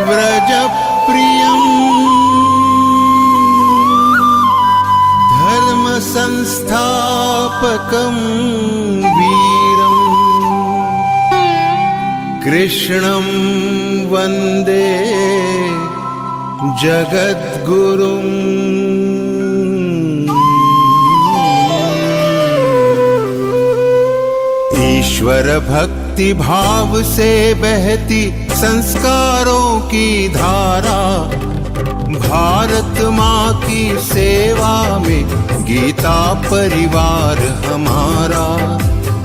व्रज प्रियम् धर्म संस्थापकं वीरम् कृष्णं वन्दे जगद्गुरुम्। ईश्वर भक्ति भाव से बहती संस्कारों की धारा, भारत माँ की सेवा में गीता परिवार हमारा,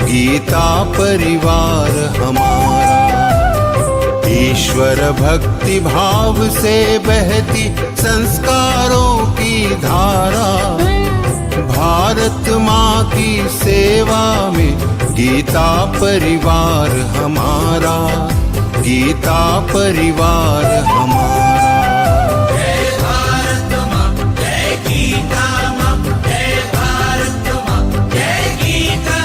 गीता परिवार हमारा। ईश्वर भक्ति भाव से बहती संस्कारों की धारा, भारत माँ की सेवा में गीता परिवार हमारा, गीता परिवार हमारा। जय भारत माँ, जय गीता माँ, जय भारत माँ, जय गीता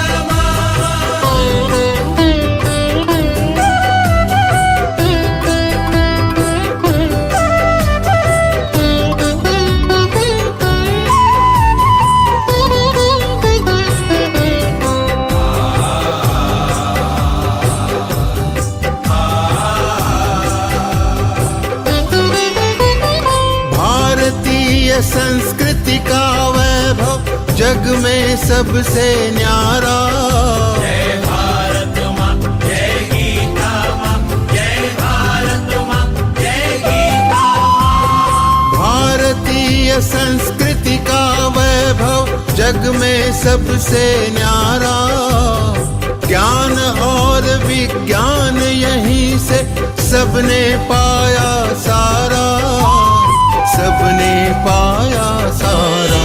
संस्कृति का वैभव जग में सबसे न्यारा। जय भारत माँ, जय गीता माँ, जय भारत माँ, जय गीता माँ। भारतीय संस्कृति का वैभव जग में सबसे न्यारा। ज्ञान और विज्ञान यहीं से सबने पाया सारा, सबने पाया सारा।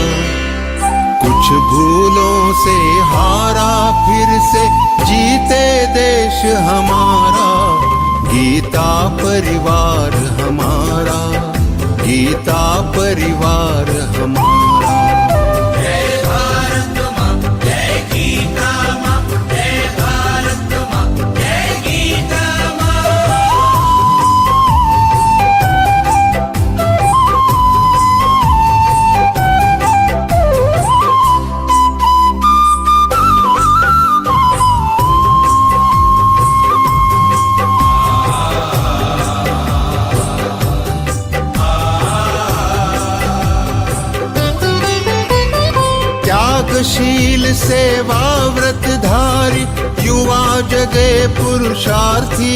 कुछ भूलों से हारा फिर से जीते देश हमारा, गीता परिवार हमारा, गीता परिवार हमारा। जय भारत माँ, जय गीता माँ, जय भारत माँ, जय गीता माँ। त्यागशील सेवा व्रतधारी युवा जगे पुरुषार्थी।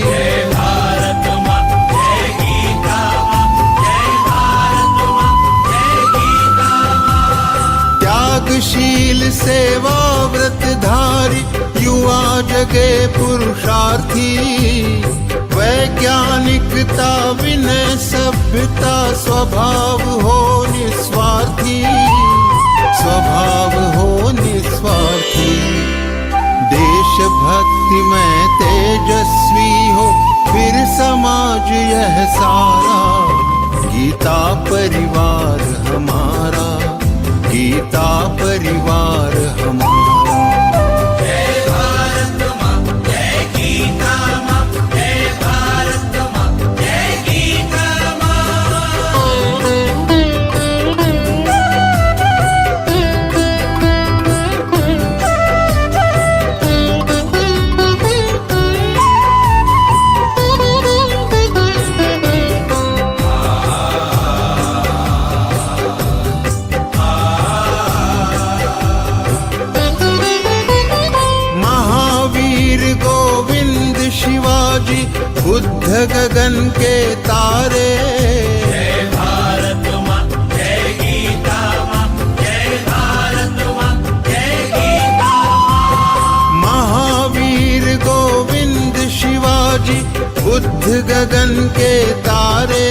जय भारत माँ, जय गीता माँ, जय भारत माँ, जय गीता माँ। त्यागशील सेवा व्रतधारी युवा जगे पुरुषार्थी। वैज्ञानिकता विनय सभ्यता स्वभाव हो निस्वार्थी, स्वभाव हो निस्वार्थी। देशभक्ति में तेजस्वी हो फिर समाज यह सारा, गीता परिवार हमारा, गीता परिवार हमारा। जय भारत माँ, जय गीता माँ, जय भारत माँ, जय गीता माँ। शिवाजी बुद्ध गगन के तारे। जय भारत माँ, जय गीता माँ, जय भारत माँ, जय गीता माँ। महावीर गोविंद शिवाजी बुद्ध गगन के तारे।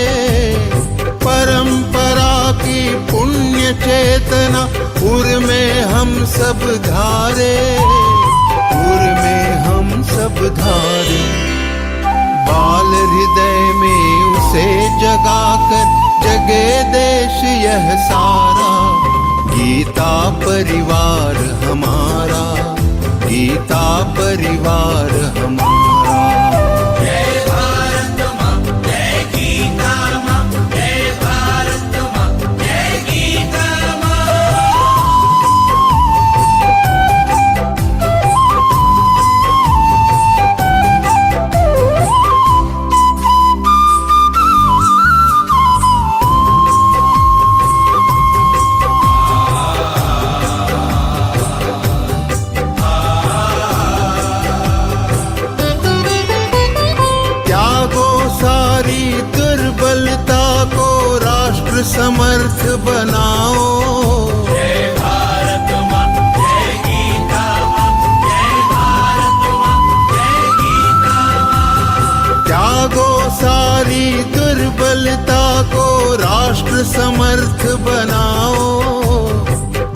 परंपरा की पुण्य चेतना उर में हम सब धारे, उर में हम सब धारे। बाल हृदय में उसे जगाकर जगे देश यह सारा, गीता परिवार हमारा, गीता परिवार हमारा। जय भारत माँ, जय समर्थ बनाओ। जय भारत माँ जय गीता माँ, जय भारत माँ जय गीता माँ। त्यागो सारी दुर्बलता को राष्ट्र समर्थ बनाओ।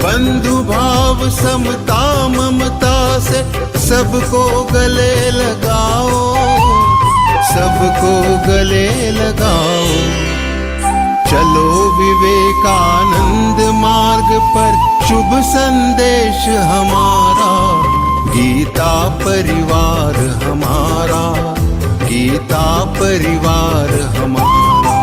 बंधु भाव समता ममता से सबको गले लगाओ, सबको गले लगाओ। चलो विवेकानंद मार्ग पर शुभ संदेश हमारा, गीता परिवार हमारा, गीता परिवार हमारा।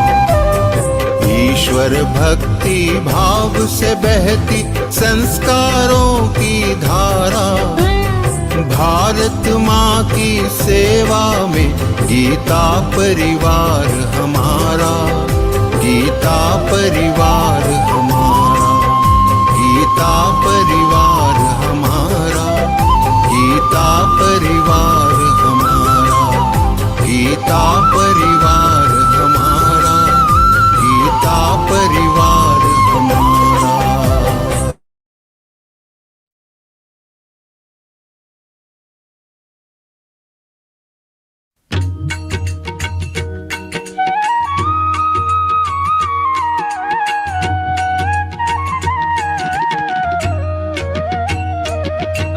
ईश्वर भक्ति भाव से बहती संस्कारों की धारा, भारत माँ की सेवा में गीता परिवार हमारा, गीता परिवार हमारा, गीता परिवार हमारा, गीता परिवार हमारा, गीता परिवार हमारा, गीता परिवार हमारा।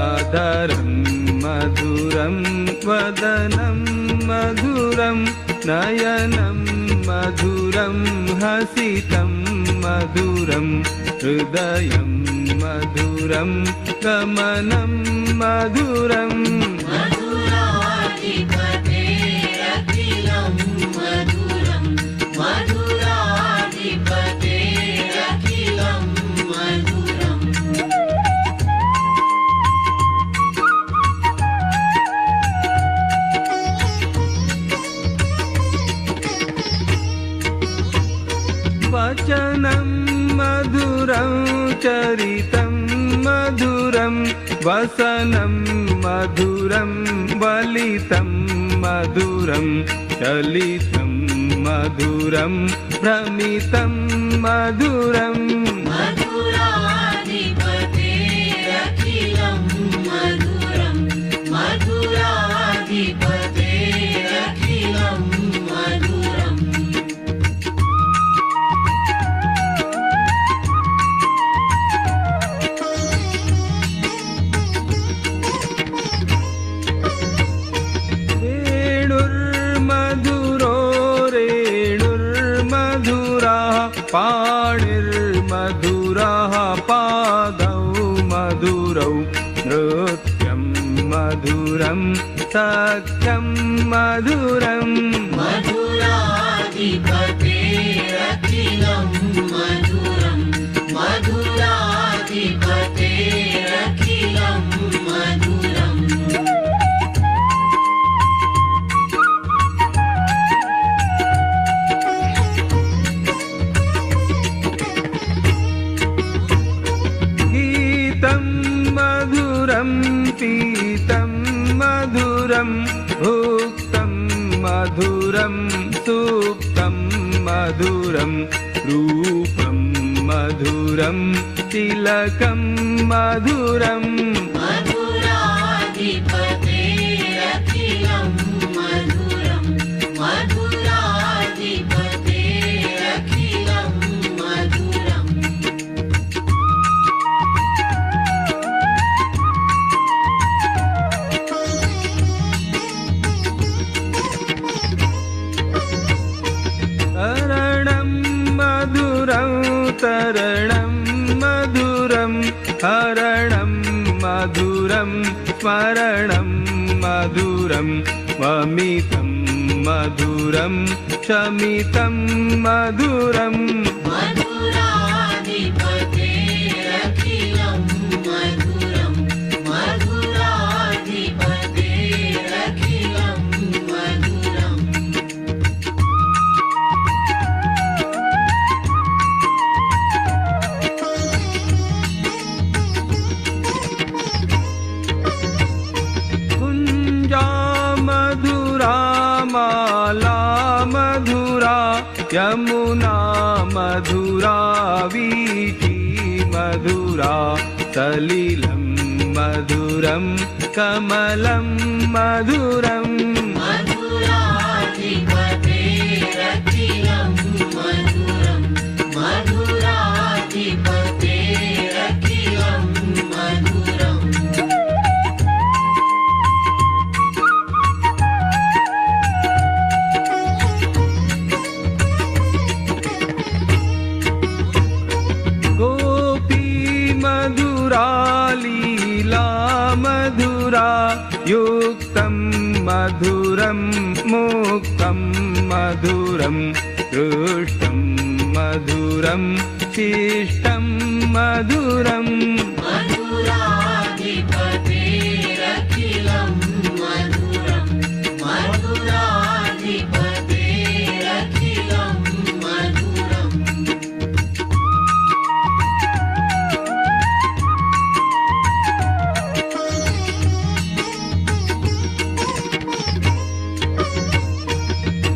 अधरं मधुरं वदनं मधुरं नयनं मधुरं हसितं मधुरं हृदयं मधुरं गमनं मधुरम्। मधुराधिपतेरखिलं मधुरं, मधुराधिपतेरखिलं मधुरम्। वचनं मधुरं चरितं मधुरं वसनं मधुरं वलितं मधुरं चलितं मधुरं भ्रमितं मधुरम्। मधुराधिपतेरखिलं मधुरं, मधुराधिपतेरखिलं मधुरम्। वेणुर्मधुरो रेणुर्मधुरः पाणिर्मधुरः पादौ मधुरौ नृत्यं मधुरं सख्यं मधुरम्। मधुराधिपतेरखिलं मधुरं, मधुराधिपतेरखिलं मधुरम्। गीतं मधुरं पीतं मधुरं भुक्तं मधुरं सुप्तं मधुरं रूपं मधुरं तिलकं मधुरम्। मधुराधिपतेरखिलं मधुरं, मधुराधिपतेरखिलं मधुरम्। तरणं मधुरं तरणं मधुरं हरणं मधुरं स्मरणं मधुरं वमितं मधुरं शमितं मधुरम्। मधुराधिपतेरखिलं मधुरं, मधुराधिपतेरखिलं मधुरम्। कुञ्जा मधुरा माला मधुरा यमुना मधुरा वीथी मधुरा सलिलं मधुरं कमलं मधुरम् मधुराधिपतेरखिलं मधुरं मधुराधिपतेरखिलं मधुरम् गोपी मधुरा लीला मधुरा युक्तं मधुरं मुक्तं मधुरं दृष्टं मधुरं शिष्टं मधुरम् मधुराधिपतेरखिलं मधुरं मधुराधिपतेरखिलं मधुरम्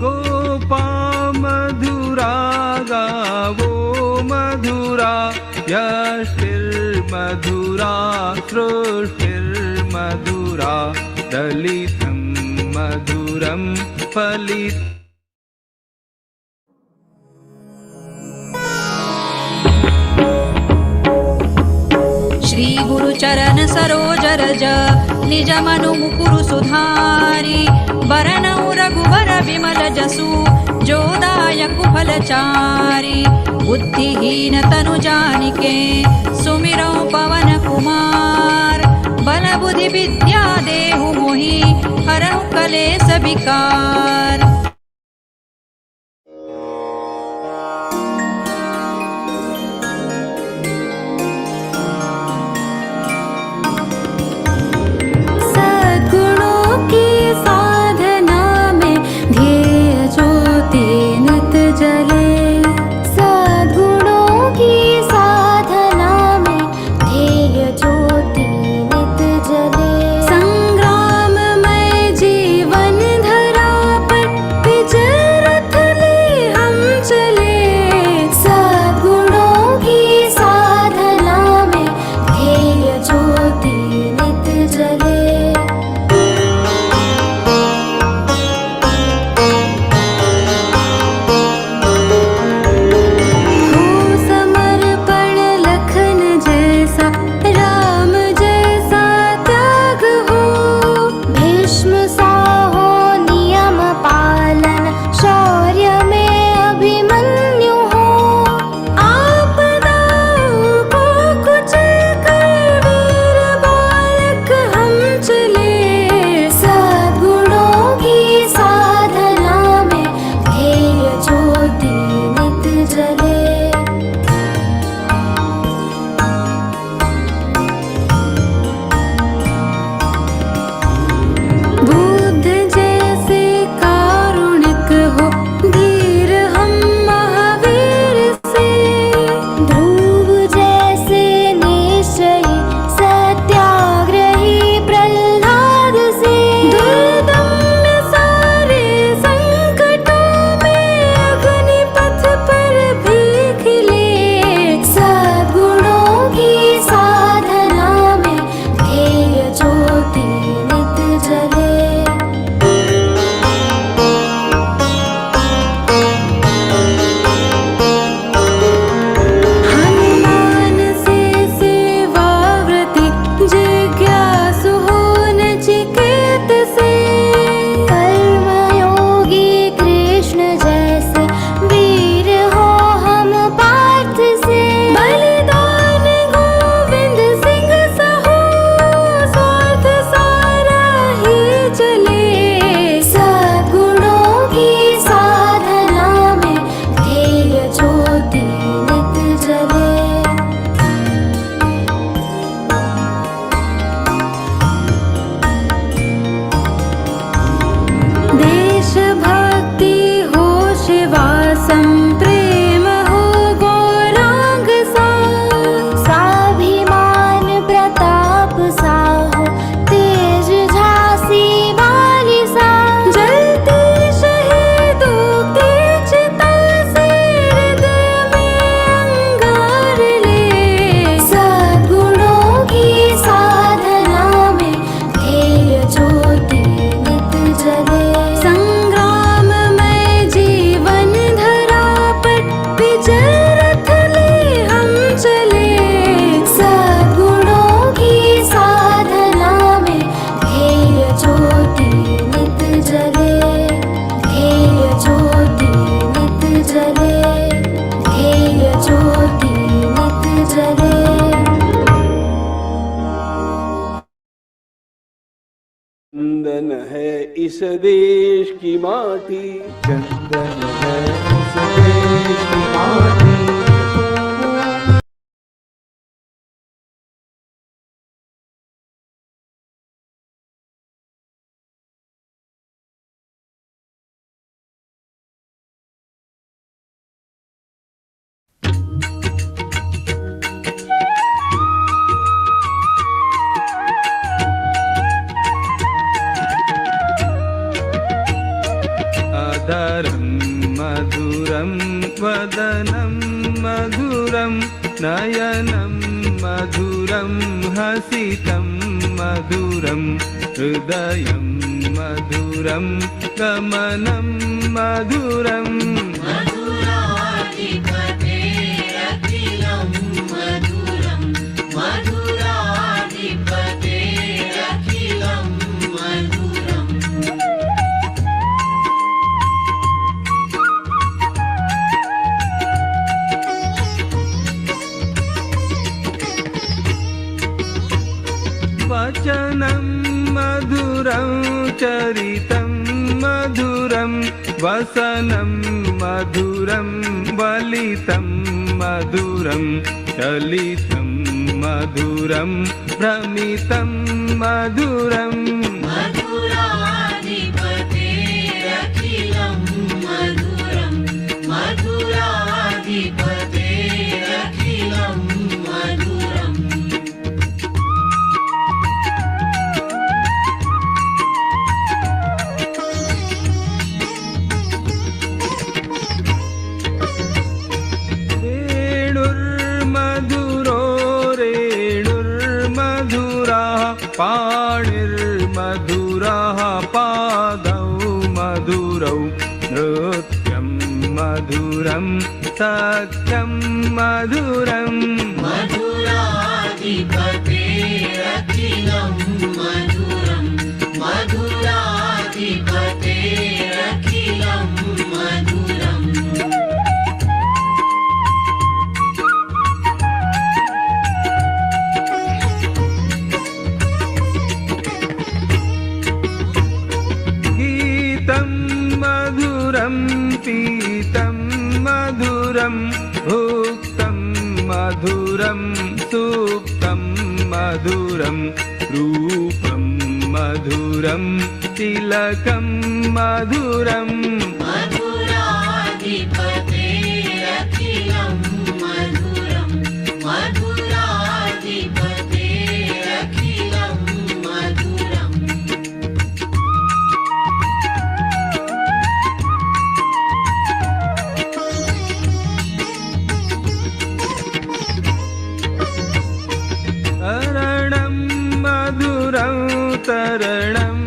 गोपा मधुरा गावो मधुरा यष्टिर्मधुरा सृष्टिर्मधुरा दलितं मधुरं फलितं श्री गुरु चरण सरोज रज निज मनु मुकुरु सुधारी बरनउ रघुवर विमल जसु जोदायक फलचारी बुद्धिहीन तनु जानिके सुमिरौ पवन कुमार बल बुद्धि विद्या देहु मोहि हरहु कलेस विकार। सद्गुणों की साधना में ध्येय ज्योति नित जले सद्गुणों की साधना में ध्येय ज्योति नित जले संग्राममय जीवन धरा पर इस देश की माटी, चंदन है इस देश की माटी। अधरं मधुरं वदनं मधुरं नयनं मधुरं हसितं मधुरं हृदयं मधुरं गमनं मधुरम् मधुराधिपतेरखिलं मधुरं मधुराधिपतेरखिलं मधुरम् वचनं मधुरं चरितं मधुरं वसनं मधुरं वलितं मधुरं चलितं मधुरं भ्रमितं मधुरम् मधुराधिपतेरखिलं मधुरं मधुराधिपतेरखिलं मधुरम् वेणुर्मधुरो रेणुर्मधुराः पाणिर्मधुराः पादौ मधुरौ नृत्यं मधुरं सख्यं मधुरम् मधुराधिपतेरखिलं मधुरं मधुराधिपतेरखिलं मधुरम् गीतं मधुरं पीतं मधुरं भुक्तं मधुरं सुप्तं मधुरं रूपं मधुरं तिलकं मधुरम् मधुराधिपतेरखिलं मधुरं मधुराधिपतेरखिलं मधुरम् तरणं मधुरं तरणं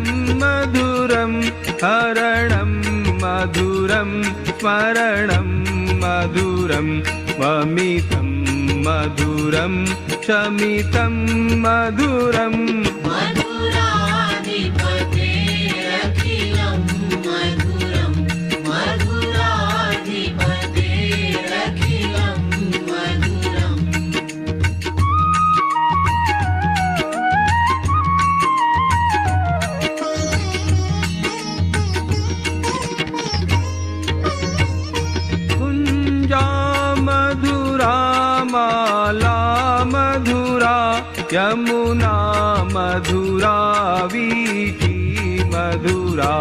मधुरं हरणं मधुरं स्मरणं मधुरं वमितं मधुरं शमितं मधुरम् मधुराधिपतेरखिलं मधुरं मधुराधिपतेरखिलं मधुरम् कुञ्जा मधुरा माला मधुरा यमुना मधुरा वीथी मधुरा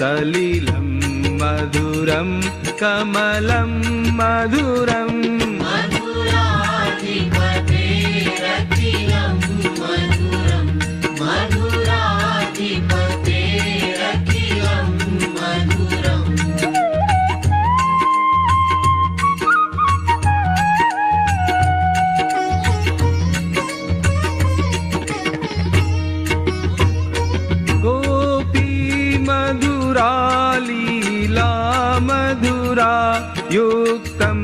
सलिलं मधुरं कमलं मधुरम् मधुराधिपतेरखिलं मधुरं मधुराधिपतेरखिलं मधुरम् गोपी मधुरा लीला मधुरा युक्तं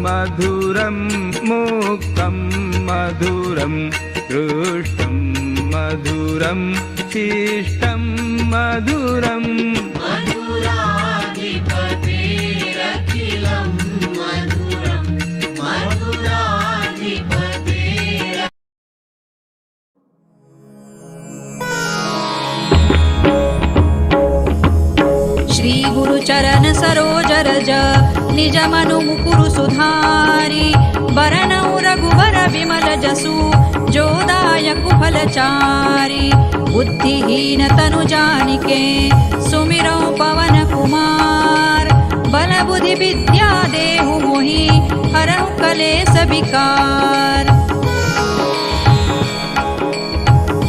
मधुरं मुक्तं मधुरं दृष्टं मधुरं शिष्टं मधुरम् मधुराधिपतेरखिलं मधुरं मधुराधिपतेरखिलं सरोजरज निज मनु मुकुरु सुधारी बरनउ रघुबर विमल जसु जोदायक फलचारी बुद्धिहीन तनु जानिके सुमिरौ पवन कुमार बल बुद्धि विद्या देहु मोहि हरहु कलेस विकार।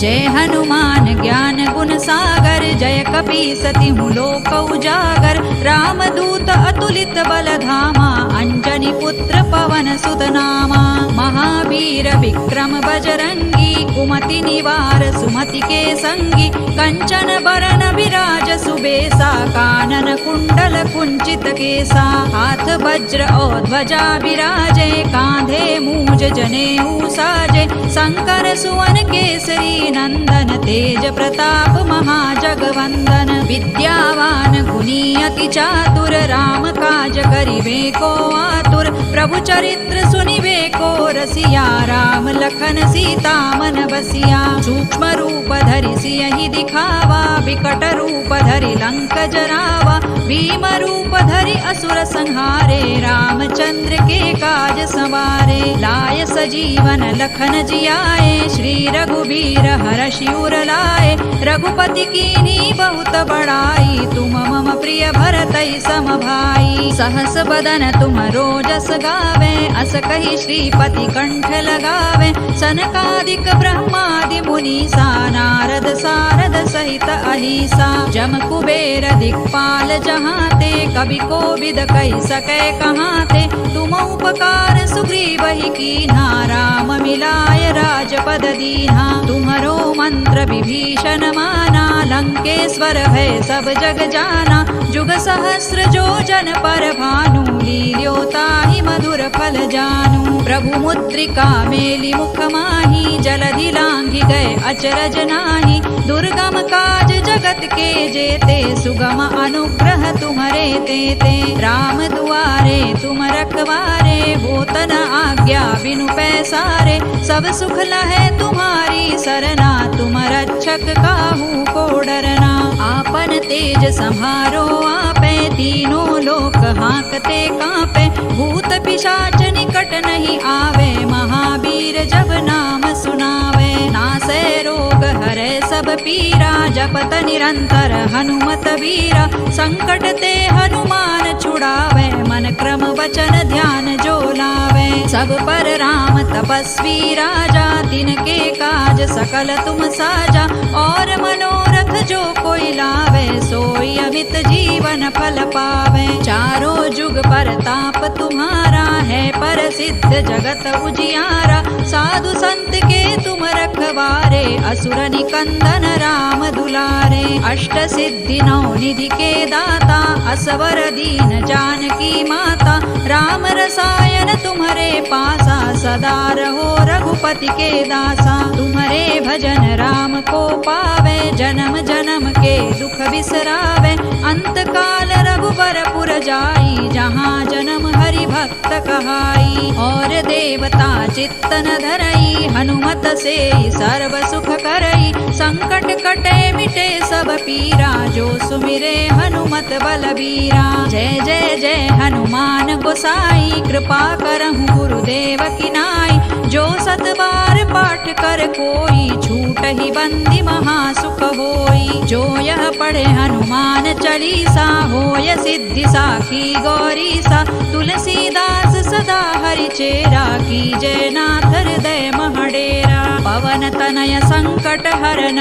जय हनुमान ज्ञान गुण सागर जय कपीसति लोक उजागर रामदूत अतुलित बल धामा अंजनी पुत्र पवन सुत नामा महावीर विक्रम बजरंगी कुमति निवार सुमति के संगी कंचन बरन विराज सुबेसा कानन कुंडल कुंचित केसा हाथ वज्र और ध्वजा विराजे कांधे मूज जनेऊ साजे शंकर सुवन केसरी नंदन तेज प्रताप महाजगवंदन विद्यावान गुणी अति चातुर राम काज करिबे को आतुर प्रभु चरित्र सुनिबे को रसिया राम लखन सीता मन बसिया सूक्ष्म रूप धरि सियहि दिखावा विकट रूप धरि लंक जरावा भीम रूप धरि असुर संहारे रामचंद्र के काज सवारे लाय सजीवन लखन जियाए श्री रघुबीर हरषि उर लाए रघुपति कीन्ही बहुत बड़ाई तुम मम प्रिय भरतहि सम भाई सहस बदन तुम रोजस गावे अस कहि श्रीपति कंठ लगावे सनकादिक ब्रह्मादि मुनीसा नारद सारद सहित अहिसा जम कुबेर दिक्पाल जहाते कवि कोविद कहि सकै कहाते तुम उपकार सुग्रीवहि कीन्हा राम मिलाय राजपद दीन्हा तुम्हरो मंत्र विभीषण माना लंकेश्वर भय सब जग जाना जुग सहस्र जो जन पर भानु लील्योताहि मधुर फल जानू प्रभु मुद्रिका मेलि मुख माहि जलधि लांघि गए अचरज नाही दुर्गम काज जगत के जेते सुगम अनुग्रह तुम्हरे तेते राम दुआरे तुम रखवारे होत न आज्ञा बिनु पैसारे सब सुख लहै तुम्हारी सरना तुम रक्षक काहू को डरना आपन तेज सम्हारो आपे तीनों लोक हांकते कांपे भूत पिशाच निकट नहीं आवे महावीर जब नाम सुनावे नासै रोग हरै सब पीरा जपत निरंतर हनुमत वीरा संकट ते हनुमान छुड़ावे मन क्रम वचन ध्यान जो लावे सब पर राम तपस्वी राजा तिनके काज सकल तुम साजा और मनोरथ जो कोई लावे सोई अमित जीवन फल पावे चारों जुग पर ताप तुम्हारा है प्रसिद्ध जगत उजियारा साधु संत के तुम रखवारे असुर निकंदन राम दुलारे अष्ट सिद्धि नौ निधि के दाता असवर दीन जानकी माता राम रसायन तुम्हारे पासा सदा रहो रघुपति के दासा तुम्हारे भजन राम को पावे जन्म जन्म के दुख बिसरावे अंत काल रघुबर पुर जाई जहाँ जन्म हरि भक्त कहाई और देवता चित्तन धरई हनुमत से सर्व सुख करई संकट कटे मिटे सब पीरा जो सुमिरे हनुमत बलबीरा जय जय जय हनुमान गोसाई कृपा करहु गुरुदेव की नाई जो सत बार पाठ कर कोई छूट ही बंदी महासुख होई जो यह पढ़े हनुमान चालीसा होय सिद्धि साखी गौरी सा तुलसीदास सदा हरि चेरा की जय नाथ हृदय महडेरा पवन तनय संकट हरन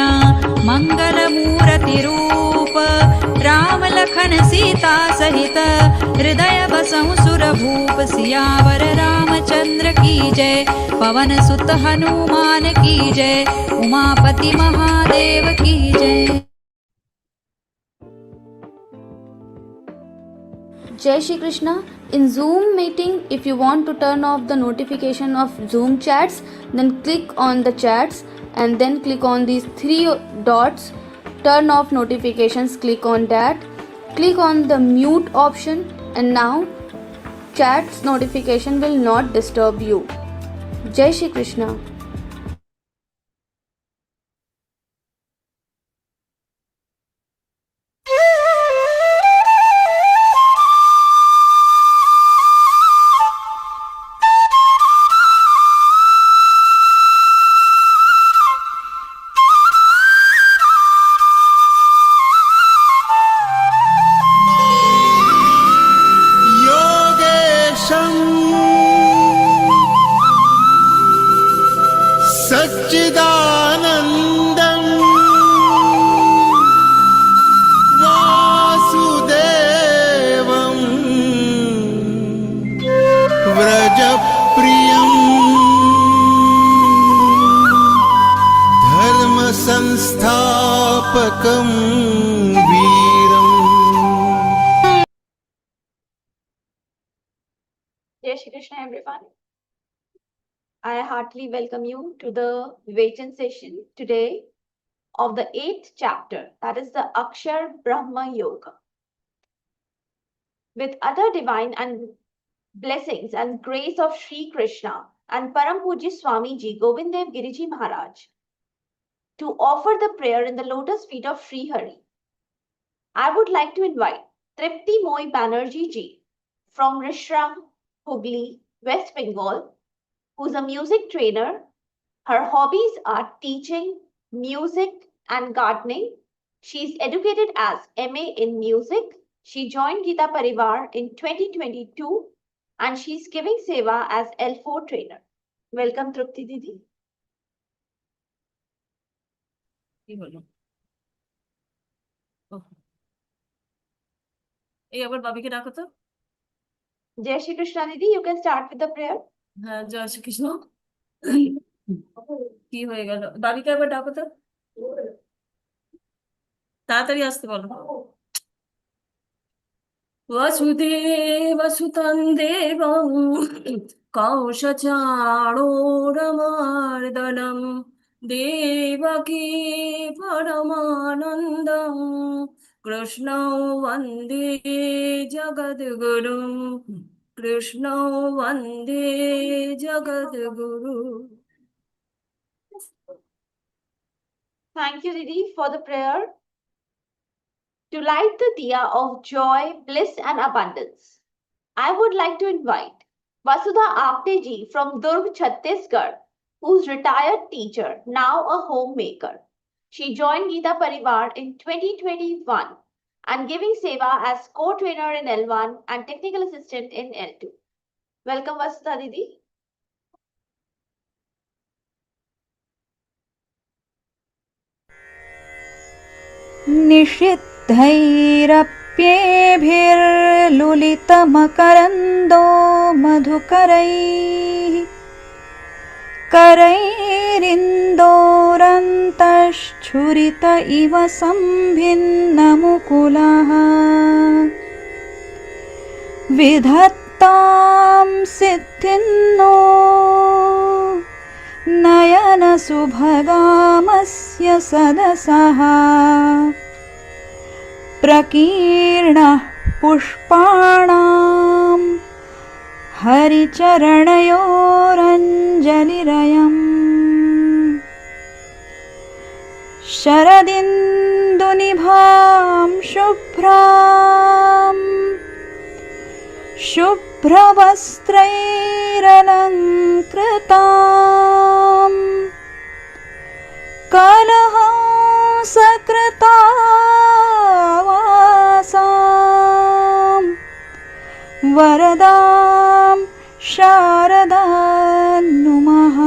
मंगल मूर्ति रूप राम लखन सीता सहित हृदय बसहु सुर भूप सियावर रामचंद्र की जय पवन सुत हनुमान की जय उमापति महादेव की जय। Jai Shri Krishna. In Zoom meeting, if you want to turn off the notification of Zoom chats, then click on the chats and then click on these three dots. Turn off notifications, click on that. Click on the mute option and now chats notification will not disturb you. Jai Shri Krishna. राजप्रियम् धर्मसंस्थापकं वीरम्। Jai Shri Krishna, everyone. I heartily welcome you to the Vachan session today of the 8th chapter, that is the Akshar Brahma Yoga. With other divine and blessings and grace of Sri Krishna and Param Puji Swami Ji Govindev Giriji Maharaj, to offer the prayer in the lotus feet of Sri Hari, I would like to invite Tripti Moi Banerjee Ji from Rishram, Hooghly, West Bengal, who's a music trainer. Her hobbies are teaching, music, and gardening. She's educated as MA in music. She joined Geeta Pariwar in 2022 and she's giving seva as L4 trainer. Welcome, Trupti Didi. এই আবার বাবিকে ডাকো তো। Jai Shri Krishna Didi, you can start with the prayer. হ্যাঁ, জয় শ্রীকৃষ্ণ। কি হয়ে গেল? বাবিকে একবার ডাকো তো, তাড়াতাড়ি আসতে বলো। वसुदेवसुतं देवं कंसचाणूरमर्दनं देवकी परमानन्दं कृष्णौ वन्दे जगद्गुरुं कृष्णौ वन्दे जगद्गुरु। Thank you, Didi, for the prayer. To light the diya of joy, bliss, and abundance, I would like to invite Vasudha Apte Ji from Durg, Chhattisgarh, who's retired teacher, now a homemaker. She joined Geeta Pariwar in 2021 and giving seva as co-trainer in L1 and technical assistant in L2. Welcome, Vasudha Didi. निषिद्धैरप्येभिर्लुलितमकरन्दो मधुकरैः करैरिन्दोरन्तश्छुरित इव सम्भिन्नमुकुलः विधत्तां सिद्धिन्नो नयनसुभगामस्य सदसः प्रकीर्णः पुष्पाणां हरिचरणयोरञ्जलिरयम् शरदिन्दुनिभां शुभ्रां शुभ्रवस्त्रैरलङ्कृतां कलहंसकृतावासां वरदां शारदां नुमः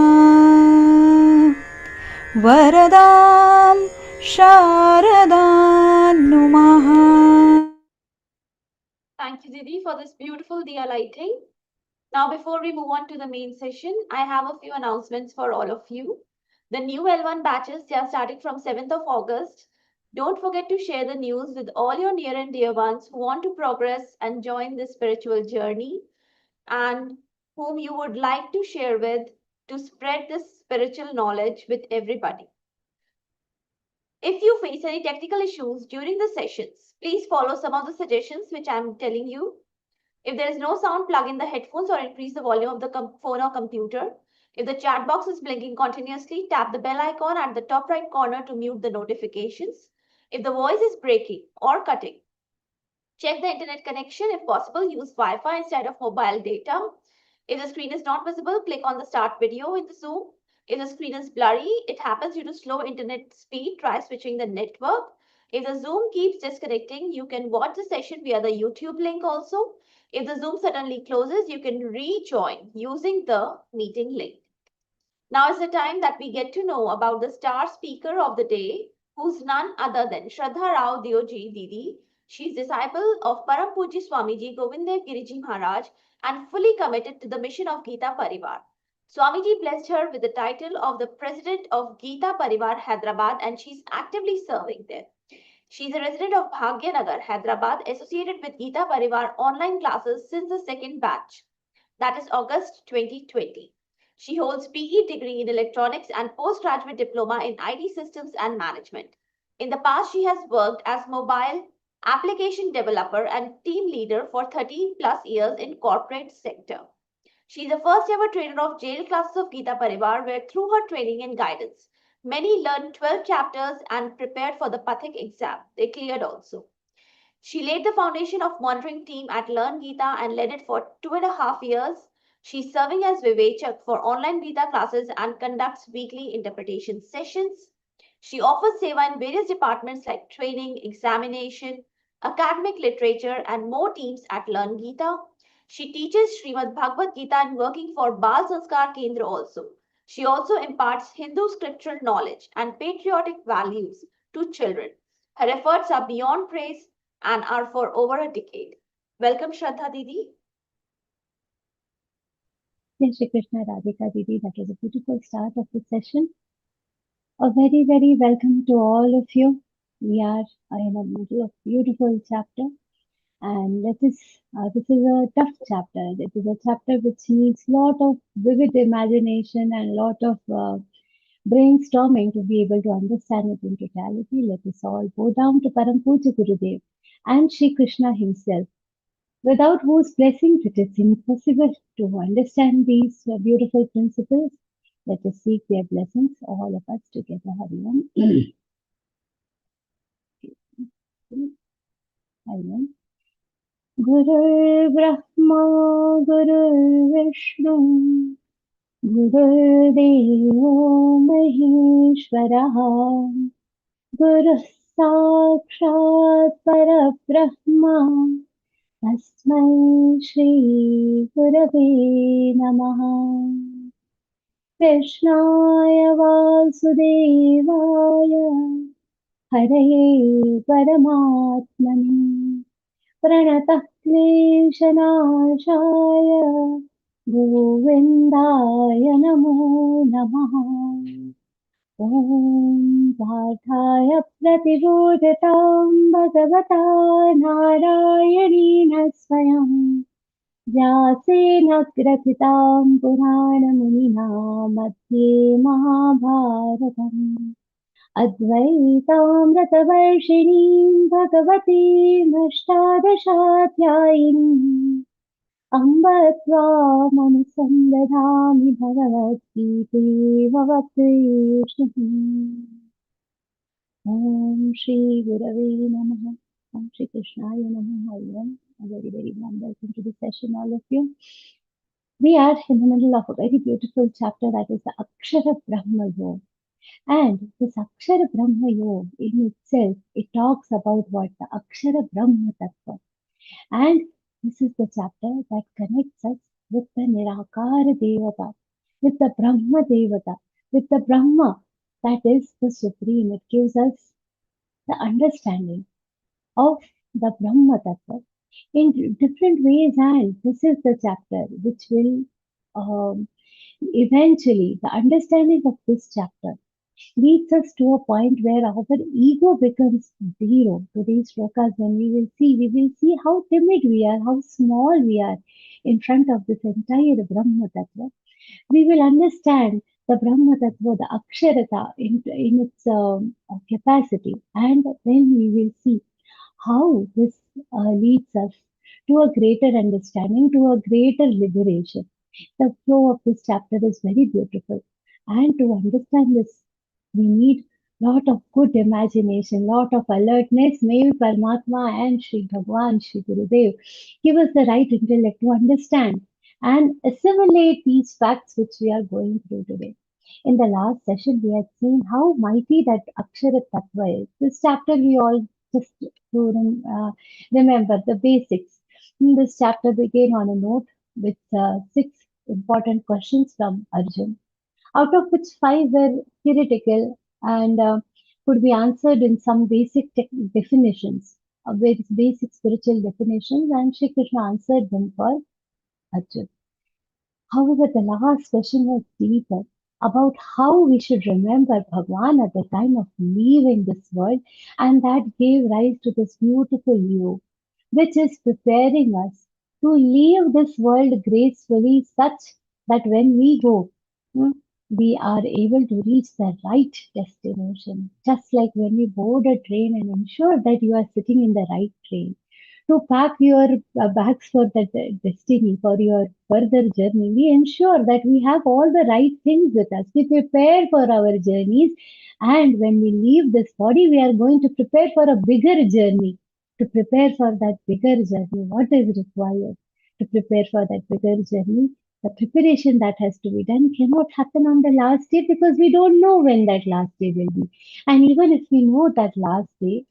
वरदां शारदां नुमः। Thank you, Didi, for this beautiful diya lighting. Now, before we move on to the main session, I have a few announcements for all of you. The new L1 batches, they are starting from 7th of August. Don't forget to share the news with all your near and dear ones who want to progress and join this spiritual journey and whom you would like to share with to spread this spiritual knowledge with everybody. If you face any technical issues during the sessions, please follow some of the suggestions which I am telling you. If there is no sound, plug in the headphones or increase the volume of the phone or computer. If the chat box is blinking continuously, tap the bell icon at the top right corner to mute the notifications. If the voice is breaking or cutting, check the internet connection. If possible, use Wi-Fi instead of mobile data. If the screen is not visible, click on the start video in the Zoom. If the screen is blurry, it happens due to slow internet speed. Try switching the network. If the Zoom keeps disconnecting, you can watch the session via the YouTube link also. If the Zoom suddenly closes, you can rejoin using the meeting link. Now is the time that we get to know about the star speaker of the day, who's none other than Shraddha Raodeo Ji Didi. She is disciple of Param Pujya Swamiji Govindev Giriji Maharaj and fully committed to the mission of Geeta Pariwar. Swamiji blessed her with the title of the President of Geeta Pariwar Hyderabad and she is actively serving there. She is a resident of Bhagyanagar, Hyderabad, associated with Geeta Parivar online classes since the second batch, that is August 2020. She holds PE degree in electronics and postgraduate diploma in IT systems and management. In the past, she has worked as mobile application developer and team leader for 13 plus years in corporate sector. She is the first ever trainer of jail classes of Geeta Parivar, where through her training and guidance, many learned 12 chapters and prepared for the Pathik exam. They cleared also. She laid the foundation of monitoring team at Learngeeta and led it for 2.5 years. She's serving as Vivechak for online Gita classes and conducts weekly interpretation sessions. She offers seva in various departments like training, examination, academic literature, and more teams at Learngeeta. She teaches Śrīmad-Bhagavadgītā and working for Bal Sanskar Kendra also. She also imparts Hindu scriptural knowledge and patriotic values to children. Her efforts are beyond praise and are for over a decade. Welcome, Shraddha Didi. Jai Shri Krishna Radhika Didi, that was a beautiful start of the session. A very, very welcome to all of you. We are in the middle of beautiful chapter and this is a tough chapter. It is a chapter which needs lot of vivid imagination and lot of brainstorming to be able to understand it in totality. Let us all go down to Param Pujya Gurudev and Shri Krishna himself, without whose blessings it is impossible to understand these beautiful principles. Let us seek their blessings, all of us together. Hari Om. Hari Om. Guru Brahma Guru Vishnu Guru Deva Maheshwara Guru Sakshat Parabrahma Tasmai Shri Gurave Namaha. Krishnaya Vasudevaya Hare Paramatmane Pranatah Kleshanashaya Govindaya Namo Namaha. Om Bhartaya Pratibodhatam Bhagavata Narayanina Swayam Vyasena Gratitam Puranamuna Madhye Mahabharatam Advaitamratavarshiniം Bhagavatim Ashtadashaധ്യായിനിം अम्ब त्वामनुसन्दधामि भगवद्गीते ॐ श्रीगुरवे नमः. ॐ श्रीकृष्णाय नमः. A very, very warm welcome to the session, all of you. We are in the middle of a very beautiful chapter, that is the Akshara Brahma Yoga. And this Akshara Brahma Yoga in itself, it talks about what? The Akshara Brahma Tattva. And this is the chapter that connects us with the Nirakara Devata, with the Brahma Devata, with the Brahma, that is the Supreme. It gives us the understanding of the Brahma Tattva in different ways, and this is the chapter which will eventually, the understanding of this chapter leads us to a point where our ego becomes zero. Today's shlokas, when we will see how timid we are, how small we are in front of this entire Brahma Tattva. We will understand the Brahma Tattva, the Aksharata in its capacity, and then we will see how this leads us to a greater understanding, to a greater liberation. The flow of this chapter is very beautiful, and to understand this, we need lot of good imagination, lot of alertness. May Paramatma and Shri Bhagwan, Shri Gurudev give us the right intellect to understand and assimilate these facts which we are going through today. In the last session, we had seen how mighty that Akshara Tattva is. This chapter we all just remember the basics. This chapter began on a note with 6 important questions from Arjun, out of which 5 were theoretical and could be answered in some basic definitions. with basic spiritual definitions, and Shri Krishna answered them for Arjuna. However, the last question was deeper about how we should remember Bhagwan at the time of leaving this world, and that gave rise to this beautiful view, which is preparing us to leave this world gracefully, such that when we go, hmm, we are able to reach the right destination. Just like when we board a train and ensure that you are sitting in the right train to pack your bags for that destiny, for your further journey. We ensure that we have all the right things with us. We prepare for our journeys, and when we leave this body, we are going to prepare for a bigger journey. To prepare for that bigger journey, what is required to prepare for that bigger journey? The preparation that has to be done cannot happen on the last day because we don't know when that last day will be. And even if we know that last day,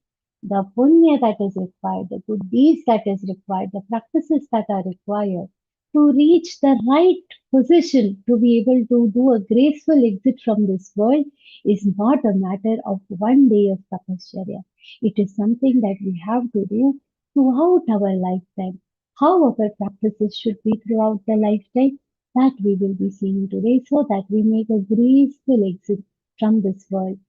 the punya that is required, the good deeds that is required, the practices that are required to reach the right position to be able to do a graceful exit from this world is not a matter of one day of tapasya. It is something that we have to do throughout our lifetime. How our practices should be throughout the lifetime, that we will be seeing today so that we make a graceful exit from this world.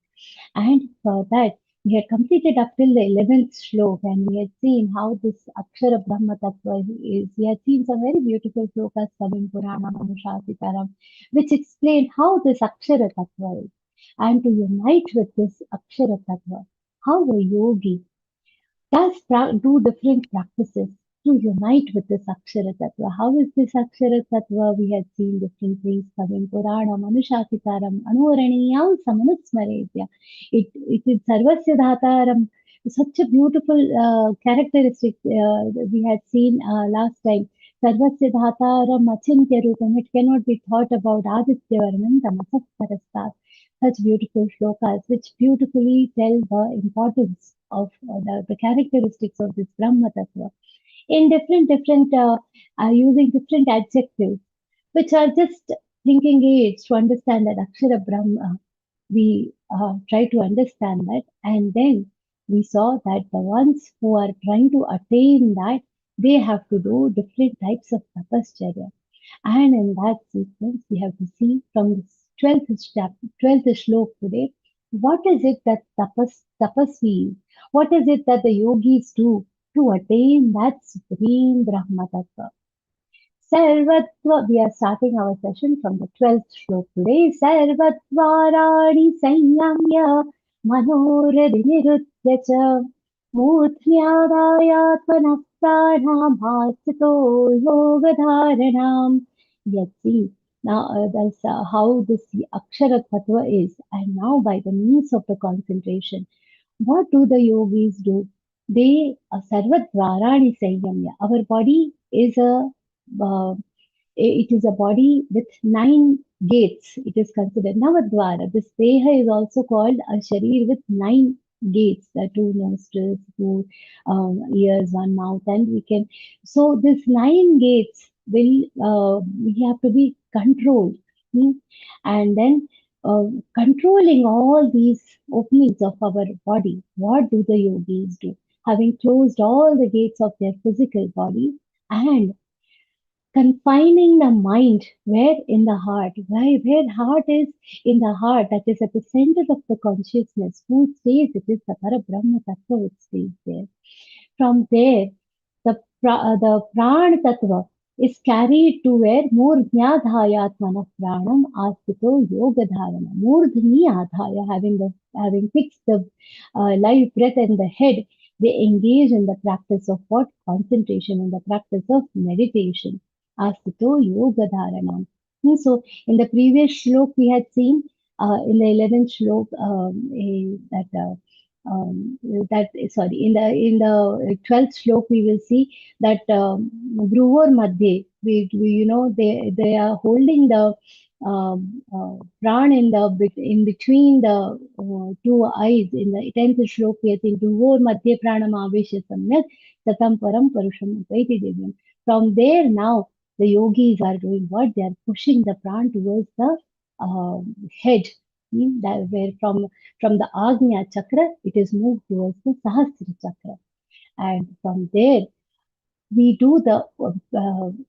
And for that, we had completed up till the 11th shlok, and we had seen how this Akshara Brahma Tattva is. We had seen some very beautiful slokas coming Purana Manushasitaram, which explain how this Akshara Tattva is. And to unite with this Akshara Tattva, how a yogi does do different practices to unite with this Akshara Tattva. How is this Akshara Tattva? We had seen different things coming Purana, Manushasitaram, Anuvaraniyam, Samanutsmaredya. It is Sarvasya Dhataram. Such a beautiful characteristic we had seen last time. Sarvasya Dhataram, Achintya Rupam. It cannot be thought about Aditya Varman, Tamasat Parastat. Such beautiful shlokas which beautifully tell the importance of the characteristics of this Brahma Tattva in different using different adjectives which are just thinking aids to understand that Akshara Brahma. We try to understand that, and then we saw that the ones who are trying to attain that, they have to do different types of tapascharya. And in that sequence, we have to see from the 12th chapter, 12th shlok today, what is it that tapasvis, what is it that the yogis do to attain that supreme Brahma Tattva? Sarvatva, we are starting our session from the 12th shlok today. Sarvatvarani sanyamya manoradhi nirutya cha मूर्ध्न्यादायात्मनः प्राणाभासतो yogadharanam. Let's see now that's how this Akshara Tattva is. And now by the means of the concentration, what do the yogis do? They sarvatvarani sanyamya. Our body is it is a body with 9 gates. It is considered Navadvara. This Deha is also called a Sharir with 9 gates, the 2 nostrils, 2 ears, 1 mouth, and we can. So this 9 gates will we have to be controlled, and then controlling all these openings of our body. What do the yogis do? Having closed all the gates of their physical body and confining the mind where in the heart, where heart is in the heart, that is at the center of the consciousness, who stays, it is the Parabrahma Tattva which stays there. From there, the Prana Tattva is carried to where Murdhyadhayatmana Pranam Astito Yoga Dharana. Murdhni Adhaya, having fixed the life breath in the head, they engage in the practice of what? Concentration, in the practice of meditation. Astito Yoga Dharanam. So in the previous shlok we had seen in the 11th shlok in the 12th shlok we will see that Bruvor Madhye, they are holding the pran in between the 2 eyes. In the 10th shlok we have seen Bruvor Madhye Pranam Avesha Samyak Satam Param Parusham Upaiti Divyam. From there now the yogis are doing what? They are pushing the pran towards the head. Where from the Agnya chakra, it is moved towards the Sahasra chakra. And from there, we do the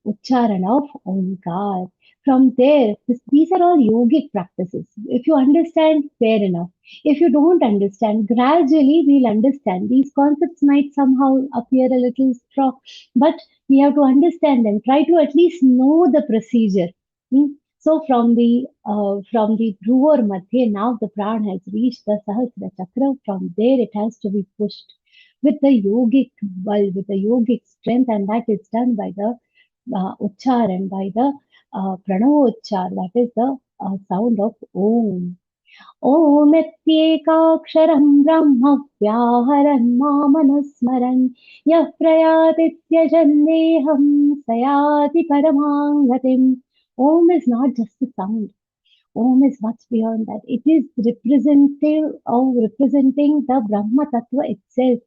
Uchcharan of Omkar. From there, these are all yogic practices. If you understand, fair enough. If you don't understand, gradually we'll understand. These concepts might somehow appear a little strong, but we have to understand them. Try to at least know the procedure. Hmm? So from the Dhruvar Madhya, now the pran has reached the Sahasra Chakra. From there, it has to be pushed with the yogic with the yogic strength, and that is done by the Uchcharan, by the Pranavochar, that is the sound of Om. ओमित्येकाक्षरं ब्रह्म व्याहरन् मामनुस्मरन् यः प्रयाति त्यजन्नेहं स याति परमां गतिम्. Om is not just a sound. Om is much beyond that. It is representative of representing the Brahma Tattva itself.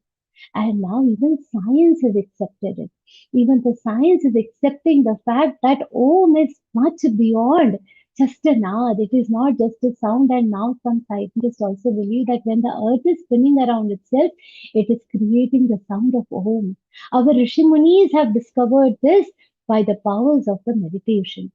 And now even science has accepted it. Even the science is accepting the fact that Om is much beyond just a nad. It is not just a sound. And now some scientists also believe that when the earth is spinning around itself, it is creating the sound of Om. Our Rishi Munis have discovered this by the powers of the meditation.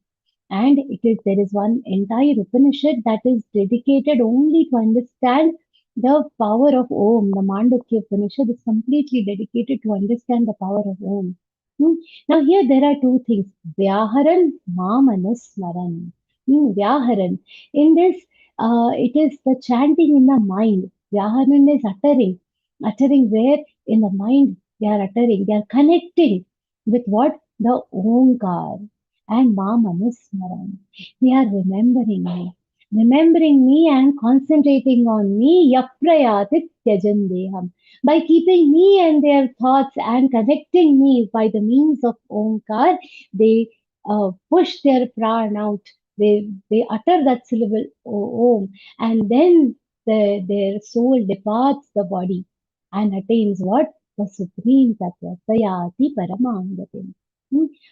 And there is one entire Upanishad that is dedicated only to understand the power of Om. The Mandukya Upanishad is completely dedicated to understand the power of Om. Hmm. Now here there are two things. Vyaharan, Mamanusmaran. Vyaharan. In this, it is the chanting in the mind. Vyaharan is uttering. Uttering where? In the mind they are uttering. They are connecting with what? The Omkar and Mamanusmaran. They are remembering me and concentrating on me, yaprayatit tyajandeham. By keeping me and their thoughts and connecting me by the means of Omkar, they push their pran out. They utter that syllable Om, and then their soul departs the body and attains what? The supreme tattva, sayati paramangatim.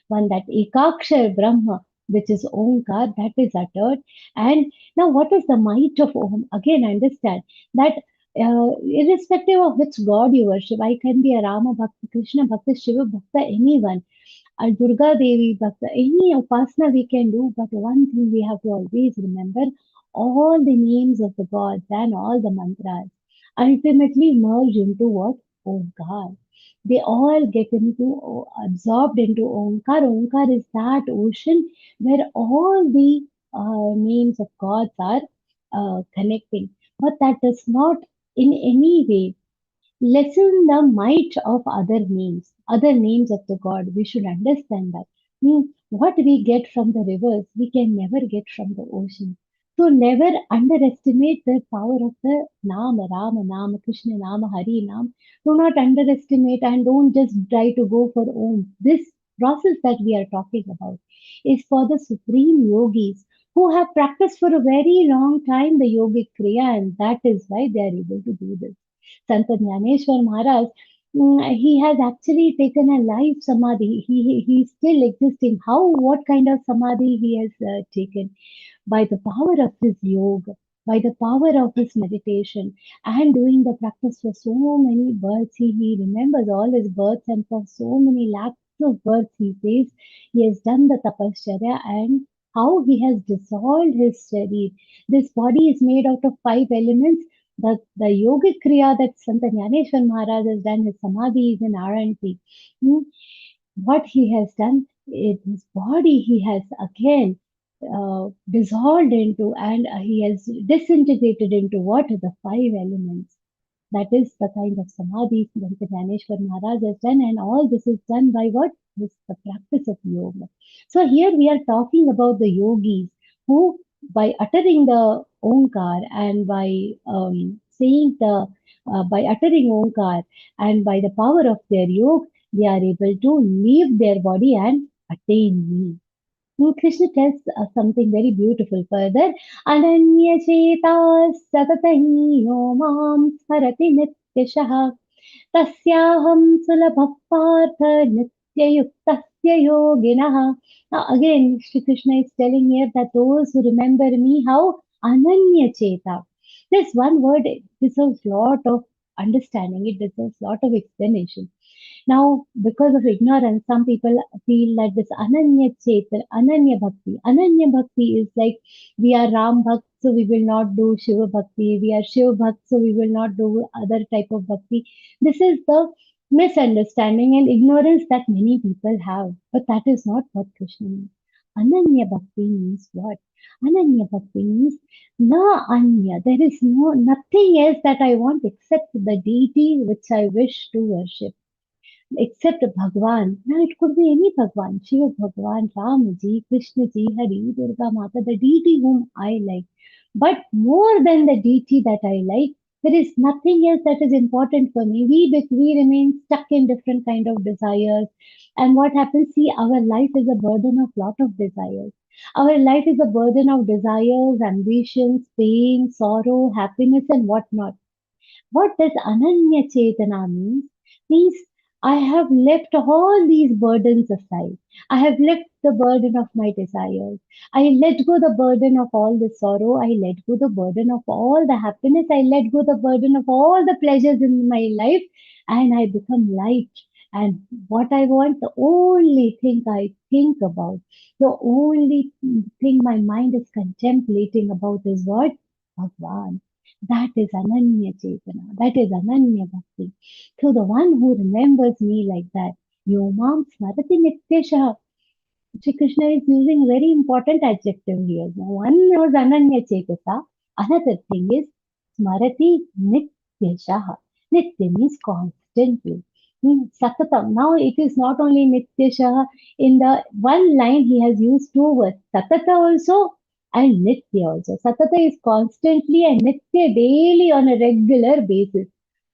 One that ekakshar Brahma, which is Omkar, that is uttered. And now, what is the might of Om? Again, understand that irrespective of which God you worship, I can be a Rama Bhakta, Krishna Bhakta, Shiva Bhakta, anyone, a Durga Devi Bhakta, any upasana we can do, but one thing we have to always remember all the names of the gods and all the mantras ultimately merge into what? Omkar. They all get into absorbed into Omkar. Omkar is that ocean where all the names of gods are connecting. But that does not in any way lessen the might of other names of the God. We should understand that. What we get from the rivers, we can never get from the ocean. So never underestimate the power of the Nama, Rama, Nama, Krishna, Nama, Hari, Nam. Do not underestimate and don't just try to go for Om. This process that we are talking about is for the supreme yogis who have practiced for a very long time the yogic kriya, and that is why they are able to do this. Sant Jnaneshwar Maharaj, he has actually taken a life samadhi. He's still existing. How, what kind of samadhi he has taken? By the power of his yoga, by the power of his meditation, and doing the practice for so many births. He remembers all his births, and for so many lakhs of births, he says he has done the tapasya and how he has dissolved his sharir. This body is made out of 5 elements. The yogic kriya that Sant Jnaneshwar Maharaj has done, his samadhi is in R&P. What he has done, his body he has again dissolved into, and he has disintegrated into what? The 5 elements. That is the kind of samadhi that Jnaneshwar Maharaj has done, and all this is done by what? This the practice of yoga. So here we are talking about the yogis who, by uttering the Omkar and by saying the by uttering Omkar and by the power of their yoga, they are able to leave their body and attain me. Krishna tells something very beautiful further. Ananya cheta satataiyo mam smarati nityashah tasyaham sulabha partha nityayuktasya yoginah. Now again, Shri Krishna is telling here that those who remember me, how? Ananya cheta. This one word deserves lot of understanding. It deserves lot of explanation. Now, because of ignorance, some people feel that this Ananya Chetan, Ananya Bhakti is like we are Ram Bhakt, so we will not do Shiva Bhakti. We are Shiva Bhakt, so we will not do other type of Bhakti. This is the misunderstanding and ignorance that many people have. But that is not what Krishna means. Ananya Bhakti means what? Ananya Bhakti means na anya. There is nothing else that I want except the deity which I wish to worship except Bhagwan. Now it could be any Bhagwan, Shiva Bhagwan, Ramaji, Krishnaji, Hari, Durga Mata, the deity whom I like. But more than the deity that I like, there is nothing else that is important for me. We remain stuck in different kind of desires. And what happens? See, our life is a burden of lot of desires. Our life is a burden of desires, ambitions, pain, sorrow, happiness, and whatnot. What does Ananya Chetana means? Means I have left all these burdens aside. I have left the burden of my desires. I let go the burden of all the sorrow. I let go the burden of all the happiness. I let go the burden of all the pleasures in my life and I become light. And what I want, the only thing I think about, the only thing my mind is contemplating about is what? Bhagwan. That is Ananya Chetana. That is Ananya Bhakti. So the one who remembers me like that, Yomam Smarati Nityashah. Shri Krishna is using very important adjective here. Now, one was Ananya Chetasa. Another thing is Smarati Nityashah. Nitya means constantly. Satatam. Now it is not only Nityashah. In the one line he has used two words. Satata also and Nitya also. Satata is constantly and Nitya daily on a regular basis.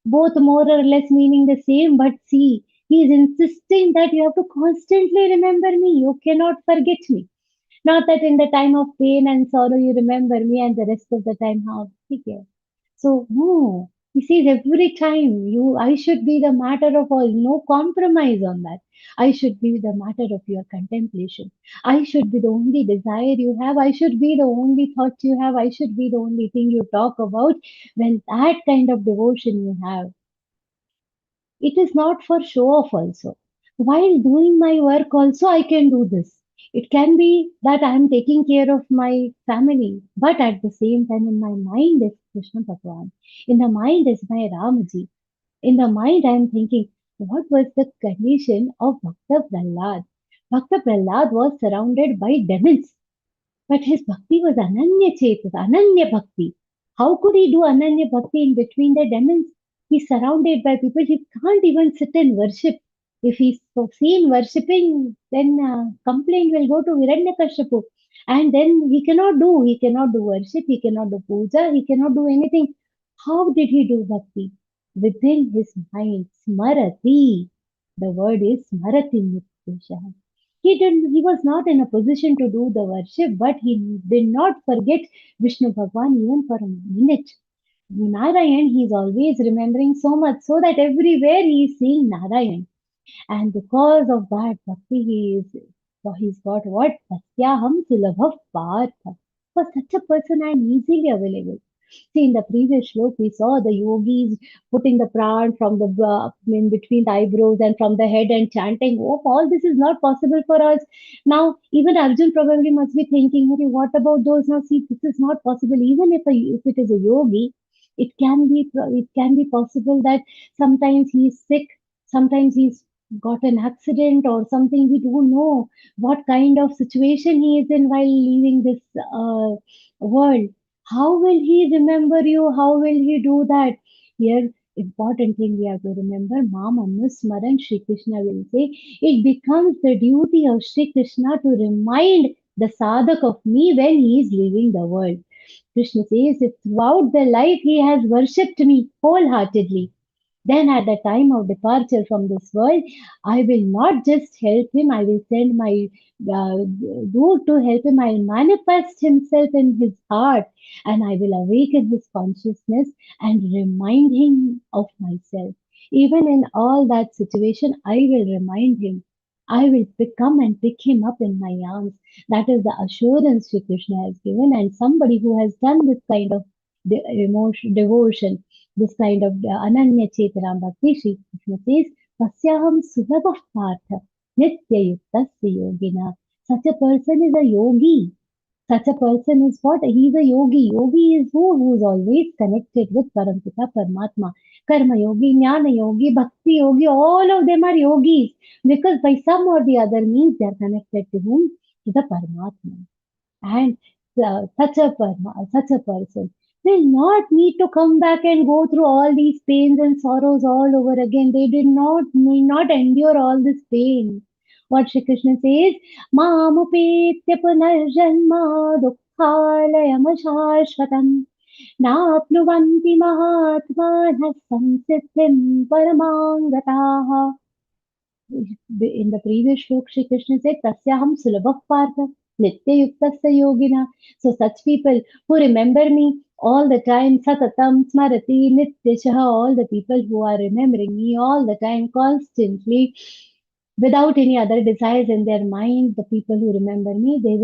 Both more or less meaning the same, but see, he is insisting that you have to constantly remember me. You cannot forget me. Not that in the time of pain and sorrow you remember me and the rest of the time how okay. So no, he says every time I should be the matter of all, no compromise on that. I should be the matter of your contemplation. I should be the only desire you have. I should be the only thought you have. I should be the only thing you talk about. When that kind of devotion you have, it is not for show off also. While doing my work also, I can do this. It can be that I am taking care of my family, but at the same time, in my mind is Krishna Bhagwan. In the mind is my Ramaji. In the mind, I am thinking, what was the condition of Bhakta Prahlad? Bhakta Prahlad was surrounded by demons, but his bhakti was Ananya Chetas, Ananya Bhakti. How could he do Ananya Bhakti in between the demons? He's surrounded by people. He can't even sit and worship. If he's seen worshipping, then complaint will go to Hiranyakashipu. And then he cannot do worship, he cannot do puja, he cannot do anything. How did he do bhakti? Within his mind, smarati. The word is smarati nityasha. He was not in a position to do the worship, but he did not forget Vishnu Bhagwan even for a minute. Narayan, he is always remembering so much so that everywhere he is seeing Narayan. And because of that, Bhakti, he's got what? Satyaham sulabha partha. For such a person, I am easily available. See, in the previous shlok, we saw the yogis putting the pran from the in between the eyebrows and from the head and chanting. Oh, all this is not possible for us. Now, even Arjun probably must be thinking, "Hey, what about those?" Now, see, this is not possible. Even if it is a yogi, it can be possible that sometimes he is sick, sometimes he's got an accident or something. We don't know what kind of situation he is in while leaving this world. How will he remember you? How will he do that? Here, important thing we have to remember, Mam Anusmaran Shri Krishna will say, it becomes the duty of Shri Krishna to remind the sadhak of me when he is leaving the world. Krishna says, if throughout the life he has worshipped me wholeheartedly, then at the time of departure from this world, I will not just help him, I will send my Dud to help him. I will manifest himself in his heart and I will awaken his consciousness and remind him of myself. Even in all that situation, I will remind him. I will come and pick him up in my arms. That is the assurance Sri Krishna has given, and somebody who has done this kind of devotion, this kind of Ananya Chetana Bhakti, Sri Krishna says, Tasyaham sulabha partha nityayuktasya yogina. Such a person is a yogi. Such a person is what? He is a yogi. Yogi is who is always connected with Parampita Paramatma. Karma yogi, Jnana yogi, Bhakti yogi, all of them are yogis because by some or the other means they are connected to whom? To the Paramatma. And such a person will not need to come back and go through all these pains and sorrows all over again. They did not need not endure all this pain. What Shri Krishna says, Mamupetya punarjanma dukkhalayam ashashvatam नाप्नुवन्ति महात्मानः संसिद्धिं परमां गताः. In the previous shloka, Shri Krishna said, Tasyaham sulabha partha nitya yuktasya yogina. So such people who remember me all the time, satatam smarati nityashaha, all the people who are remembering me all the time, constantly, without any other desires in their mind, the people who remember me, they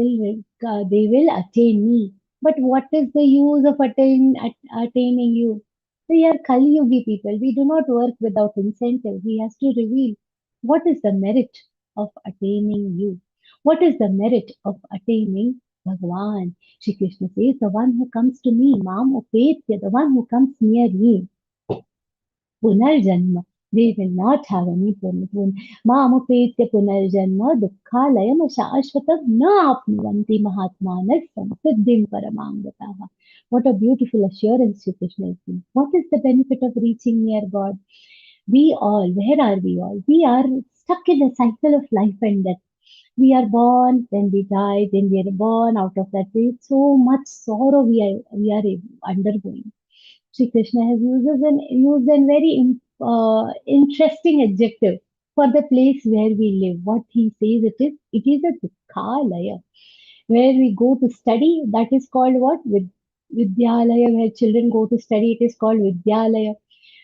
will attain me. But what is the use of attaining you? We are Kali Yugi people. We do not work without incentive. He has to reveal what is the merit of attaining you? What is the merit of attaining Bhagavan? Shri Krishna says, the one who comes to me, Mam Upetya, the one who comes near me, Punarjanma, they will not have any punishment. Mam Upetya Punarjanma, Dukkhalayam Shashvatam Na Apnuvanti Mahatmanas Samsiddhim Paramangataha. What a beautiful assurance Shri Krishna is giving. What is the benefit of reaching near God? We all, where are we all? We are stuck in a cycle of life and death. We are born, then we die, then we are born. Out of that, there is so much sorrow we are undergoing. Sri Krishna has used a very interesting adjective for the place where we live. What he says it is a dukkhalaya. Where we go to study, that is called what? Vidyalaya, where children go to study, it is called Vidyalaya.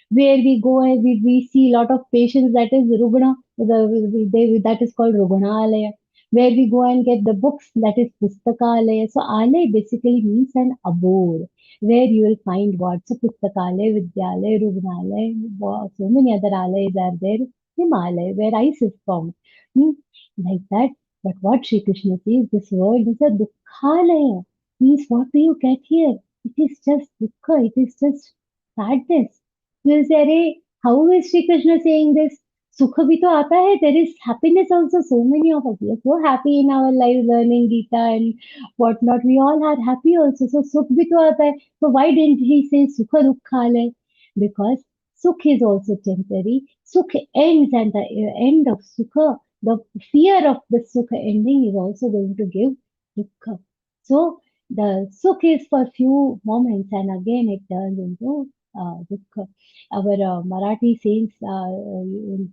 Where we go and we see a lot of patients, that is Rugna, that is called Rugnalaya. Where we go and get the books, that is Pustakalaya. So Alaya basically means an abode where you will find what? So Pustakalaya, Vidyalaya, Rugnalaya, so many other alayas are there. Himalaya, where ice is formed. Hmm, like that. But what Sri Krishna says, this world is a Dukkhalaya. Means what do you get here? It is just Dukkha, it is just sadness. You say, "Arey, how is Sri Krishna saying this? Sukha bhi to aata hai. There is happiness also. So many of us we are so happy in our lives learning Gita and whatnot. We all are happy also. So sukh bhi to aata hai. So why didn't he say sukha dukkhalaya? Because sukh is also temporary. Sukh ends, and the end of sukha, the fear of the sukha ending is also going to give dukkha. So the sukh is for few moments and again it turns into dukkha. Our Marathi saints, Samartha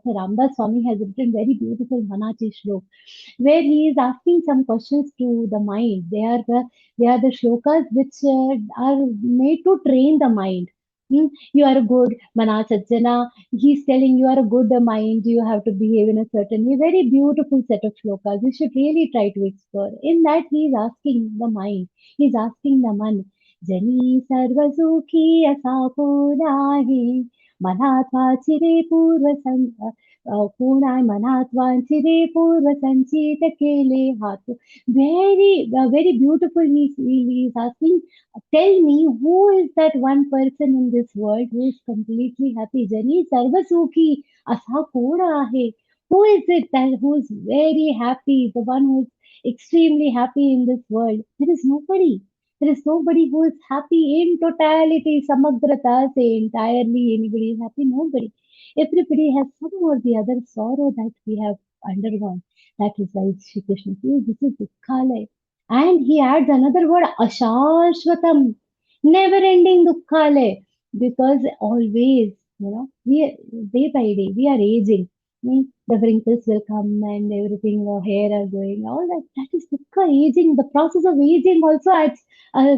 Ramdas Swami has written very beautiful Manachi Shlok, where he is asking some questions to the mind. They are the shlokas which are made to train the mind. You are good, Mana Sajjana. He's telling you are a good mind. You have to behave in a certain way. Very beautiful set of shlokas. You should really try to explore. In that, he is asking the mind. He is asking the man. जनी सर्वसुखी असा पुराही मनात वाचिरे पुराय मनात वाचिरे पूर्व संचित केले हात. Very beautiful. He is asking, tell me who is that one person in this world who is completely happy. Jani sarvasukhi asa kona ahe. Who is it that who is very happy, the one who is extremely happy in this world? There is nobody. There is nobody who is happy in totality, samagrata, say entirely anybody is happy, nobody. Everybody has some or the other sorrow that we have undergone. That is why Shri Krishna says this is Dukkhalaya. And he adds another word, Ashashvatam, never ending Dukkhalaya. Because always, day by day, we are aging. The wrinkles will come and everything, our hair are going, all that. That is Dukkha, aging. The process of aging also adds a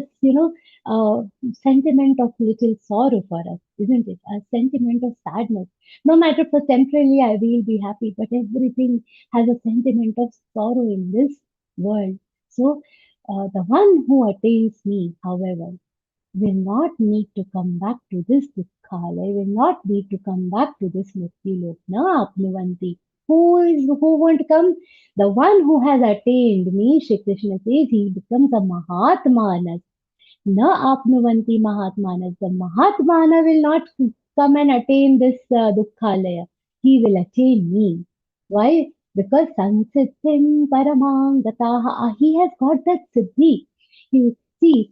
sentiment of little sorrow for us, isn't it? A sentiment of sadness. No matter for temporarily I will be happy, but everything has a sentiment of sorrow in this world. So the one who attains me, however, will not need to come back to this Dukhalaya, will not need to come back to this Mrityulok. Na apnuvanti. Who won't come? The one who has attained me, Shri Krishna says, he becomes a Mahatmanas. Na apnuvanti Mahatmanas. The Mahatmana will not come and attain this Dukhalaya. He will attain me. Why? Because Sansiddhim Paramang Gataha. He has got that Siddhi. You see,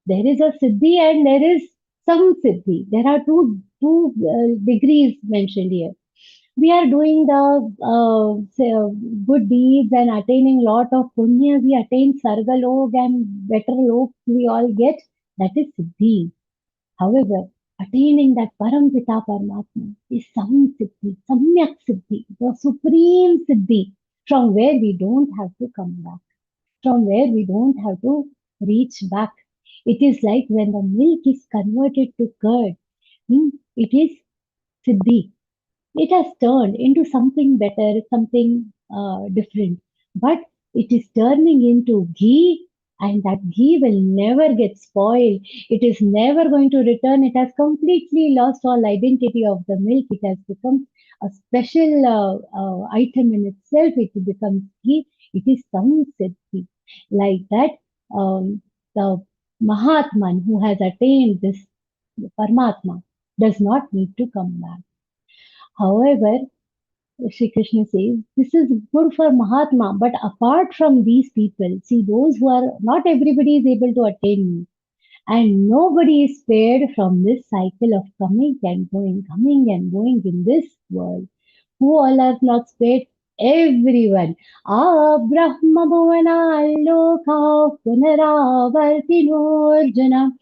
there is a siddhi and there is some siddhi. There are two degrees mentioned here. We are doing the good deeds and attaining lot of punya. We attain sargalok and better lok. We all get that is siddhi. However, attaining that Parampita Paramatma is some siddhi, samyak siddhi, the supreme siddhi, from where we don't have to come back, from where we don't have to reach back. It is like when the milk is converted to curd, it is siddhi. It has turned into something better, something different. But it is turning into ghee, and that ghee will never get spoiled. It is never going to return. It has completely lost all identity of the milk. It has become a special item in itself. It becomes ghee. It is some siddhi. Like that, the Mahatman who has attained this Paramatma does not need to come back. However, Sri Krishna says this is good for Mahatma, but apart from these people, see those who are not everybody is able to attain me, and nobody is spared from this cycle of coming and going in this world. Who all are not spared? Everyone. Brahma bhuvana loka punaravartinorjuna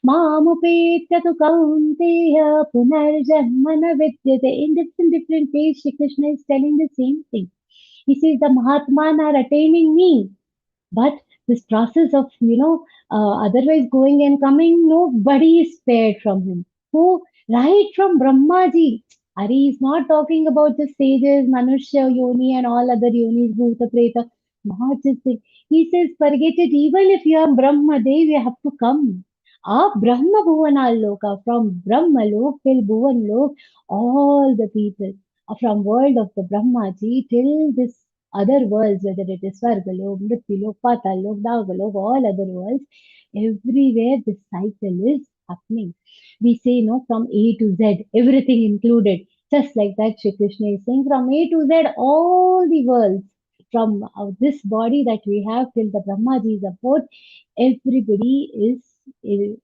mamupetya tu kaunteya punarjanma na vidyate. In different ways, Shri Krishna is telling the same thing. He says the Mahatman are attaining me, but this process of, otherwise going and coming, nobody is spared from him. Who? Right from Brahmaji. Ari is not talking about the sages, Manushya, Yoni, and all other Yonis, Bhuta, Preta. Not just it. He says, forget it. Even if you are Brahma Dev, you have to come. Brahma Bhuvanal Loka, from Brahma Lok till Bhuvan Lok, all the people from world of the Brahmaji till this other worlds, whether it is Svargalok, Mrityulok, Patalok, Dagalok, all other worlds, everywhere this cycle is happening. We say, from A to Z, everything included. Just like that, Shri Krishna is saying, from A to Z, all the worlds, from this body that we have till the Brahmaji is abode, everybody is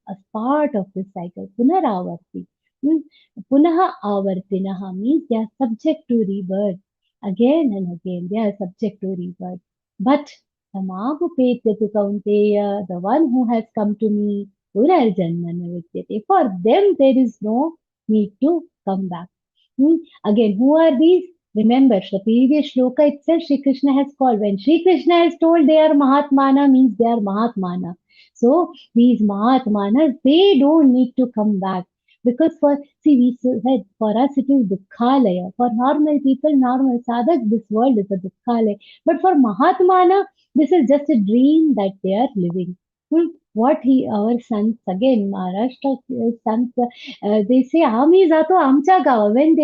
a part of this cycle. Punaravarti. Punaha avartinaha means they are subject to rebirth. Again and again, they are subject to rebirth. But Tamabhupetyatu Kaunteya, the one who has come to me, Purarjanmana Vidyate. For them, there is no need to come back. Again, who are these? Remember, the previous shloka itself, Shri Krishna has called. When Shri Krishna has told they are Mahatmana, means they are Mahatmana. So, these Mahatmanas, they don't need to come back. Because we said, for us it is Dukhalaya. For normal people, normal sadhaks, this world is a Dukhalaya. But for Mahatmana, this is just a dream that they are living. Our sons, again, Maharashtra sons, they say, Ami Zato Amcha Gawa. When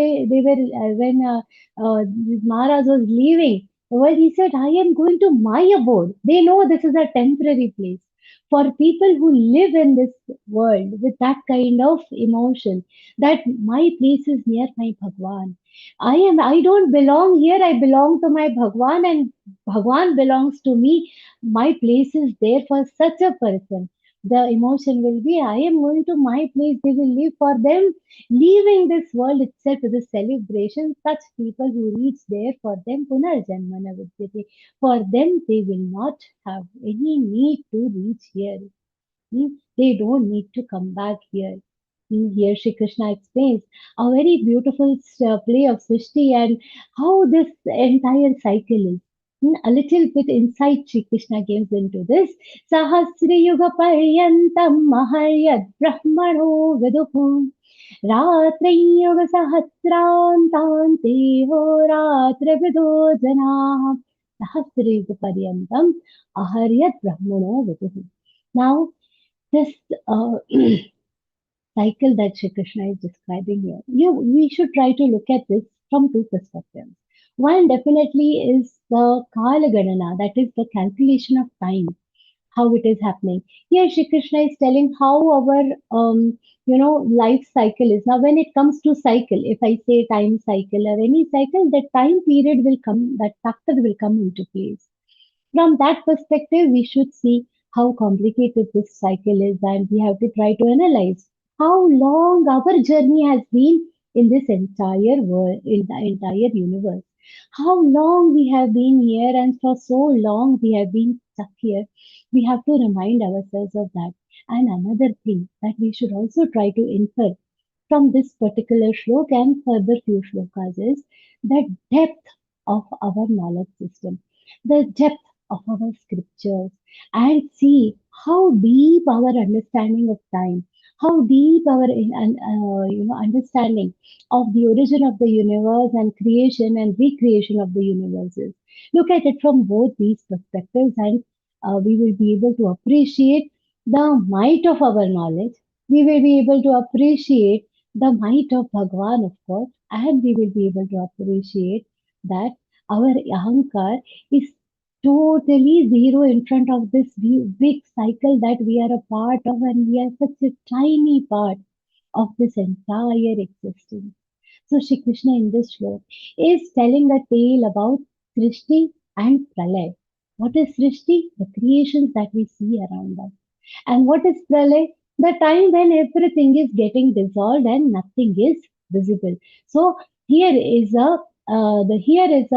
this Maharaj was leaving, well, he said, I am going to my abode. They know this is a temporary place. For people who live in this world with that kind of emotion, that my place is near my Bhagwan. I don't belong here, I belong to my Bhagwan, and Bhagwan belongs to me. My place is there for such a person. The emotion will be, I am going to my place, they will live for them. Leaving this world itself is a celebration. Such people who reach there, for them, Punarjanmana Vidyate. For them, they will not have any need to reach here. They don't need to come back here. Here, Shri Krishna explains a very beautiful play of Srishti and how this entire cycle is. A little bit insight Shri Krishna gives into this. Sahasri Yuga Paryantam Maharyad Brahmano Viduhu Ratri Yuga Sahasrantanti Ho Ratra Vido Jana Sahasri Yuga Paryantam Aharyad Brahmano Viduhu. Now, this cycle that Shri Krishna is describing here. We should try to look at this from two perspectives. One definitely is the Kala Ganana, that is the calculation of time, how it is happening. Here, Shri Krishna is telling how our life cycle is. Now, when it comes to cycle, if I say time cycle or any cycle, that time period will come, that factor will come into place. From that perspective, we should see how complicated this cycle is, and we have to try to analyze how long our journey has been in this entire world, in the entire universe. How long we have been here, and for so long we have been stuck here. We have to remind ourselves of that. And another thing that we should also try to infer from this particular shloka and further few shlokas is the depth of our knowledge system, the depth of our scriptures, and see how deep our understanding of time, how deep our understanding of the origin of the universe and creation and recreation of the universe is. Look at it from both these perspectives, and we will be able to appreciate the might of our knowledge. We will be able to appreciate the might of Bhagwan, of course, and we will be able to appreciate that our ahankar is totally zero in front of this big cycle that we are a part of, and we are such a tiny part of this entire existence. So Shri Krishna in this shloka is telling a tale about Srishti and Pralay. What is Srishti? The creations that we see around us. And what is Pralay? The time when everything is getting dissolved and nothing is visible. So here is a here is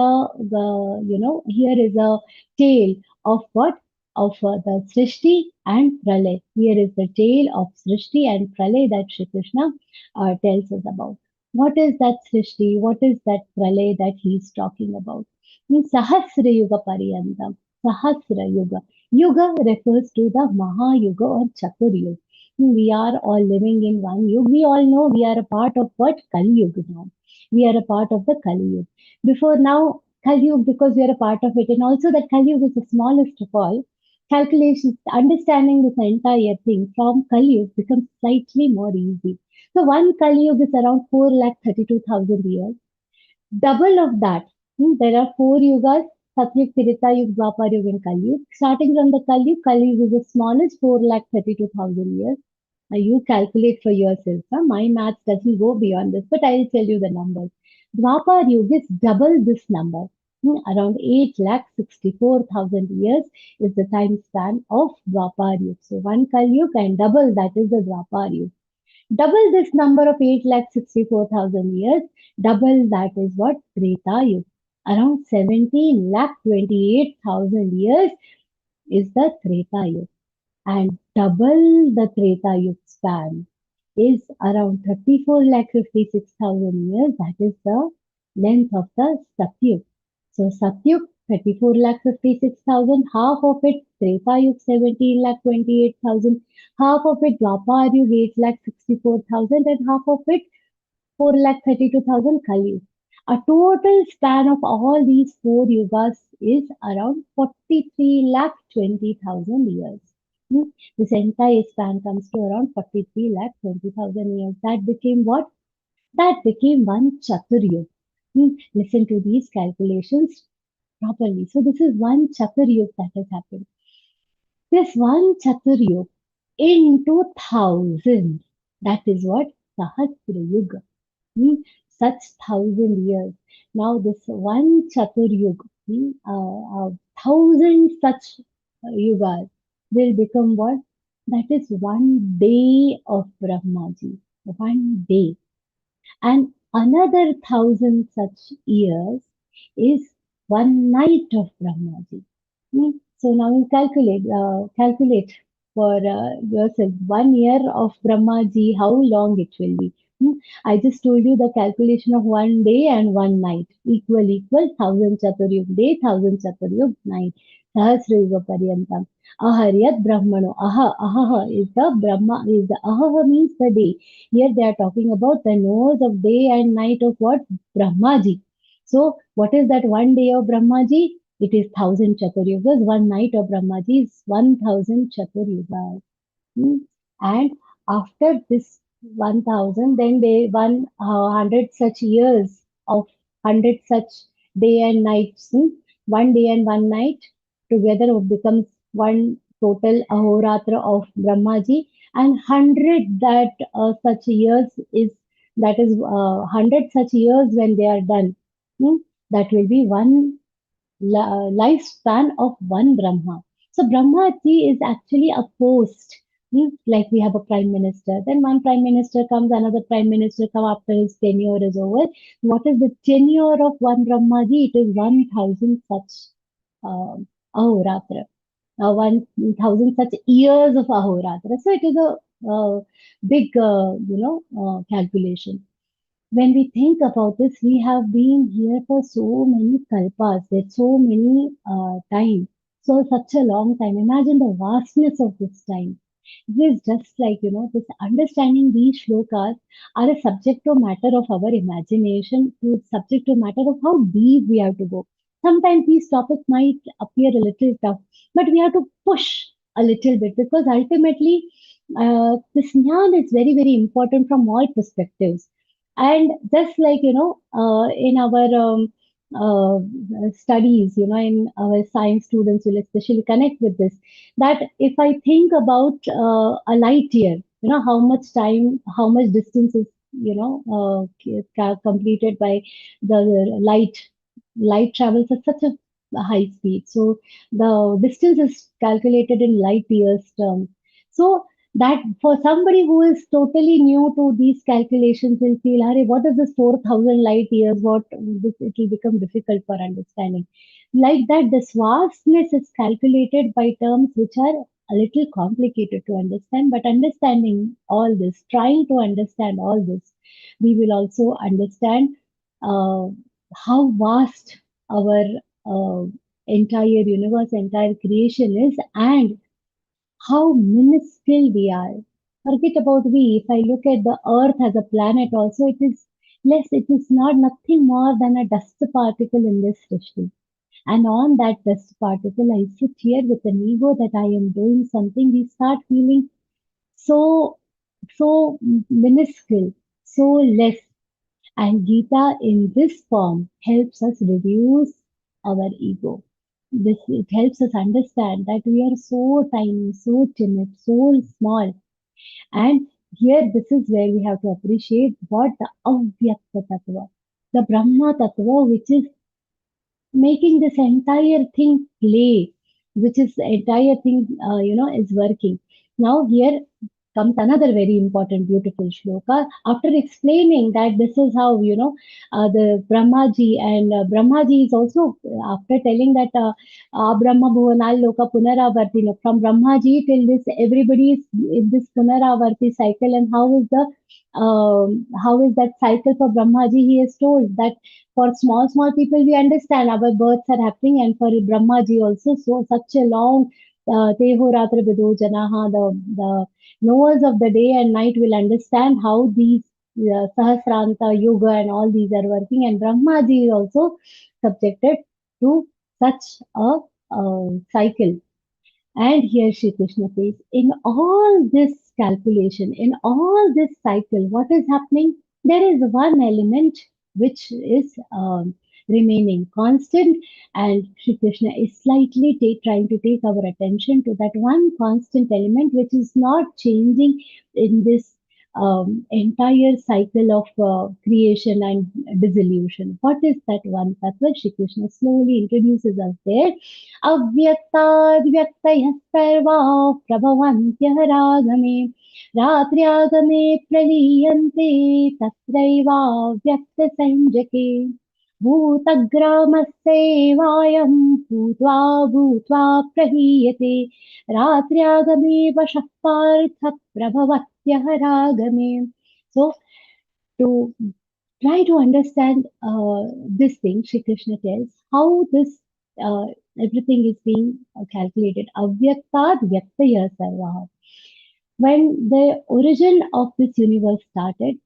a tale of what, of the Srishti and Pralay. Here is the tale of Srishti and Pralay that Shri Krishna tells us about. What is that Srishti? What is that Pralay that he is talking about? In Sahasra Yuga Pariyantam. Sahasra Yuga. Yuga refers to the Mahayuga or Chatur Yuga. We are all living in one Yuga. We all know we are a part of what? Kali Yuga now. We are a part of the Kali Yuga. Before now, Kali Yuga, because we are a part of it, and also that Kali Yuga is the smallest of all, calculations, understanding this entire thing from Kali Yuga becomes slightly more easy. So one Kali Yuga is around 4,32,000 years. Double of that, there are four yugas, Satyug, Tireta Yuga, Dwapar Yuga and Kali Yuga. Starting from the Kali Yuga is the smallest, 4,32,000 years. Now you calculate for yourself. Huh? My maths doesn't go beyond this, but I'll tell you the numbers. Dwapar Yuga is double this number. Around 8,64,000 years is the time span of Dwapar Yuga. So one Kali Yuga and double that is the Dwapar Yuga. Double this number of 8,64,000 years, double that is what? Treta Yuga. Around 17,28,000 years is the Treta Yuga. And double the Treta Yuga span is around 34,56,000 years. That is the length of the Satyug. So Satyug 34,56,000, half of it Treta Yuga 17,28,000, half of it Dwapar Yuga 8,64,000, and half of it 4,32,000 Kali Yuga. A total span of all these four yugas is around 43,20,000 years. This entire span comes to around 43,20,000 years. That became what? That became one Chatur Yuga. Listen to these calculations properly. So this is one Chatur Yuga that has happened. This one Chatur Yuga into thousand. That is what? Sahasra Yuga. Such 1,000 years. Now this one Chatur Yuga, 1,000 such yugas will become what? That is one day of Brahmaji. One day. And another 1,000 such years is one night of Brahmaji. So now you calculate for yourself 1 year of Brahmaji, how long it will be. I just told you the calculation of one day and one night equal 1,000 Chaturyug day, 1,000 Chaturyug night. Sahasra Yuga Paryantam. Aharyat Brahmano. Aha is the Brahma, is the Aha means the day. Here they are talking about the nose of day and night of what? Brahmaji. So what is that one day of Brahmaji? It is 1,000 Chaturyugas. One night of Brahmaji is 1,000 Chaturyugas. And after this 1000, then they 100 such years of 100 such day and nights. 1 day and 1 night together becomes one total ahoratra of Brahmaji, and 100 that such years is that is 100 such years when they are done. That will be one lifespan of one Brahma. So Brahmaji is actually a post. Like we have a prime minister, then one prime minister comes, another prime minister comes after his tenure is over. What is the tenure of one Brahmaji? It is 1000 such uh, ahoratra, 1000 such years of ahoratra. So it is a big, calculation. When we think about this, we have been here for so many kalpas, there's so many time, so such a long time. Imagine the vastness of this time. It is just like, this understanding these shlokas are a subject to matter of our imagination, to subject to matter of how deep we have to go. Sometimes these topics might appear a little tough, but we have to push a little bit because ultimately this jnana is very, very important from all perspectives. And just like, in our studies, in our science students will especially connect with this, that if I think about a light year, how much time, how much distance is, completed by the light travels at such a high speed. So the distance is calculated in light years terms. So that for somebody who is totally new to these calculations will feel, Hare, what is this 4,000 light years? What this, it will become difficult for understanding. Like that, this vastness is calculated by terms which are a little complicated to understand, but understanding all this, trying to understand all this, we will also understand uh, how vast our uh, entire universe, entire creation is, and how minuscule we are. Forget about we. If I look at the Earth as a planet, also it is less. It is not nothing more than a dust particle in this srishti. And on that dust particle, I sit here with an ego that I am doing something. We start feeling so minuscule, so less. And Gita in this form helps us reduce our ego. This it helps us understand that we are so tiny, so timid, so small. And here this is where we have to appreciate what the Avyakta Tattva, the Brahma Tattva, which is making this entire thing play, which is entire thing, is working. Now here comes another very important, beautiful shloka. After explaining that this is how, the Brahmaji, and Brahmaji is also, after telling that Brahma Bhuvanal Loka Punaravarti, from Brahmaji till this, everybody is in this Punaravarti cycle, and how is that cycle for Brahmaji? He has told that for small people, we understand our births are happening, and for Brahmaji also, so such a long Teho Ratra Vido Janaha, the knowers of the day and night will understand how these Sahasranta, Yoga, and all these are working, and Brahmaji is also subjected to such a cycle. And here Shri Krishna says, in all this calculation, in all this cycle, what is happening? There is one element which is remaining constant, and Shri Krishna is slightly trying to take our attention to that one constant element which is not changing in this entire cycle of creation and dissolution. What is that one tattva? Shri Krishna slowly introduces us there. अव्यक्ताद्व्यक्तयः सर्वाः प्रभवन्त्यः रागमे रात्र्यागमे प्रलीयन्ते तत्रैवाव्यक्तसंज्ञके भूतग्रामस्यैवायं भूत्वा भूत्वा प्रलीयते रात्र्यागमे वशः Partha प्रभवत्यः रागमे. So to try to understand this thing, Shri Krishna tells how this everything is being calculated. Avyaktad vyaktaya sarvaha. When the origin of this universe started,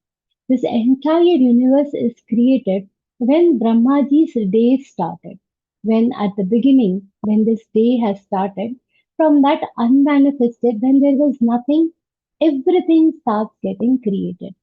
this entire universe is created when Brahmaji's day started. When at the beginning, when this day has started, from that unmanifested, when there was nothing, everything starts getting created.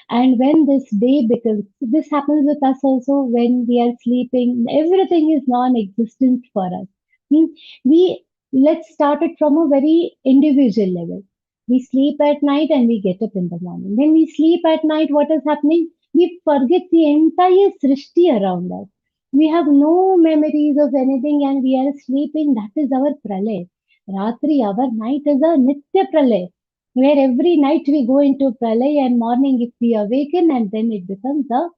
And when this day becomes, this happens with us also when we are sleeping, everything is non existent for us. Hmm. We Let's start it from a very individual level. We sleep at night and we get up in the morning. When we sleep at night, what is happening? We forget the entire srishti around us. We have no memories of anything and we are sleeping. That is our pralay. Ratri, our night is a nitya pralay, where every night we go into pralay and morning if we awaken, and then it becomes a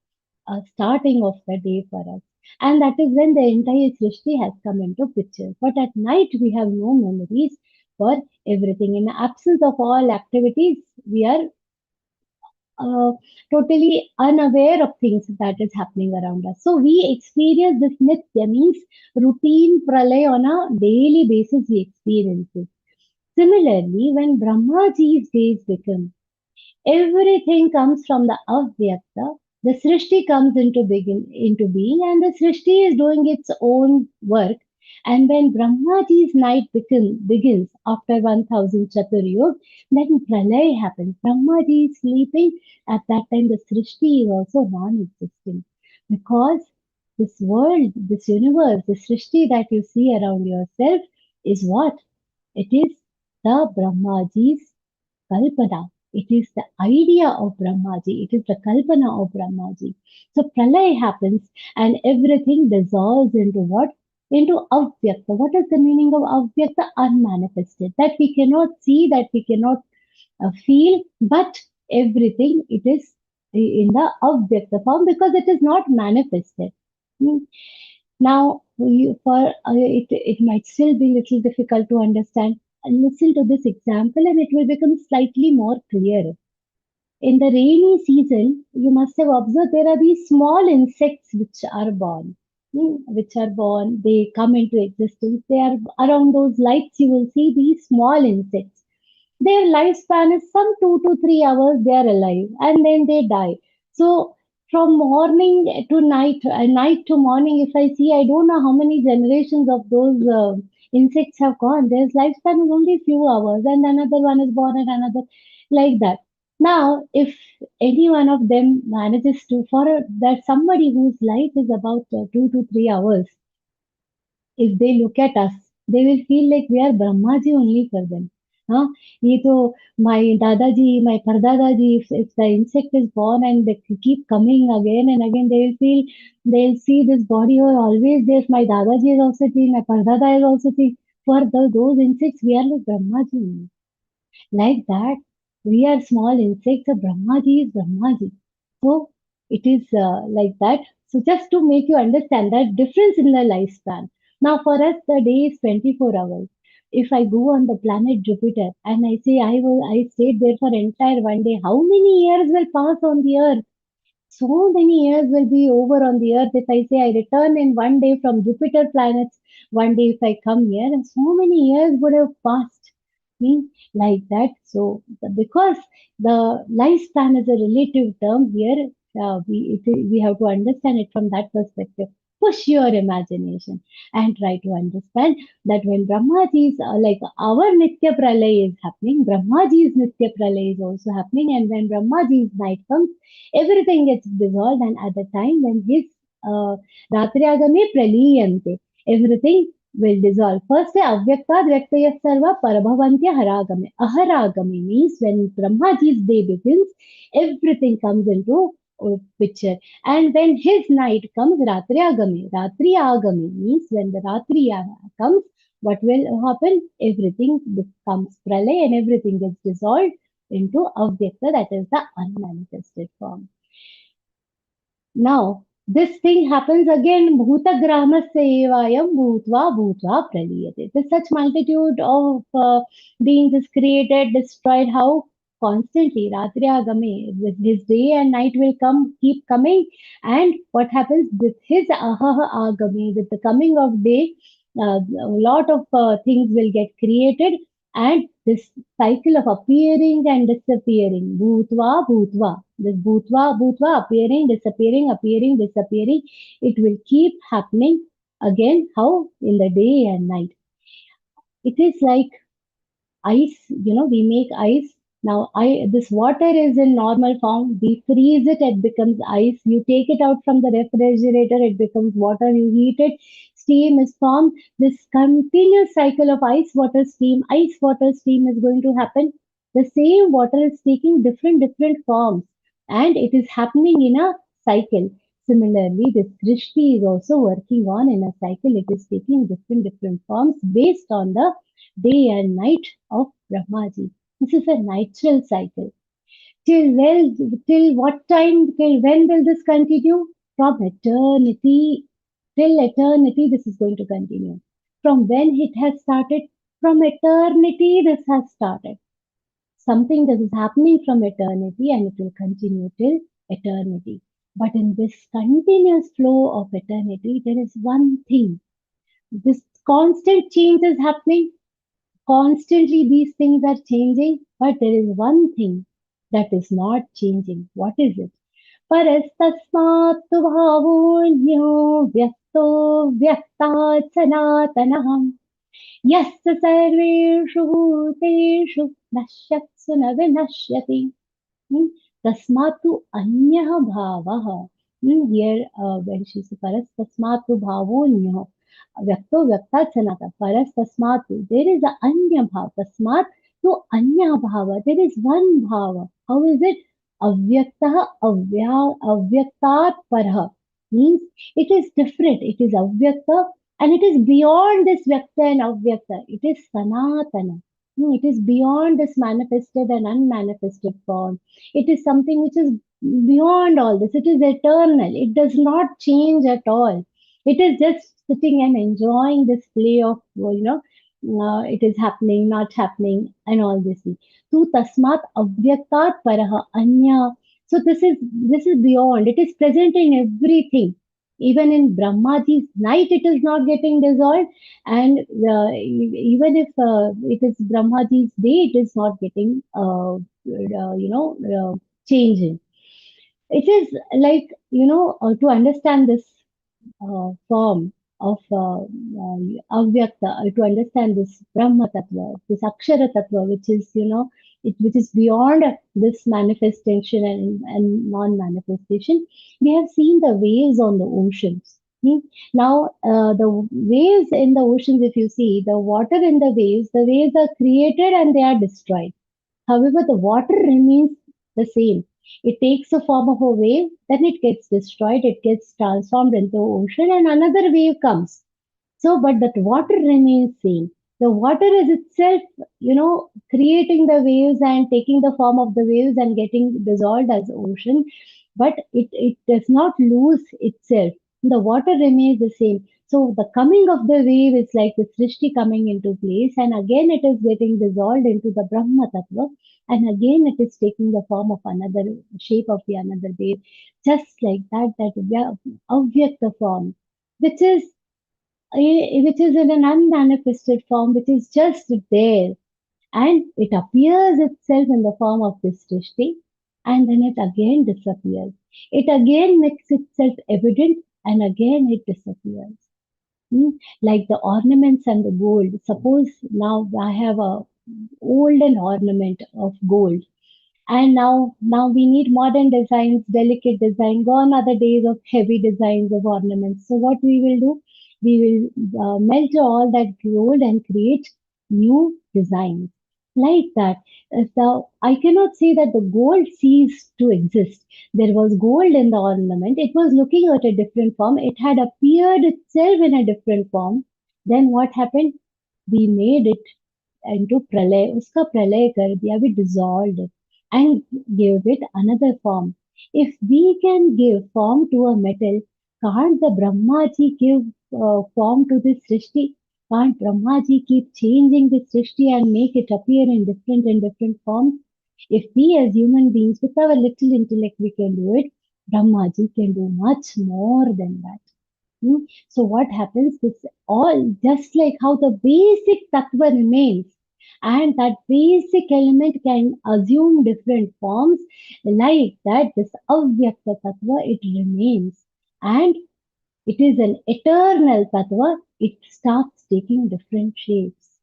starting of the day for us. And that is when the entire Srishti has come into picture. But at night we have no memories for everything. In the absence of all activities, we are totally unaware of things that is happening around us. So we experience this nitya, means routine pralay on a daily basis we experience it. Similarly, when Brahmaji's days become, everything comes from the Avyakta. The Srishti comes into being, and the Srishti is doing its own work. And when Brahmaji's night begins after 1000 Chaturyug, then Pralay happens. Brahmaji is sleeping. At that time, the Srishti is also non existing. Because this world, this universe, the Srishti that you see around yourself is what? It is the Brahmaji's Kalpana. It is the idea of Brahmaji. It is the Kalpana of Brahmaji. So Pralay happens and everything dissolves into what? Into Avyakta. What is the meaning of Avyakta? Unmanifested. That we cannot see, that we cannot feel, but everything it is in the Avyakta form because it is not manifested. Hmm. Now, it might still be little difficult to understand. Listen to this example and it will become slightly more clear. In the rainy season, you must have observed there are these small insects which are born. They come into existence. They are around those lights, you will see these small insects. Their lifespan is some 2 to 3 hours, they are alive and then they die. So from morning to night, night to morning, if I see, I don't know how many generations of those insects have gone. Their lifespan is only few hours, and another one is born, and another, like that. Now, if any one of them manages to, for that somebody whose life is about 2 to 3 hours, if they look at us, they will feel like we are Brahmaji only for them. Huh? ये तो my Dadaji, my Pardadaji, if the insect is born and they keep coming again and again, they'll see this body or always there. My Dadaji is also seen, my Pardada is also seen. For those insects, we are like Brahmaji only. Like that, we are small insects, so Brahmaji is Brahmaji. So it is like that. So just to make you understand that difference in the lifespan. Now for us, the day is 24 hours. If I go on the planet Jupiter and I say I stayed there for entire one day, how many years will pass on the earth? So many years will be over on the earth. If I say I return in one day from Jupiter planets, one day if I come here, and so many years would have passed. Like that. So because the lifespan is a relative term here, we have to understand it from that perspective. Push your imagination and try to understand that when Brahmaji's like our Nitya Pralay is happening, Brahmaji's Nitya Pralay is also happening, and when Brahmaji's night comes, everything gets dissolved, and at the time when his Ratriagame Praliyante, everything will dissolve. First, Avyakta Vyaktaya Sarva Parabhavantya Haragame. Aharagame means when Brahmaji's day begins, everything comes into picture. And when his night comes, Ratriagame. Ratriagame means when the Ratri comes, what will happen? Everything becomes pralay and everything gets dissolved into Avyakta, that is the unmanifested form. Now, this thing happens again, Bhutagramasya evayam bhutva bhutva praliyate. There's such multitude of beings is created, destroyed. How? Constantly. Ratriagame. With his day and night will keep coming. And what happens with his ahaha agame, with the coming of day, a lot of things will get created. And this cycle of appearing and disappearing, bhutva, bhutva, this bhutva, bhutva, appearing, disappearing, disappearing, it will keep happening again. How? In the day and night. It is like ice, we make ice. Now, this water is in normal form. We freeze it, it becomes ice. You take it out from the refrigerator, it becomes water. You heat it, steam is formed. This continuous cycle of ice water steam is going to happen. The same water is taking different forms, and it is happening in a cycle. Similarly, this Srishti is also working on in a cycle. It is taking different forms based on the day and night of Brahmaji. This is a natural cycle. Till what time, till when will this continue? From eternity till eternity, this is going to continue. From when it has started? From eternity, this has started. Something that is happening from eternity and it will continue till eternity. But in this continuous flow of eternity, there is one thing. This constant change is happening. Constantly these things are changing, but there is one thing that is not changing. What is it? Parastasmattu bhavonyo vyakto vyaktat sanatanaham yasya sarveshu bhuteshu nashyatsu na vinashyati. Tasmatu anyah bhavaha. Here, when she says paras tasmatu bhavonyo vyakto vyaktat sanata paras tasmatu, there is a anya bhava. Tasmat to anya bhava. There is one bhava. How is it? Avyaktaha avyaktat parha. Means it is different. It is avyakta and it is beyond this vyakta and avyakta. It is sanatana. It is beyond this manifested and unmanifested form. It is something which is beyond all this. It is eternal. It does not change at all. It is just sitting and enjoying this play of, it is happening, not happening, and all this. Tu tasmat avyaktat paraha anya. So this is beyond. It is present in everything. Even in Brahmaji's night, it is not getting dissolved, and even if it is Brahmaji's day, it is not getting changing. It is like to understand this form of avyakta, to understand this Brahma Tattva, this Akshara Tattva, which is which is beyond this manifestation and non-manifestation. We have seen the waves on the oceans. Now, the waves in the oceans, if you see the water in the waves are created and they are destroyed. However, the water remains the same. It takes the form of a wave, then it gets destroyed, it gets transformed into ocean, and another wave comes. So, but that water remains same. The water is itself, creating the waves and taking the form of the waves and getting dissolved as ocean, but it does not lose itself. The water remains the same. So the coming of the wave is like the Srishti coming into place, and again it is getting dissolved into the Brahma Tattva, and again it is taking the form of another shape of the another wave, just like that avyakta form, which is in an unmanifested form, which is just there, and it appears itself in the form of this Srishti, and then it again disappears. It again makes itself evident, and again it disappears. Like the ornaments and the gold. Suppose now I have a golden ornament of gold, and now we need modern designs, delicate design. Gone are the days of heavy designs of ornaments. So what we will do? We will melt all that gold and create new designs like that. I cannot say that the gold ceased to exist. There was gold in the ornament. It was looking at a different form. It had appeared itself in a different form. Then what happened? We made it into pralay. Uska pralay kar diya. We dissolved it and gave it another form. If we can give form to a metal, can't the Brahmaji give form to this Srishti? Can't Brahmaji keep changing this Srishti and make it appear in different forms? If we as human beings, with our little intellect, we can do it, Brahmaji can do much more than that. So what happens? This all just like how the basic tattva remains, and that basic element can assume different forms, like that this avyakta tattva, it remains, and it is an eternal tattva. It starts taking different shapes.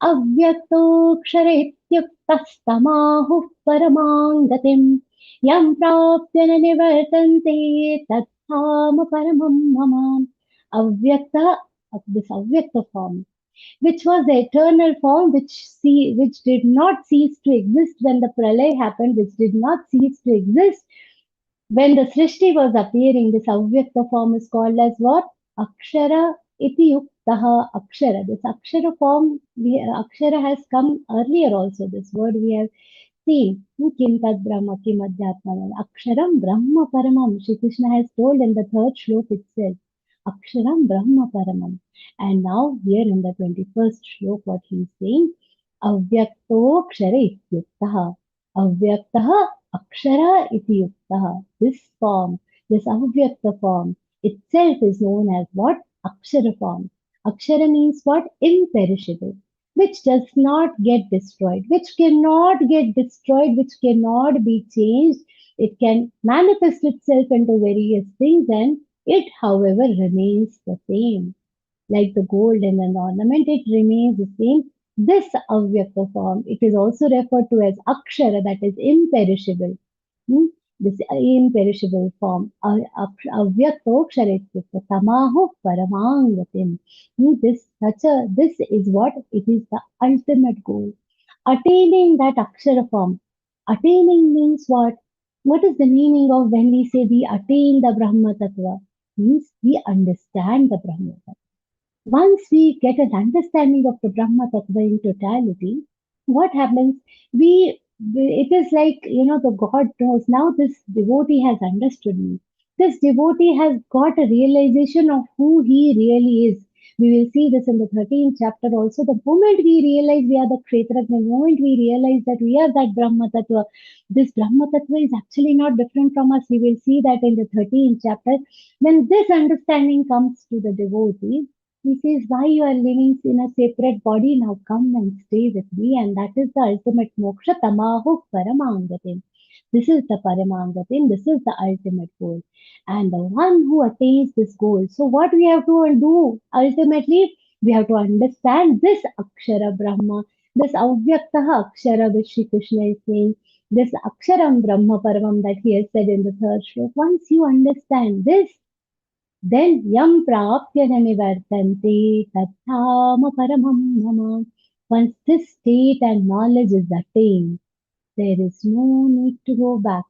अव्यक्तोऽक्षर इत्युक्तस्तमाहुः परमां गतिम् यं प्राप्य न निवर्तन्ते तत्धाम परमं मम. Avyakta, this avyakta form, which was the eternal form, which did not cease to exist when the pralay happened, which did not cease to exist when the Srishti was appearing. This avyakta form is called as what? Akshara iti yuktaha. Akshara. This Akshara form, Akshara has come earlier also. This word we have seen. Kim tad Brahma kim adhyatma. Aksharam Brahma Paramam. Shri Krishna has told in the third shlok itself. Aksharam Brahma Paramam. And now here in the 21st shlok, what he is saying? Avyakto Kshara ityuktaha. Avyaktaha Akshara iti yuktaha. This form, this avyakta form itself is known as what? Akshara form. Akshara means what? Imperishable, which does not get destroyed, which cannot get destroyed, which cannot be changed. It can manifest itself into various things and it, however, remains the same. Like the gold in an ornament, it remains the same. This avyakta form, it is also referred to as akshara, that is imperishable. Hmm? This imperishable form, avyaktoksharet tamaho paramangatim. This is what it is, the ultimate goal. Attaining that akshara form. Attaining means what? What is the meaning of when we say we attain the Brahma Tattva? Means we understand the Brahma Tattva. Once we get an understanding of the Brahma Tattva in totality, what happens? It is like, the God knows. Now this devotee has understood me. This devotee has got a realization of who he really is. We will see this in the 13th chapter also. The moment we realize we are the Kshetrajna, the moment we realize that we are that Brahma Tattva, this Brahma Tattva is actually not different from us. We will see that in the 13th chapter. When this understanding comes to the devotee, he says, why you are living in a separate body? Now come and stay with me. And that is the ultimate moksha. Tamahu paramangatim. This is the paramangatim. This is the ultimate goal. And the one who attains this goal. So what we have to do ultimately? We have to understand this Akshara Brahma, this Avyaktaha Akshara which Shri Krishna is saying, this Aksharam Brahma Paramam that he has said in the third shlok. Once you understand this, then yam prapya nanivartante tathama paramam mama. Once this state and knowledge is attained, there is no need to go back.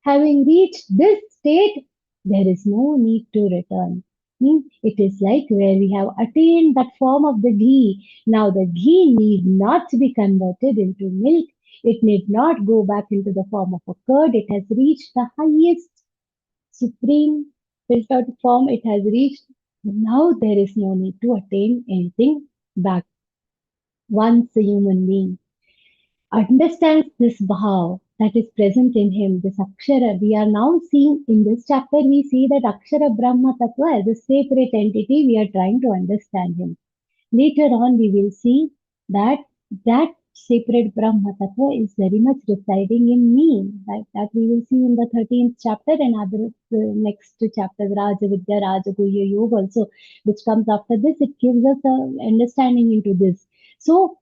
Having reached this state, there is no need to return. It is like where we have attained that form of the ghee. Now the ghee need not be converted into milk. It need not go back into the form of a curd. It has reached the highest supreme filtered form it has reached. Now there is no need to attain anything back. Once a human being understands this bhav that is present in him, this Akshara, we are now seeing in this chapter, we see that Akshara Brahma Tattva as a separate entity, we are trying to understand him. Later on, we will see that that separate Brahma Tattva is very much residing in me. That we will see in the 13th chapter and other next chapters, Rajavidya, Rajaguhya Yoga also, which comes after this. It gives us an understanding into this. So,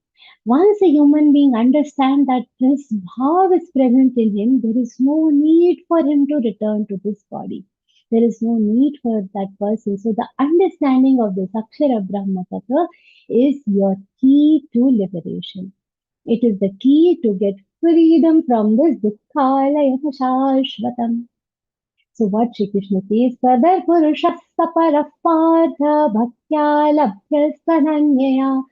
once a human being understands that this bhav is present in him, there is no need for him to return to this body. There is no need for that person. So the understanding of this Akshara Brahma Tattva is your key to liberation. It is the key to get freedom from this dukkhalaya shashvatam. So what Shri Krishna says, further purushassa parah partha bhaktya labhyastananyaya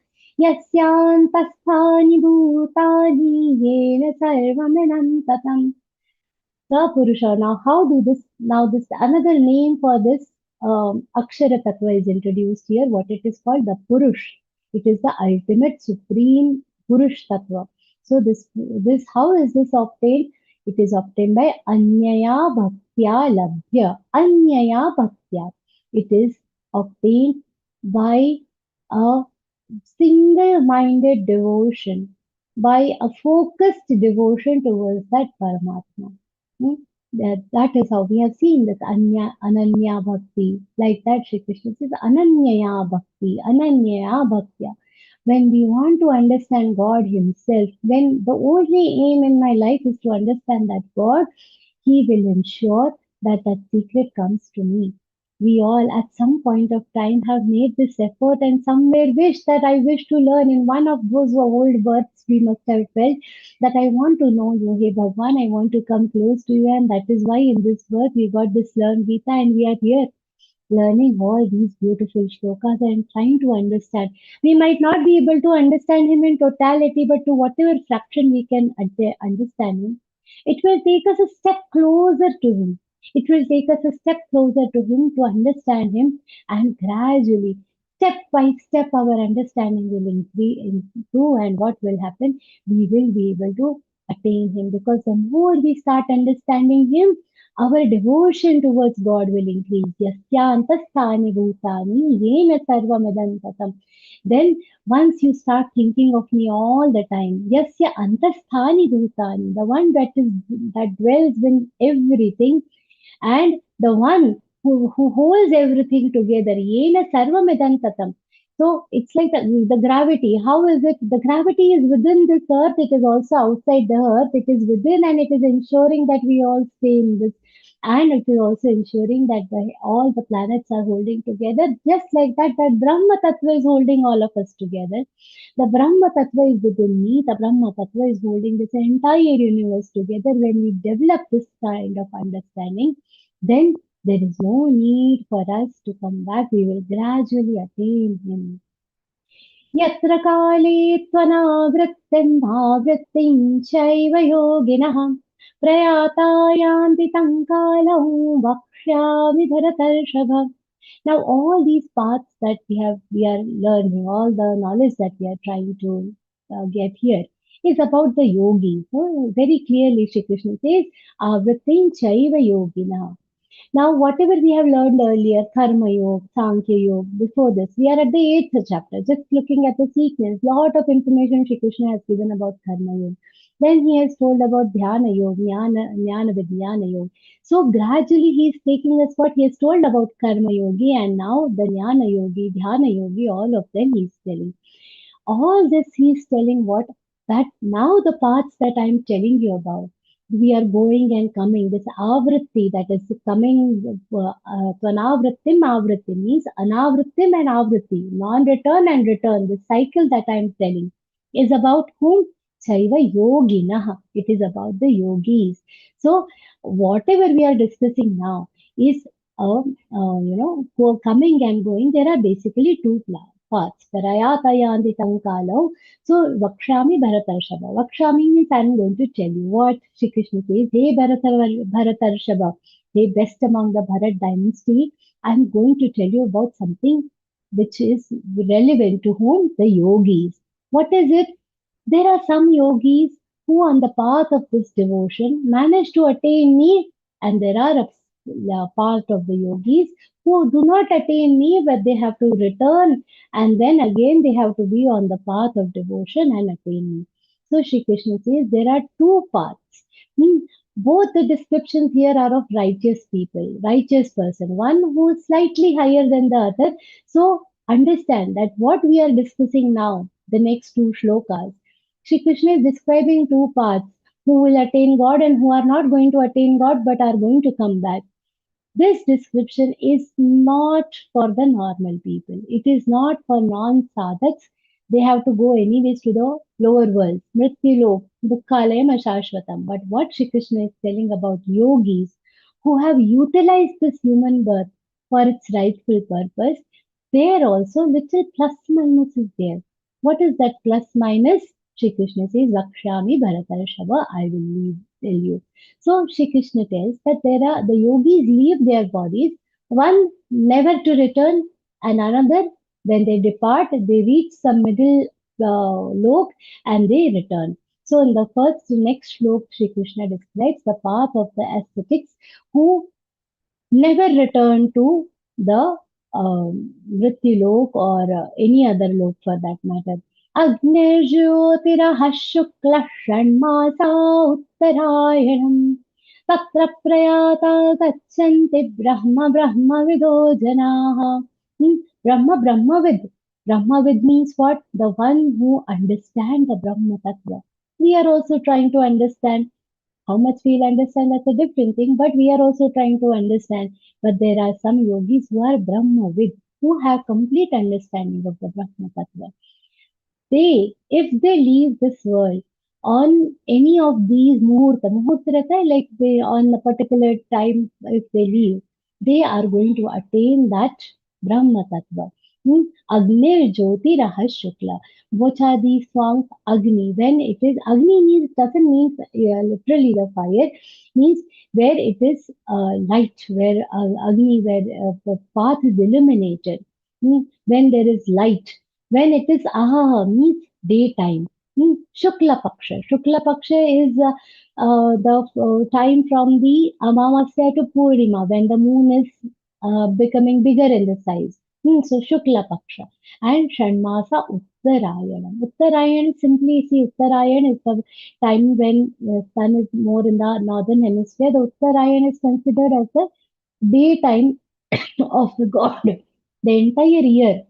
yasyantastani bhutani yena sarvamenantatam. The Purusha. Now, how do this? Now, this another name for this Akshara Tattva is introduced here. What it is called? The Purush. It is the ultimate supreme Purush Tattva. So, this how is this obtained? It is obtained by Anyaya Bhaktya Labhya. Anyaya Bhaktya. It is obtained by a single-minded devotion, by a focused devotion towards that Paramatma. That is how we have seen this Ananya Bhakti. Like that, Shri Krishna says Ananyaya Bhakti, Ananyaya Bhaktya. when we want to understand God Himself, when the only aim in my life is to understand that God, He will ensure that that secret comes to me. We all at some point of time have made this effort and somewhere wish that I wish to learn. In one of those old births we must have felt that I want to know you, hey Bhagwan, I want to come close to you, and that is why in this birth we got this Learngeeta and we are here learning all these beautiful shlokas and trying to understand. We might not be able to understand him in totality, but to whatever fraction we can understand him, it will take us a step closer to him. It will take us a step closer to him to understand him, and gradually, step by step, our understanding will improve. And what will happen? We will be able to attain him, because the more we start understanding him, our devotion towards God will increase. Yasyantastani bhutani yena sarvamidam tatam. Then once you start thinking of me all the time, yasya antasthani bhutani, the one that dwells in everything, and the one who holds everything together, yena sarvamidam tatam. So it's like the gravity. How is it? The gravity is within this earth. It is also outside the earth. It is within, and it is ensuring that we all stay in this. And it is also ensuring that all the planets are holding together. Just like that, that Brahma Tattva is holding all of us together. The Brahma Tattva is within me. The Brahma Tattva is holding this entire universe together. When we develop this kind of understanding, then there is no need for us to come back. We will gradually attain Him. यत्र काले त्वनावृत्तिं भावृत्तिं चैव योगिनः प्रयाता यान्ति तं कालौ वक्ष्यामि भरतर्षभ. Now all these paths that we are learning, all the knowledge that we are trying to get here is about the yogis. Very clearly Shri Krishna says, avrittim chaiva yogina. Now, whatever we have learned earlier, Karma Yoga, Sankhya Yoga, before this, we are at the 8th chapter, just looking at the sequence. Lot of information Shri Krishna has given about Karma Yoga. Then he has told about Dhyana Yoga, Jnana Vijnana Yoga. So gradually he is taking us what he has told about Karma Yogi, and now the Jnana Yogi, Dhyana Yogi, all of them he is telling. All this he is telling what? That now the paths that I am telling you about, we are going and coming. This avritti that is coming, tvanavrittim avritti means anavrittim and avritti, non-return and return. The cycle that I am telling is about whom? Chaiva yoginah. It is about the yogis. So whatever we are discussing now is, who are coming and going. There are basically two paths. Parayatayanti tankalau. So, Vakshami Bharatarshava. Vakshami means I am going to tell you what Shri Krishna says. Hey Bharatarshava, hey best among the Bharat dynasty, I am going to tell you about something which is relevant to whom? The yogis. What is it? There are some yogis who on the path of this devotion manage to attain me, and there are a part of the yogis who do not attain me, but they have to return, and then again they have to be on the path of devotion and attain me. So Shri Krishna says there are two paths. Both the descriptions here are of righteous people, righteous person, one who is slightly higher than the other. So understand that what we are discussing now, the next two shlokas, Shri Krishna is describing two paths, who will attain God and who are not going to attain God but are going to come back. This description is not for the normal people. It is not for non-sadhaks. They have to go anyways to the lower world. Mrityulok, Dukkhalayam Ashashvatam. But what Shri Krishna is telling about yogis who have utilized this human birth for its rightful purpose, there also little plus minus is there. What is that plus minus? Shri Krishna says, Vakshami Bharatarshava, I will tell you. So Shri Krishna tells that there are the yogis leave their bodies, one never to return, and another when they depart, they reach some middle lok and they return. So in the next slok, Shri Krishna describes the path of the ascetics who never return to the Vritti-lok or any other lok for that matter. अग्निर्ज्योतिरः शुक्लः षण्मासा उत्तरायणम् तत्र प्रयाता गच्छन्ति ब्रह्मविदो जनाः. Brahmavid. Brahmavid means what? The one who understands the Brahma Tattva. We are also trying to understand. How much we'll understand, that's a different thing, but we are also trying to understand. But there are some yogis who are Brahmavid, who have complete understanding of the Brahma Tattva. If they leave this world on any of these muhurta rehta hai, like they on a particular time, if they leave, they are going to attain that Brahma Tattva. Agnir Jyoti Rahas Shukla. What are these songs? Agni. When it is Agni means doesn't mean literally the fire, means where it is light, where Agni, where the path is illuminated. When there is light, when it is aha means daytime. Shukla Paksha. Shukla Paksha is the time from the Amavasya to Purnima, when the moon is becoming bigger in the size. So Shukla Paksha. And Shanmasa Uttarayanam. Uttarayan, simply see, Uttarayan is the time when the sun is more in the northern hemisphere. The Uttarayan is considered as the daytime of the god. The entire year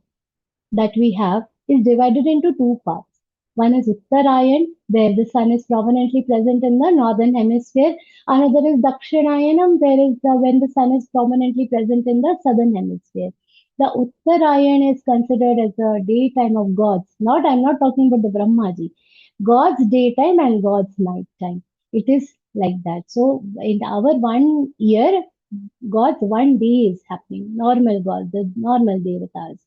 that we have is divided into two parts. One is Uttarayan, where the sun is prominently present in the northern hemisphere. Another is Dakshinayanam, where is when the sun is prominently present in the southern hemisphere. The Uttarayan is considered as the daytime of gods. I'm not talking about the Brahmaji. God's daytime and God's nighttime. It is like that. So in our 1 year, God's 1 day is happening. Normal God, the normal devatas.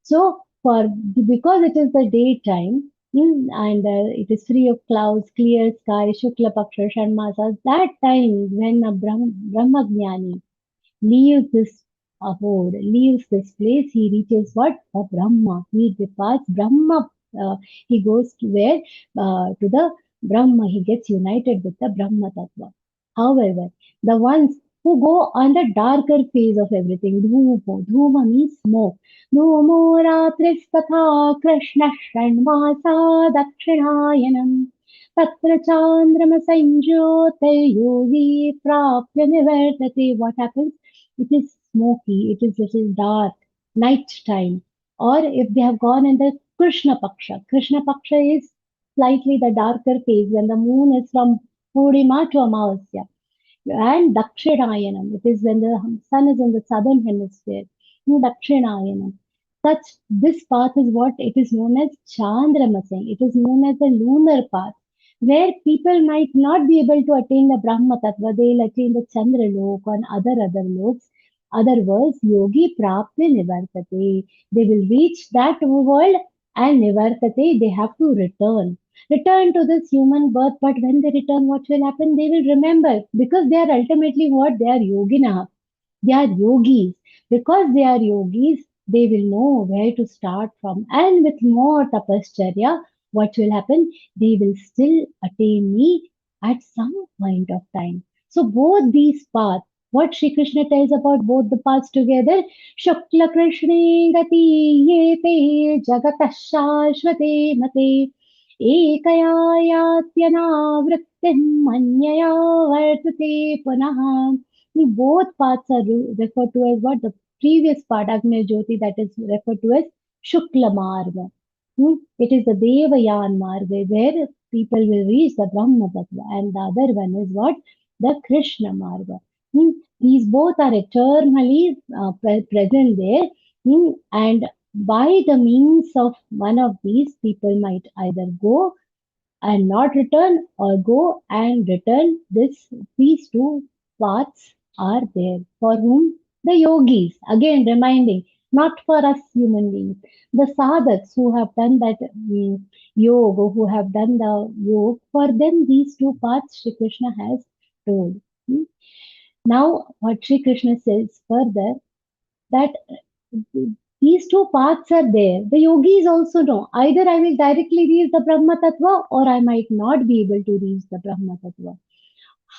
So for because it is the daytime and it is free of clouds, clear sky, Shukla Paksha, Shanmasas, that time when a Brahmagyani leaves this abode, leaves this place, he reaches what? The Brahma. He departs Brahma. He goes to where? To the Brahma. He gets united with the Brahma Tattva. However, the ones who go on the darker phase of everything, Dhuma means smoke. Dhumo ratris Krishna Shanmasa Dakshinayanam. तत्र चान्द्रमसञ्ज्योतिर्योगी प्राप्य निवर्तते. What happens? It is smoky, it is little dark, night time. Or if they have gone in the Krishna Paksha is slightly the darker phase when the moon is from Purnima to Amavasya. And Dakshinayanam, it is when the sun is in the southern hemisphere. Dakshinayanam. This path is what it is known as Chandramasang. It is known as the lunar path, where people might not be able to attain the Brahma Tattva. They'll attain the Chandra Lok and other loks, other worlds. Yogi Prapti Nivartate. They will reach that world and Nivartate, they have to return to this human birth. But when they return, what will happen? They will remember, because they are ultimately what? They are yogina. They are yogis. Because they are yogis, they will know where to start from. And with more tapascharya, what will happen? They will still attain me at some point of time. So both these paths, what Sri Krishna tells about both the paths together, Shukla Krishne Gati Yete Jagata Shashvate Mate Ekaya Yatyana Vrittim Manyaya Vartate Punaha. Both paths are referred to as what? The previous part, Agni Jyoti, that is referred to as Shukla Marga. It is the Devayan Marga, where people will reach the Brahma Tattva, and the other one is what? The Krishna Marga. These both are eternally present there, and by the means of one of these, people might either go and not return, or go and return. These two paths are there for whom? The yogis, again reminding, not for us human beings. The sadhaks who have done that yoga, who have done the yoga, for them these two paths Shri Krishna has told. Now, what Shri Krishna says further, that these two paths are there. The yogis also know, either I will directly reach the Brahma Tattva, or I might not be able to reach the Brahma Tattva.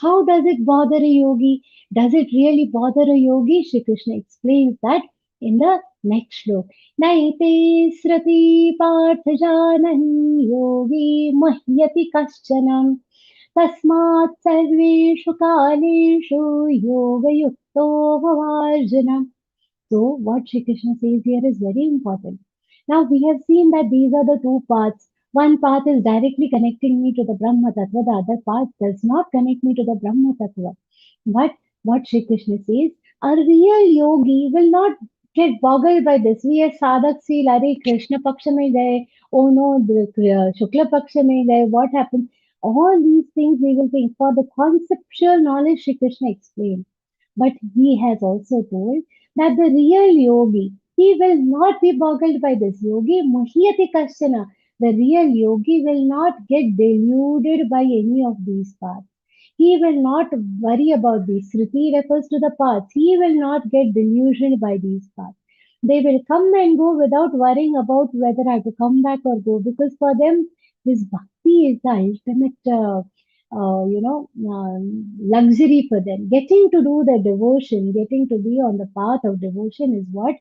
How does it bother a yogi? Does it really bother a yogi? Shri Krishna explains that in the next slok. Naite srati parthajanan yogi mahyati kaschanam tasmat sarveshu kaleshu yoga yukto bhavarjanam. So what Shri Krishna says here is very important. Now we have seen that these are the two paths. One path is directly connecting me to the Brahma Tattva, the other path does not connect me to the Brahma Tattva. But what Shri Krishna says, a real yogi will not get boggled by this. We as sadhaks feel, Are Krishna Paksha mein gaye, oh no, Shukla Paksha mein gaye, what happened? All these things we will think. For the conceptual knowledge, Shri Krishna explained. But he has also told that the real yogi, he will not be boggled by this. Yogi muhyati kashana. The real yogi will not get deluded by any of these paths. He will not worry about these. Sriti refers to the paths. He will not get delusioned by these paths. They will come and go without worrying about whether I have to come back or go, because for them, this bhakti is the ultimate, luxury for them. Getting to do the devotion, getting to be on the path of devotion is what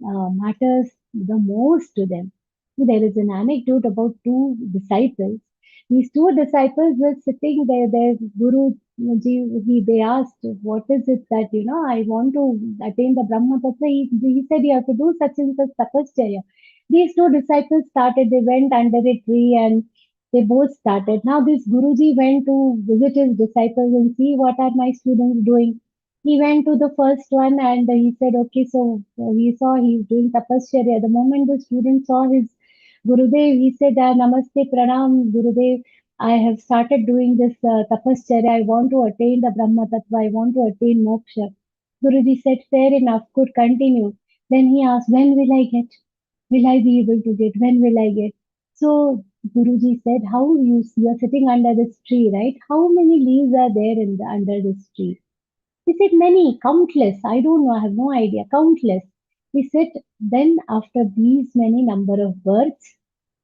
matters the most to them. There is an anecdote about two disciples. These two disciples were sitting there. Their Guru Ji, they asked, "What is it that I want to attain the Brahma Tattva?" He said, "You have to do such and such tapasya." These two disciples started. They went under a tree and they both started. Now this Guruji went to visit his disciples and see what are my students doing. He went to the first one and he said, okay, so he saw he's doing tapasya. The moment the student saw his Gurudev, he said, Namaste, Pranam, Gurudev. I have started doing this tapasya. I want to attain the Brahma Tattva. I want to attain moksha. Guruji said, fair enough, could continue. Then he asked, when will I get? Will I be able to get? When will I get? So Guruji said, how you are sitting under this tree, right? How many leaves are there under this tree? He said, many, countless. I don't know, I have no idea. Countless. He said, then after these many number of births,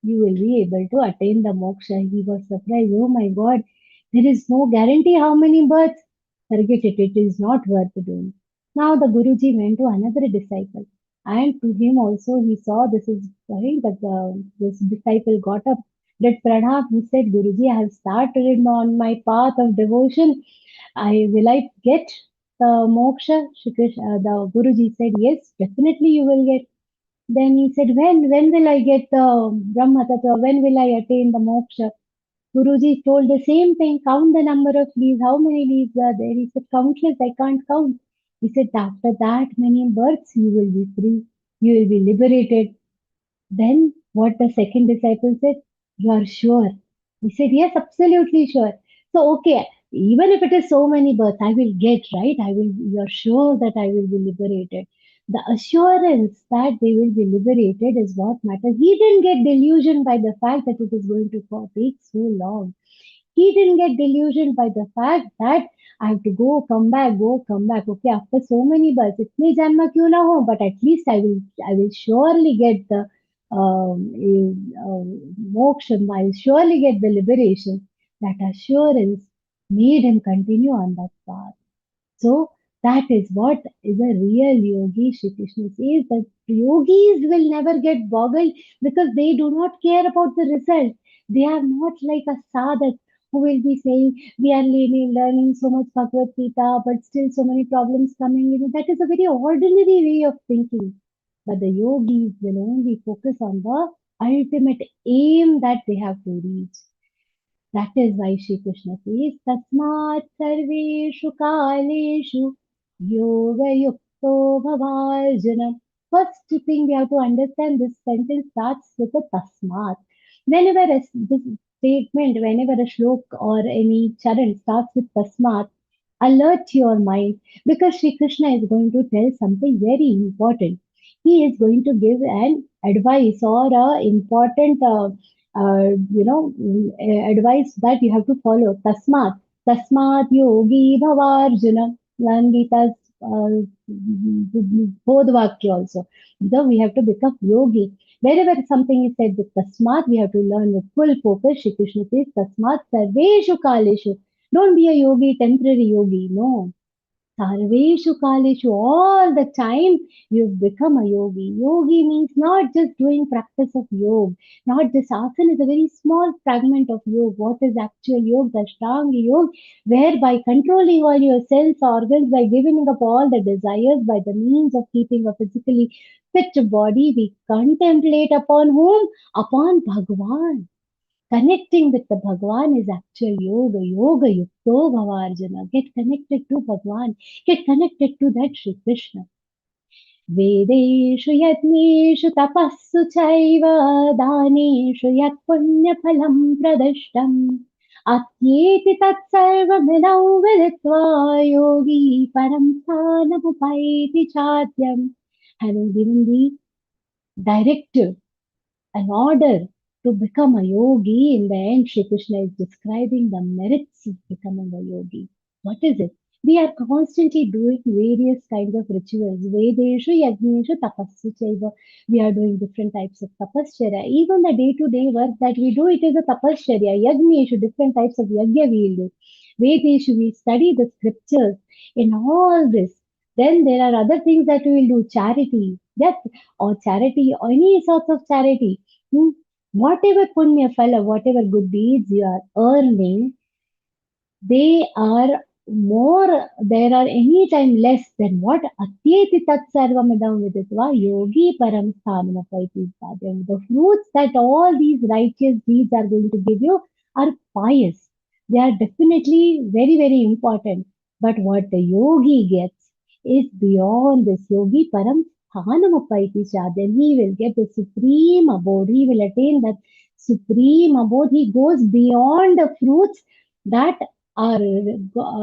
you will be able to attain the moksha. He was surprised. Oh my God, there is no guarantee how many births. Forget it, it is not worth doing. Now the Guruji went to another disciple. And to him also he saw this is right, that this disciple got up, did pranam. He said, Guruji, I have started on my path of devotion. I get the moksha? The Guruji said, yes, definitely you will get. Then he said, when will I get the Brahma Tattva? When will I attain the moksha? Guruji told the same thing, count the number of leaves, how many leaves are there? He said, countless, I can't count. He said, after that many births, you will be free, you will be liberated. Then what the second disciple said, you are sure? He said, yes, absolutely sure. So, okay, even if it is so many births, I will get, right? You are sure that I will be liberated. The assurance that they will be liberated is what matters. He didn't get delusioned by the fact that it is going to take so long. He didn't get delusioned by the fact that I have to go, come back, go, come back. Okay, after so many births, itne janma kyun na ho, but at least I will surely get the moksha. I will surely get the liberation. That assurance made him continue on that path. So that is what is a real yogi. Shri Krishna says that yogis will never get boggled because they do not care about the result. They are not like a sadhak who will be saying, we are learning so much Bhagavad Gita, but still so many problems coming in. That is a very ordinary way of thinking. But the yogis will only focus on the ultimate aim that they have to reach. That is why Shri Krishna says, Tasmat Sarveshu Kaleshu Yoga Yukto Bhavarjana. First thing we have to understand, this sentence starts with a Tasmat. Whenever this statement, whenever a shlok or any charan starts with Tasmat, alert your mind, because Shri Krishna is going to tell something very important. He is going to give an advice or a important advice that you have to follow. Tasmat yogi bhavarjuna. Learngeeta's bodhvakya also. So we have to become yogi. Wherever something is said with tasmat, we have to learn with full focus. Shri Krishna says, tasmat sarveshu kaleshu. Don't be a yogi, temporary yogi. No. Sarveshu Kaleshu, all the time you become a yogi. Yogi means not just doing practice of yoga, not just asana is a very small fragment of yoga. What is actual yoga? The Ashtanga yoga, where by controlling all your sense organs, by giving up all the desires, by the means of keeping a physically fit body, we contemplate upon whom? Upon Bhagavan. Connecting with the Bhagwan is actual yoga. Yoga yukto bhavarjana. Get connected to Bhagwan. Get connected to that Shri Krishna. Vedeshu yajneshu tapassu chaiva daneshu yat punyaphalam pradashtam. Atyeti tat sarvamidau viditva yogi param sthanamapaiti chadyam. Having given the directive, an order to become a yogi, in the end, Shri Krishna is describing the merits of becoming a yogi. What is it? We are constantly doing various kinds of rituals. Vedeshu, Yajneshu, Tapassu Chaiva. We are doing different types of tapasya. Even the day-to-day work that we do, it is a tapasya. Yajneshu, different types of yajna we will do. Vedeshu, we study the scriptures. In all this, then there are other things that we will do. Charity, yes, or charity, or any sorts of charity. Whatever punya phala, whatever good deeds you are earning, they are more, there are any time less than what atyeti tat sarvamidam viditva yogi param sthanamapaiti sadhyam. The fruits that all these righteous deeds are going to give you are pious. They are definitely very, very important. But what the yogi gets is beyond this. Yogi param sthanamapaiti sadhyam. He will get the supreme abode. He will attain that supreme abode. He goes beyond the fruits that are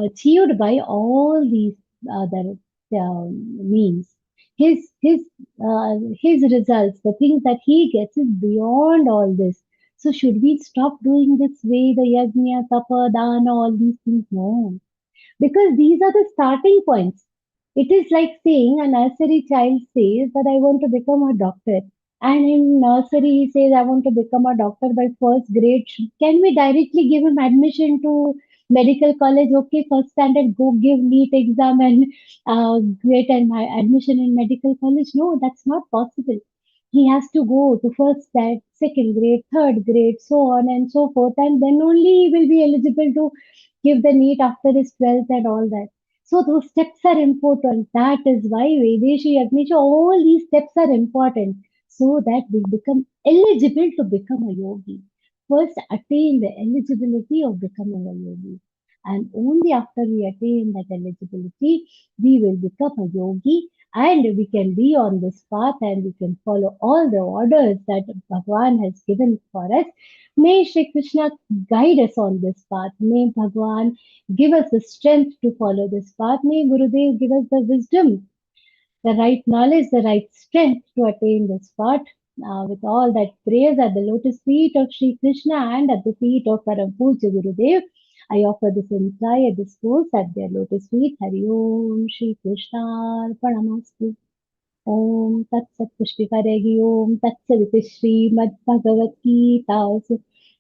achieved by all these other means. His results, the things that he gets, is beyond all this. So should we stop doing this way, the yajna, tapa, dana, all these things? No, because these are the starting points. It is like saying a nursery child says that I want to become a doctor. And in nursery, he says, I want to become a doctor by first grade. Can we directly give him admission to medical college? Okay, first standard, go give NEET exam and get an admission in medical college. No, that's not possible. He has to go to first grade, second grade, third grade, so on and so forth. And then only he will be eligible to give the NEET after his 12th and all that. So those steps are important. That is why Vedeshi, Agnisha, all these steps are important so that we become eligible to become a yogi. First, attain the eligibility of becoming a yogi. And only after we attain that eligibility, we will become a yogi and we can be on this path and we can follow all the orders that Bhagwan has given for us. May Shri Krishna guide us on this path. May Bhagwan give us the strength to follow this path. May Gurudev give us the wisdom, the right knowledge, the right strength to attain this path. With all that praise at the lotus feet of Shri Krishna and at the feet of Param Pujya Gurudev, I offer this entire discourse at their lotus feet. Hari Om Shri Krishna Arpanamastu. Om Tat Sat Pushpikaregi Om Tat Saditi Śrīmad-Bhagavadgītā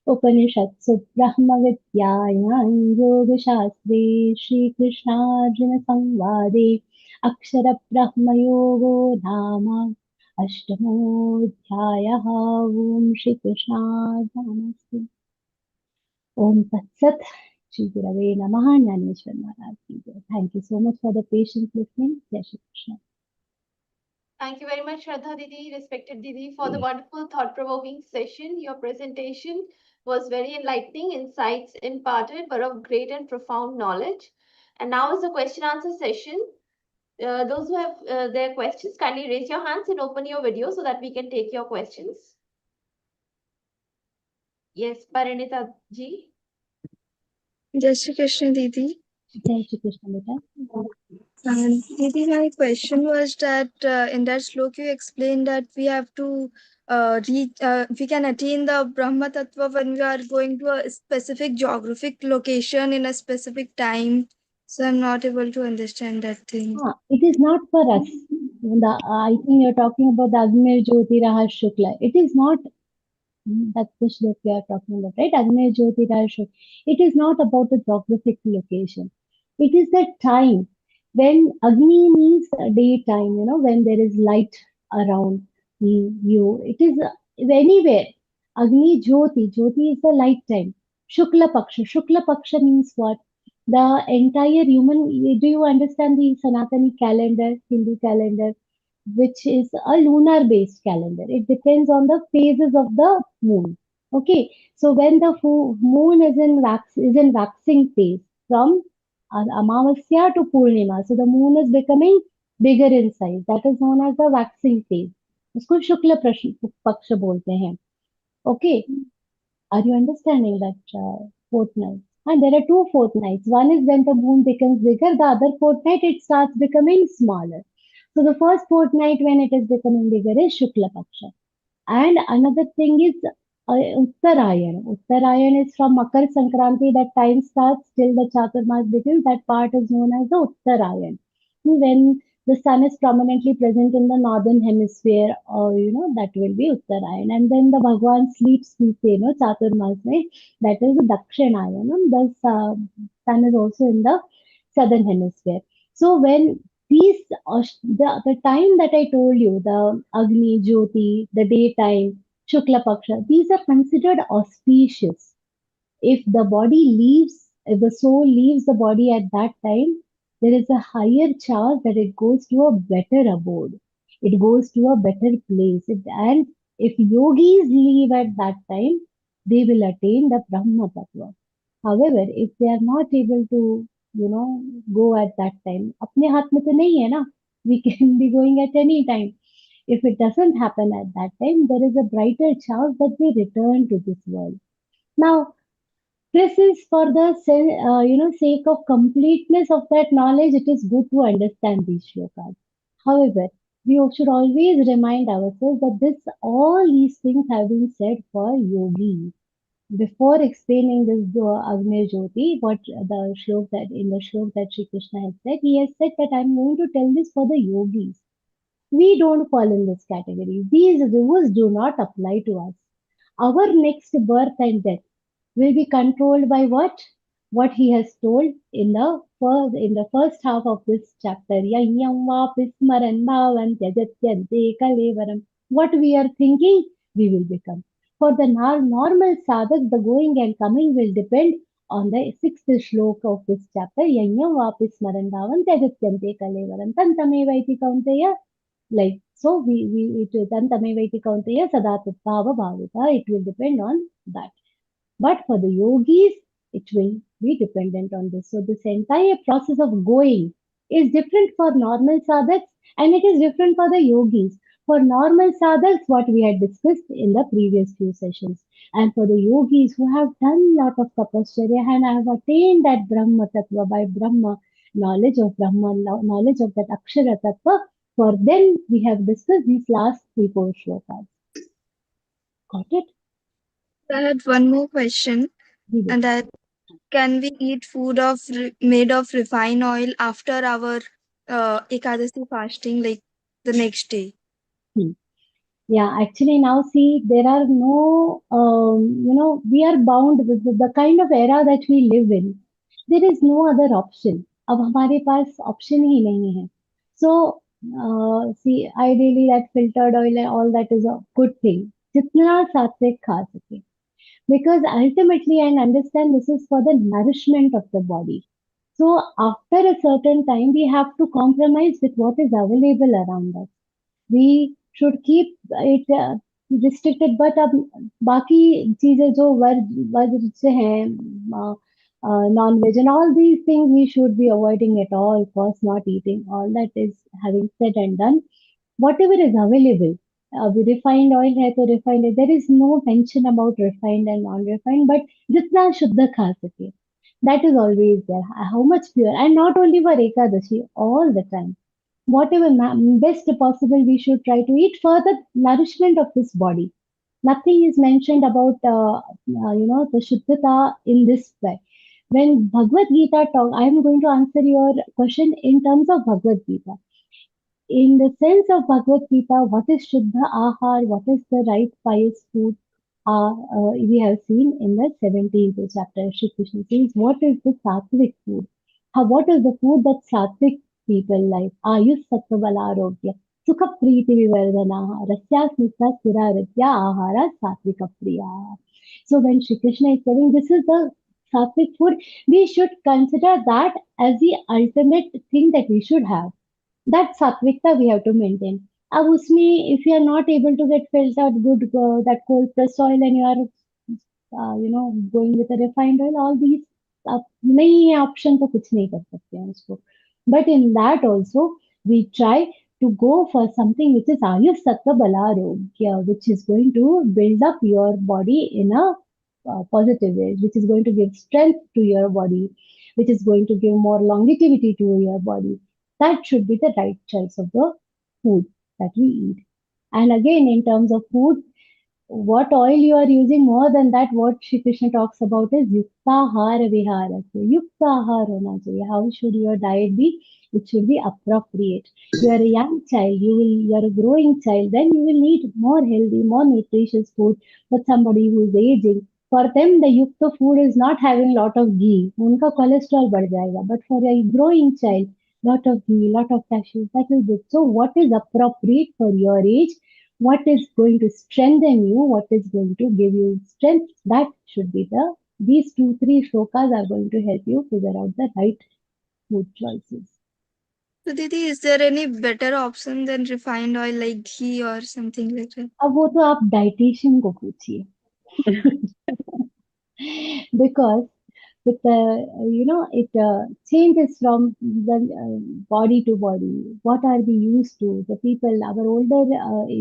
Upanishadsu Brahma Vidyāyāṁ Yoga Shastre Shri Krishna Arjuna Samvade Akshara Brahma Yogo Nama Ashtamodhyāyah. Om Shri Krishna Arpanamastu. Om Tat Sat. Shri Gurave Namaha. Jnaneshwar Maharaj Ki Jai. Thank you so much for the patient listening. Jai Shri Krishna. Thank you very much, Shraddha Didi, respected Didi, for the wonderful thought-provoking session. Your presentation was very enlightening, insights imparted were of great and profound knowledge. And now is the question-answer session. Those who have their questions, kindly raise your hands and open your video so that we can take your questions. Yes, Parinita ji. Jai Shri Krishna, Didi. Jai Shri Krishna, beta. Didi, my question was that in that slok you explained that we have to we can attain the Brahma Tattva when we are going to a specific geographic location in a specific time. So I'm not able to understand that thing. It is not for us. I think you're talking about the Agner Jyoti Rahas Shukla. It is not, that's the shlok we are talking about, right? Agner Jyoti Rahas Shukla. It is not about the geographic location. It is the time. When Agni means daytime, when there is light around you, it is anywhere. Agni Jyoti, Jyoti is the light time. Shukla Paksha means what? The entire human, do you understand the Sanatani calendar, Hindu calendar, which is a lunar based calendar? It depends on the phases of the moon. Okay, so when the moon is in waxing phase from Amavasya to Purnima, so the moon is becoming bigger in size. That is known as the waxing phase. उसको शुक्ल पक्ष बोलते हैं. Okay, are you understanding that fortnight? And there are two fortnights. One is when the moon becomes bigger. The other fortnight it starts becoming smaller. So the first fortnight when it is becoming bigger is Shukla Paksha. And another thing is Uttarayan. Uttarayan is from Makar Sankranti. That time starts till the Chaturmas begins. That part is known as the Uttarayan. When the sun is prominently present in the northern hemisphere, or that will be Uttarayan. And then the Bhagwan sleeps, we say, Chaturmas, that is the Dakshinayanam. The sun is also in the southern hemisphere. So when these the time that I told you, the Agni, Jyoti, the daytime, Shukla Paksha, these are considered auspicious. If the body leaves, if the soul leaves the body at that time, there is a higher chance that it goes to a better abode. It goes to a better place. And if yogis leave at that time, they will attain the Brahma Tattva. However, if they are not able to, go at that time, अपने हाथ में तो नहीं है ना. We can be going at any time. If it doesn't happen at that time, there is a brighter chance that we return to this world. Now, this is for the sake of completeness of that knowledge. It is good to understand these shlokas. However, we should always remind ourselves that all these things have been said for yogis. Before explaining this Agni Jyoti, what the shlok that Sri Krishna has said, he has said that I am going to tell this for the yogis. We don't fall in this category. These rules do not apply to us. Our next birth and death will be controlled by what? What he has told in the first half of this chapter. Yanyam vapis maran bhavan tyajatyante kalevaram. What we are thinking, we will become. For the normal sadhak, the going and coming will depend on the sixth shloka of this chapter. Yanyam vapis maran bhavan tyajatyante kalevaram. Tantamevaiti kaunteya. Like so, it tantamevaiti kaunteya sadatutbhava bhavita. It will depend on that. But for the yogis, it will be dependent on this. So this entire process of going is different for normal sadhaks and it is different for the yogis. For normal sadhaks, what we had discussed in the previous few sessions. And for the yogis who have done lot of tapasya and have attained that Brahma Tattva by Brahma, knowledge of Brahma, knowledge of that Akshara Tattva, for them we have discussed these last 3-4 shlokas. Got it? I had one more question, and that can we eat food made of refined oil after our Ekadasi fasting, like the next day? Yeah, actually now see, there are no, we are bound with the kind of era that we live in. There is no other option. अब हमारे पास option ही नहीं है. So, see, ideally that filtered oil and all that is a good thing. जितना सात्विक खा सके. Because ultimately, I understand this is for the nourishment of the body. So, after a certain time, we have to compromise with what is available around us. We should keep it restricted, but अब बाकी चीजें जो verge से हैं, non-veg and all these things we should be avoiding at all costs, not eating. All that is having said and done. Whatever is available, refined oil है तो refined है. There is no mention about refined and non-refined, but जितना शुद्ध खा सके, that is always there. How much pure, and not only for Ekadashi, all the time. Whatever best possible we should try to eat for the nourishment of this body. Nothing is mentioned about the Shuddhata in this way. When Bhagavad Gita talk, I am going to answer your question in terms of Bhagavad Gita. In the sense of Bhagavad Gita, what is Shuddha Ahar, what is the right pious food, we have seen in the 17th chapter. Shri Krishna says, what is the sattvic food? What is the food that sattvic people like Ayush Sattva Balarogya, Sukha Preeti Vivardhana, Rasya Smita Sthiraritya Ahara Satvika Priya. So when Shri Krishna is telling this is the sattvic food, we should consider that as the ultimate thing that we should have. That sattvikta we have to maintain. अब उसमें if you are not able to get filtered good that cold pressed oil and you are going with a refined oil, all these आप नहीं है option तो कुछ नहीं कर सकते हैं उसको. But in that also we try to go for something which is Ayush Sattva Balarogya, which is going to build up your body in a positive way, which is going to give strength to your body, which is going to give more longevity to your body. That should be the right choice of the food that we eat. And again, in terms of food, what oil you are using, more than that, what Shri Krishna talks about is yuktahara vihara. So yuktahara hona chahiye. How should your diet be? It should be appropriate. You are a young child, you are a growing child, then you will need more healthy, more nutritious food. But somebody who is aging, for them the yukta food is not having lot of ghee. Unka cholesterol बढ़ जाएगा. But for a growing child, lot of ghee, lot of cashews, that will be. So what is appropriate for your age? What is going to strengthen you, what is going to give you strength, that should be these 2-3 shlokas are going to help you figure out the right food choices. So Didi, is there any better option than refined oil like ghee or something like that? अब वो तो आप dietitian को पूछिए. Because with it changes from the body to body. What are we used to? The people, our older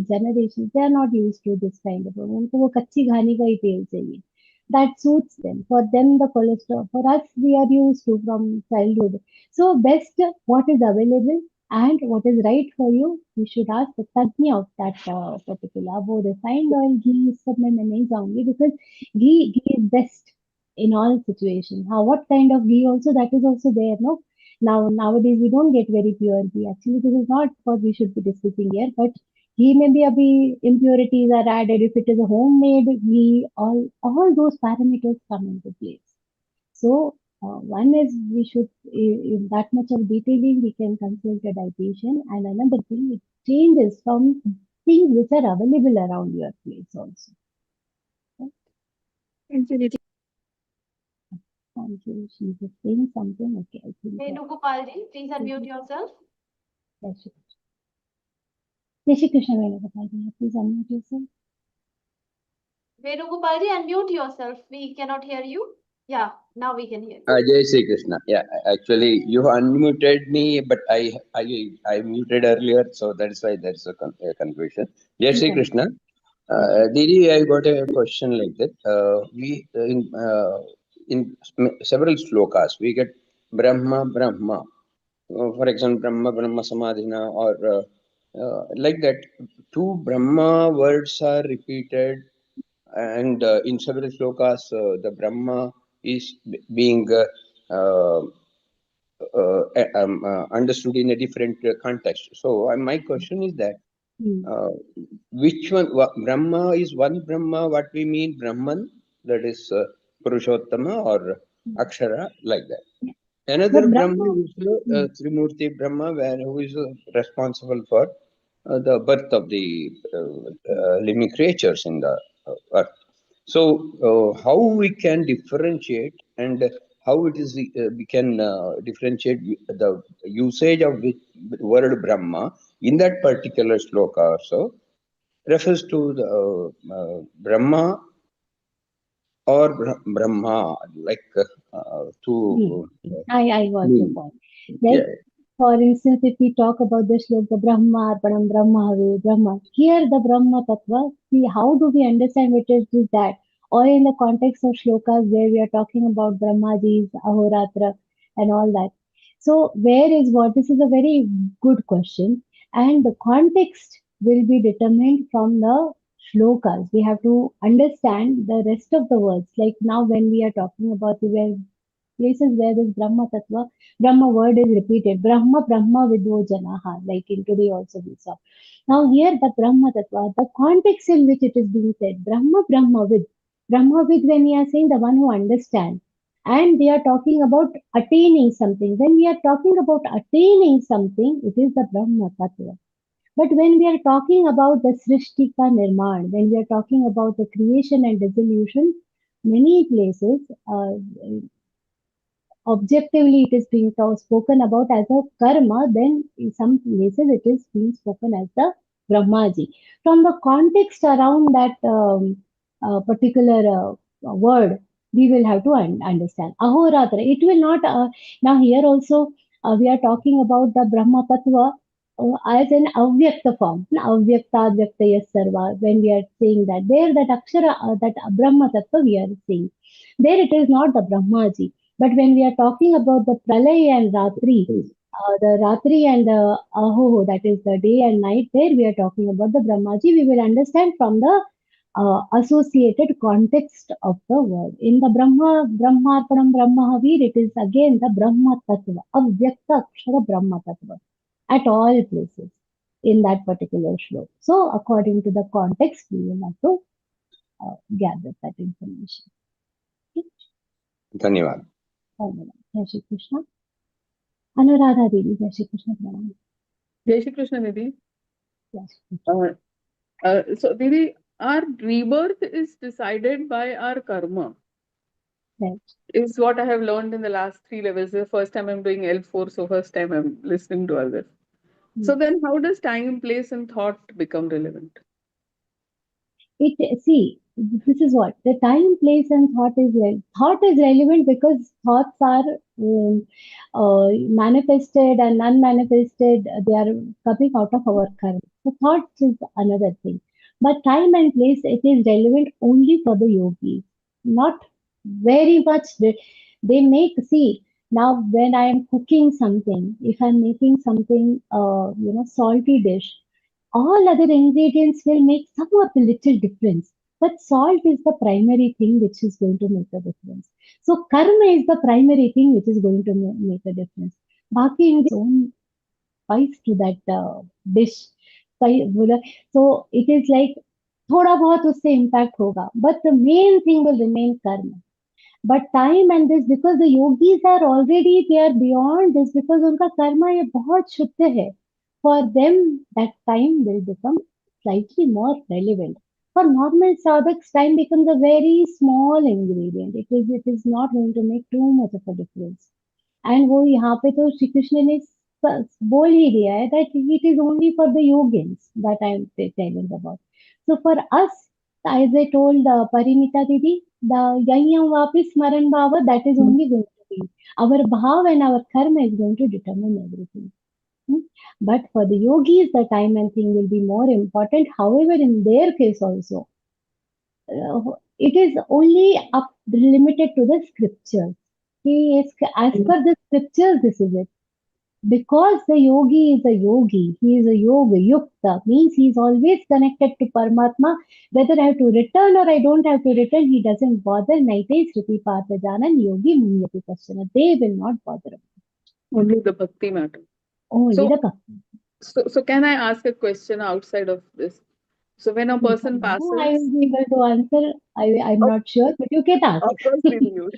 generations, they are not used to this kind of. उनको वो कच्ची घानी का ही तेल चाहिए. That suits them. For them, the cholesterol. For us, we are used to from childhood. So best what is available and what is right for you. You should ask the tagnya of that particular. वो refined oil, ghee, इस सब में मैं नहीं जाऊंगी because ghee is best in all situations. How what kind of ghee also, that is also there, no? Nowadays we don't get very pure ghee. Actually, this is not what we should be discussing here, but ghee may be abhi impurities are added. If it is a homemade ghee, all those parameters come into place. So one is we should, in that much of detailing, we can consult a dietitian. And another thing, it changes from things which are available around your place also. Thank you, Didi. Thank you. She was saying something. Okay, I think. Venugopalji, please unmute yourself. Jai Shri Krishna, Venugopalji, please unmute yourself. Venugopalji, unmute yourself. We cannot hear you. Yeah, now we can hear you. Jai Shri Krishna. Yeah, actually, you unmuted me, but I muted earlier, so that's why there's a confusion. Jai Shri Krishna. Didi, I got a question like that. In several slokas, we get Brahma, Brahma. For example, Brahma, Brahma Samadhina, or like that. 2 Brahma words are repeated, and in several slokas, the Brahma is being understood in a different context. So my question is that which one? Brahma is one Brahma. What we mean Brahman, that is Purushottama or Akshara, like that. Another Brahma is Trimurti Brahma, who is responsible for the birth of the living creatures in the earth. So how we can differentiate, and how it is we can differentiate the usage of the word Brahma in that particular sloka also refers to the Brahma or Brahma, like I got your point. Like, for instance, if we talk about the shloka Brahma Arpanam Brahma Have Brahma, here the Brahma Tattva, see how do we understand what is that? Or in the context of shlokas where we are talking about Brahmaji's Ahoratra and all that. So where is what? This is a very good question, and the context will be determined from the shlokas. We have to understand the rest of the words. Like now when we are talking about the places where this Brahma Tattva, Brahma word is repeated. Brahma, Brahma Vidvo Janaha, like in today also we saw. Now here the Brahma Tattva, the context in which it is being said, Brahma, Brahma Vid. Brahma Vid, when we are saying the one who understands. And they are talking about attaining something. When we are talking about attaining something, it is the Brahma Tattva. But when we are talking about the Srishti ka Nirman, when we are talking about the creation and dissolution, many places, objectively it is being spoken about as a karma, then in some places it is being spoken as the Brahmaji. From the context around that particular word, we will have to understand. Ahoratra, it will not, now here also we are talking about the Brahma Tattva as an avyakta form. Avyakta, avyakta, yes, sarva. When we are saying that, there that akshara, that Brahma Tattva we are saying. There it is not the Brahmaji. But when we are talking about the Pralay and Ratri, the Ratri and the Ahoho, that is the day and night, there we are talking about the Brahmaji, we will understand from the associated context of the word. In the Brahmarpanam Brahmahavir, it is again the Brahma Tattva, Avyakta Akshara Brahma Tattva, at all places in that particular shlok. So, according to the context, we will have to gather that information. Okay? Dhanyavad. Jai Shri Krishna. Anuradha Devi, Jai Shri Krishna. Pranam. Jai Shri Krishna, Didi. Jai Shri Krishna. So, Didi, our rebirth is decided by our karma, Right. is what I have learned in the last 3 levels. The first time I'm doing L4, so first time I'm listening to all this. So then how does time, place, and thought become relevant? See, this is what the time, place, and thought is relevant because thoughts are manifested and unmanifested. They are coming out of our karma. So thoughts is another thing. But time and place, it is relevant only for the yogis, not very much. They make, see, now when I am cooking something, if I'm making something, salty dish, all other ingredients will make some of a little difference. But salt is the primary thing which is going to make a difference. So karma is the primary thing which is going to make a difference. Baki in its own spice to that dish. So it is like थोड़ा बहुत उससे impact होगा. But the main thing will remain karma. But time and this, because the yogis are already, they are beyond this, because उनका कर्मा ये बहुत शुद्ध है. For them, that time will become slightly more relevant. For normal sadhaks, time becomes a very small ingredient. It is not going to make too much of a difference. And वो यहाँ पे तो श्री कृष्ण ने बोल ही दिया है that it is only for the yogins that I am telling about. So for us, as I told Parinita Didi, the Yanyam Vapi Smaran Bhava, that is only going to be. Our bhav and our karma is going to determine everything. But for the yogis, the time and thing will be more important. However, in their case also, it is only limited to the scriptures. As per the scriptures, this is it. Because the yogi is a yogi, he is a yoga yukta, means he is always connected to Paramatma. Whether I have to return or I don't have to return, he doesn't bother. Naite Sriti Parthajanan Yogi Munyati Kashana. They will not bother. Only the bhakti matter. Only So- the bhakti. So can I ask a question outside of this? So when a person passes, No, I will be able to answer. I'm not sure, but you can ask. of course, Didi, you.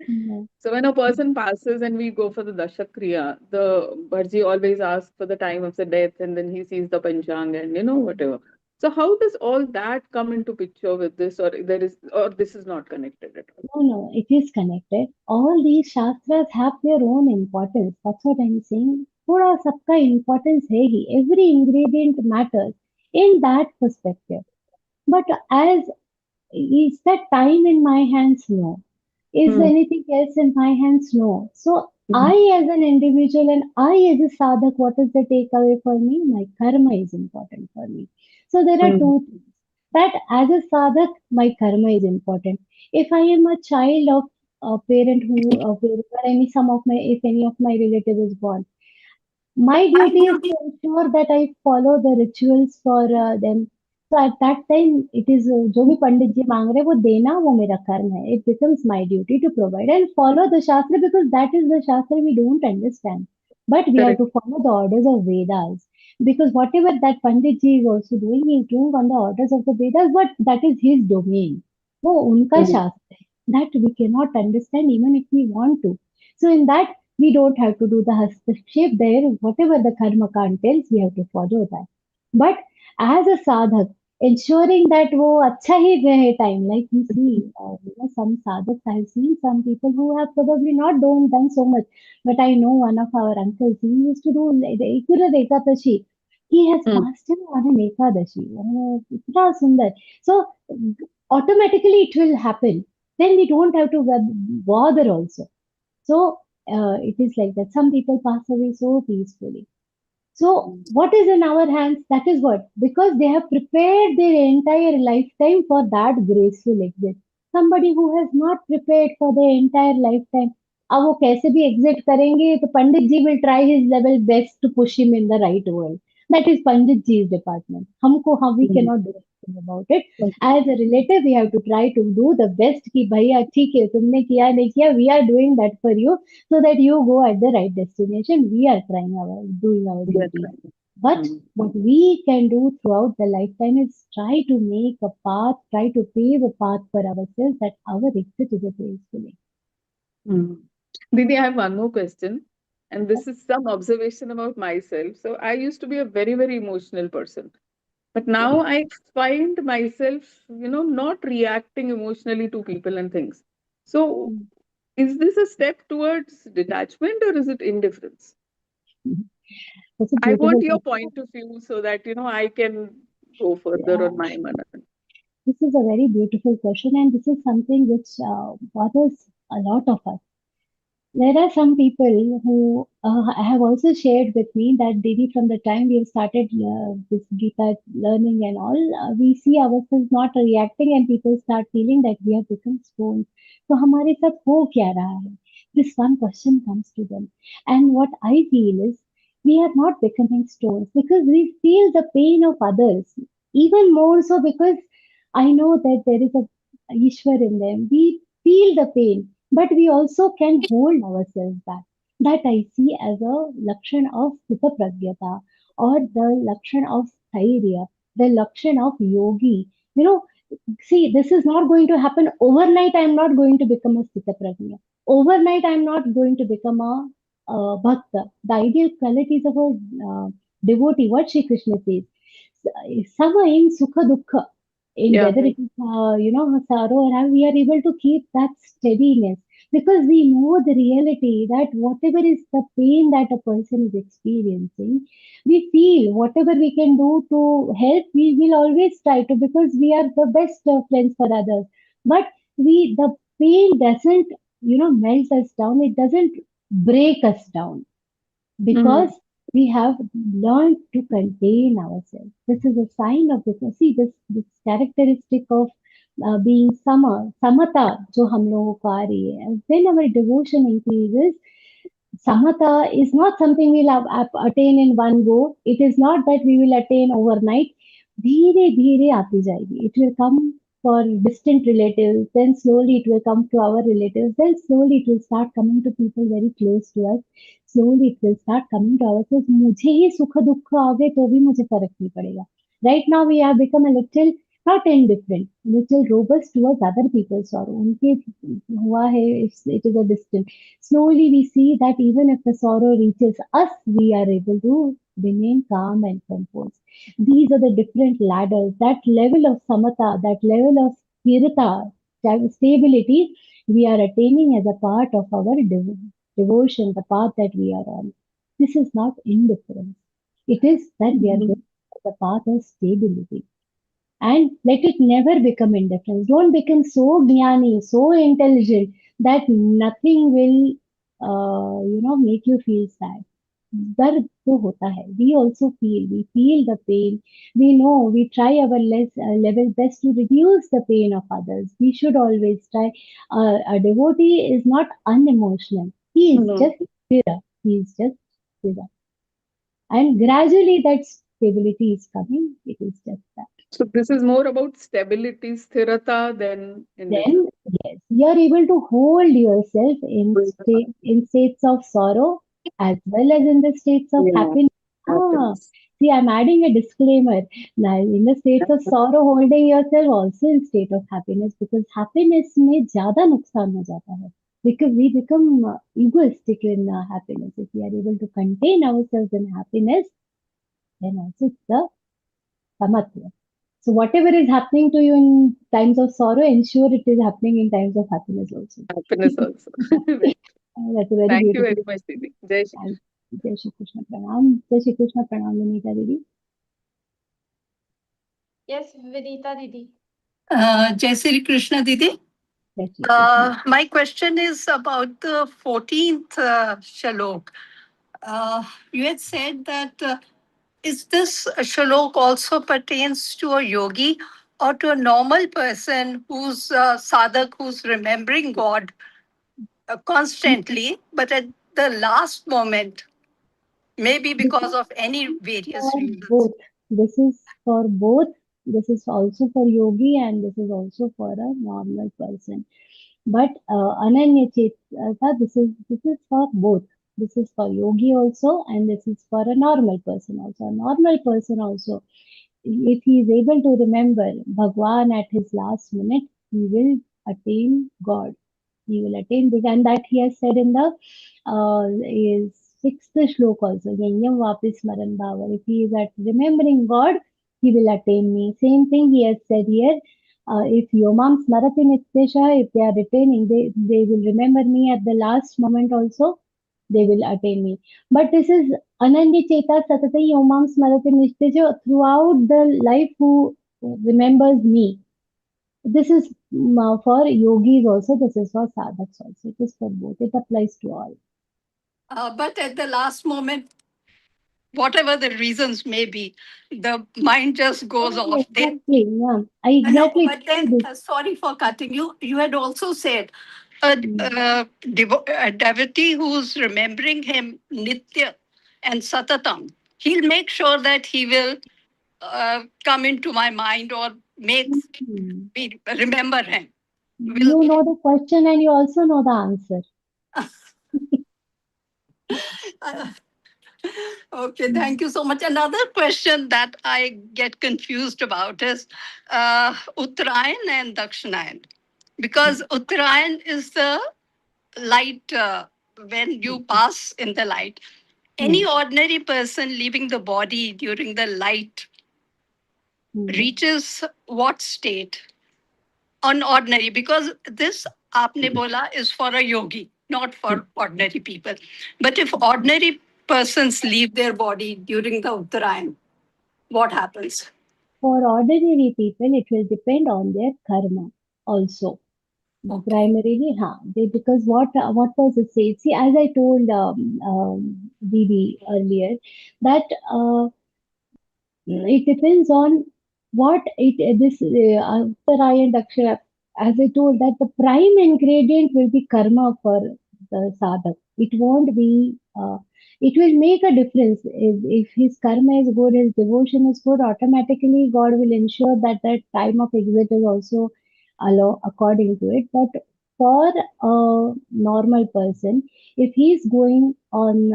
Yeah. So when a person passes and we go for the Dashakriya, the Bharji always asks for the time of the death and then he sees the Panchang and whatever. So how does all that come into picture with this, or this is not connected at all? No, it is connected. All these shastras have their own importance. That's what I'm saying. थोड़ा सबका importance है ही. Every ingredient matters in that perspective. But as is that time in my hands? No. Is anything else in my hands? No. So I as an individual and I as a sadhak, what is the takeaway for me? My karma is important for me. So there are two things. That as a sadhak, my karma is important. If I am a child of a parent if any of my relative is born, my duty is to ensure that I follow the rituals for them. So at that time, it is जो भी पंडित जी मांग रहे हैं वो देना वो मेरा कर्म है. It becomes my duty to provide and follow the shastra because that is the shastra we don't understand. But we have to follow the orders of Vedas because whatever that pandit ji is also doing, he is doing on the orders of the Vedas, but that is his domain. वो उनका शास्त्र है. that we cannot understand even if we want to. So in that, we don't have to do the hastक्षेप there. Whatever the karma kand tells, we have to follow that. But as a sadhak, ensuring that वो अच्छा ही रहे time, like we see, some sadhaks, I've seen some people who have probably not done so much, but I know one of our uncles, he used to do the Ekura Ekadashi. He has fasted on an Ekadashi. Itna sundar. So automatically it will happen. Then we don't have to bother also. So it is like that. Some people pass away so peacefully. So, what is in our hands? That is what, because they have prepared their entire lifetime for that graceful exit. Somebody who has not prepared for their entire lifetime, अब वो कैसे भी exit करेंगे तो पंडित जी will try his level best to push him in the right world. That is Pandit ji's department. हमको we cannot do anything about it. As a relative, we have to try to do the best कि भैया ठीक है तुमने किया नहीं किया, we are doing that for you so that you go at the right destination. We are doing our duty. But what we can do throughout the lifetime is try to make a path, try to pave a path for ourselves that our exit is a graceful. Didi, I have one more question. And this is some observation about myself. So I used to be a very, very emotional person. But now I find myself, not reacting emotionally to people and things. So is this a step towards detachment or is it indifference? I want your point of view so that, I can go further on my manana. This is a very beautiful question, and this is something which bothers a lot of us. There are some people who have also shared with me that Didi, from the time we have started this Geeta learning and all, we see ourselves not reacting, and people start feeling that we have become stones. So, हमारे साथ हो क्या रहा है? This one question comes to them, and what I feel is we are not becoming stones because we feel the pain of others, even more so because I know that there is a Ishwar in them. We feel the pain, but we also can hold ourselves back. That I see as a lakshan of Sthita Pragyata or the lakshan of Thairya, the lakshan of yogi. See, this is not going to happen overnight. I'm not going to become a Sthita Prajna. Overnight, I'm not going to become a bhakta. The ideal qualities of a devotee, what Shri Krishna says, sama in sukha dukkha, in whether it is sorrow or have, we are able to keep that steadiness because we know the reality that whatever is the pain that a person is experiencing, we feel whatever we can do to help, we will always try to because we are the best friends for others. But the pain doesn't melt us down, it doesn't break us down because we have learned to contain ourselves. This is a sign of this. See, this characteristic of being samata, जो हम लोगों को आ रही है. When our devotion increases, samata is not something we'll attain in one go. It is not that we will attain overnight. धीरे धीरे आती जाएगी. It will come for distant relatives, then slowly it will come to our relatives, then slowly it will start coming to people very close to us. Slowly it will start coming to ourselves. मुझे ही सुख दुख आ गए तो भी मुझे फर्क नहीं पड़ेगा. Right now we have become a little not indifferent, little robust towards other people's sorrow. उनके हुआ है, it is a distant. Slowly we see that even if the sorrow reaches us, we are able to remain calm and composed. These are the different ladders. That level of samatha, that level of sthirata, stability, we are attaining as a part of our devotion, the path that we are on. This is not indifference. It is that we are going the path of stability. And let it never become indifference. Don't become so jnani, so intelligent that nothing will, make you feel sad. दर्द तो होता है. We also feel the pain. We know, we try our level best to reduce the pain of others. We should always try. A devotee is not unemotional. He is just Sthira. He is just Sthira. And gradually that stability is coming. It is just that. So this is more about stability, sthirata than indifference. Then, yes, you are able to hold yourself in states of sorrow as well as in the states of happiness. See, I'm adding a disclaimer. Now, in the states of sorrow, holding yourself also in state of happiness, because happiness में ज़्यादा नुकसान हो जाता है. Because we become egoistic in happiness. If we are able to contain ourselves in happiness, then also it's the samatya. So whatever is happening to you in times of sorrow, ensure it is happening in times of happiness also. Happiness also. That's a very Thank you beautiful. very much, Didi. Jai Shri Thank you. Jai Shri Krishna Pranam. Jai Shri Krishna Pranam, Vinita Didi. Yes, Vinita Didi. Jai Shri Krishna Didi. Jai Shri Krishna. My question is about the 14th shalok. You had said that is this shalok also pertains to a yogi or to a normal person who's sadhak, who's remembering God constantly, but at the last moment, maybe This because is of any various for reasons? both. This is for both. This is also for yogi and this is also for a normal person. But Ananya Chetasa, this is for both. This is for yogi also and this is for a normal person also. A normal person also, if he is able to remember Bhagwan at his last minute, he will attain God. He will attain this, and that he has said in the is sixth shlok also. Yanyam vapis smaran bhava. If he is at remembering God, he will attain me. Same thing he has said here. If Yomam Smarati Nityasha, if they are retaining, they will remember me at the last moment also, they will attain me. But this is Anandi Cheta Satata Yomam Smarati Nityasha throughout the life who remembers me. This is for yogis also, this is for sadhaks also. It is for both. It applies to all. But at the last moment, whatever the reasons may be, the mind just goes off. Then, Exactly, yeah. I no, exactly but then, told it. sorry for cutting you. You had also said a devotee who's remembering him nitya and satatam, he'll make sure that he will come into my mind or make Hmm. me remember him. You know the question and you also know the answer. Okay, thank you so much. Another question that I get confused about is Uttarayan and Dakshinayan. Because Uttarayan is the light, when you pass in the light. Any ordinary person leaving the body during the light reaches what state? Unordinary, because this aapne bola is for a yogi, not for ordinary people. But if ordinary persons leave their body during the Uttarayan, what happens? For ordinary people, it will depend on their karma also. Primarily, because what was it said? See, as I told Didi earlier, that it depends on what this Uttarayan Dakshina, as I told, that the prime ingredient will be karma for the sadhak. It won't be, it will make a difference. If his karma is good, his devotion is good, automatically God will ensure that that time of exit is also allow according to it. But for a normal person, if he is going on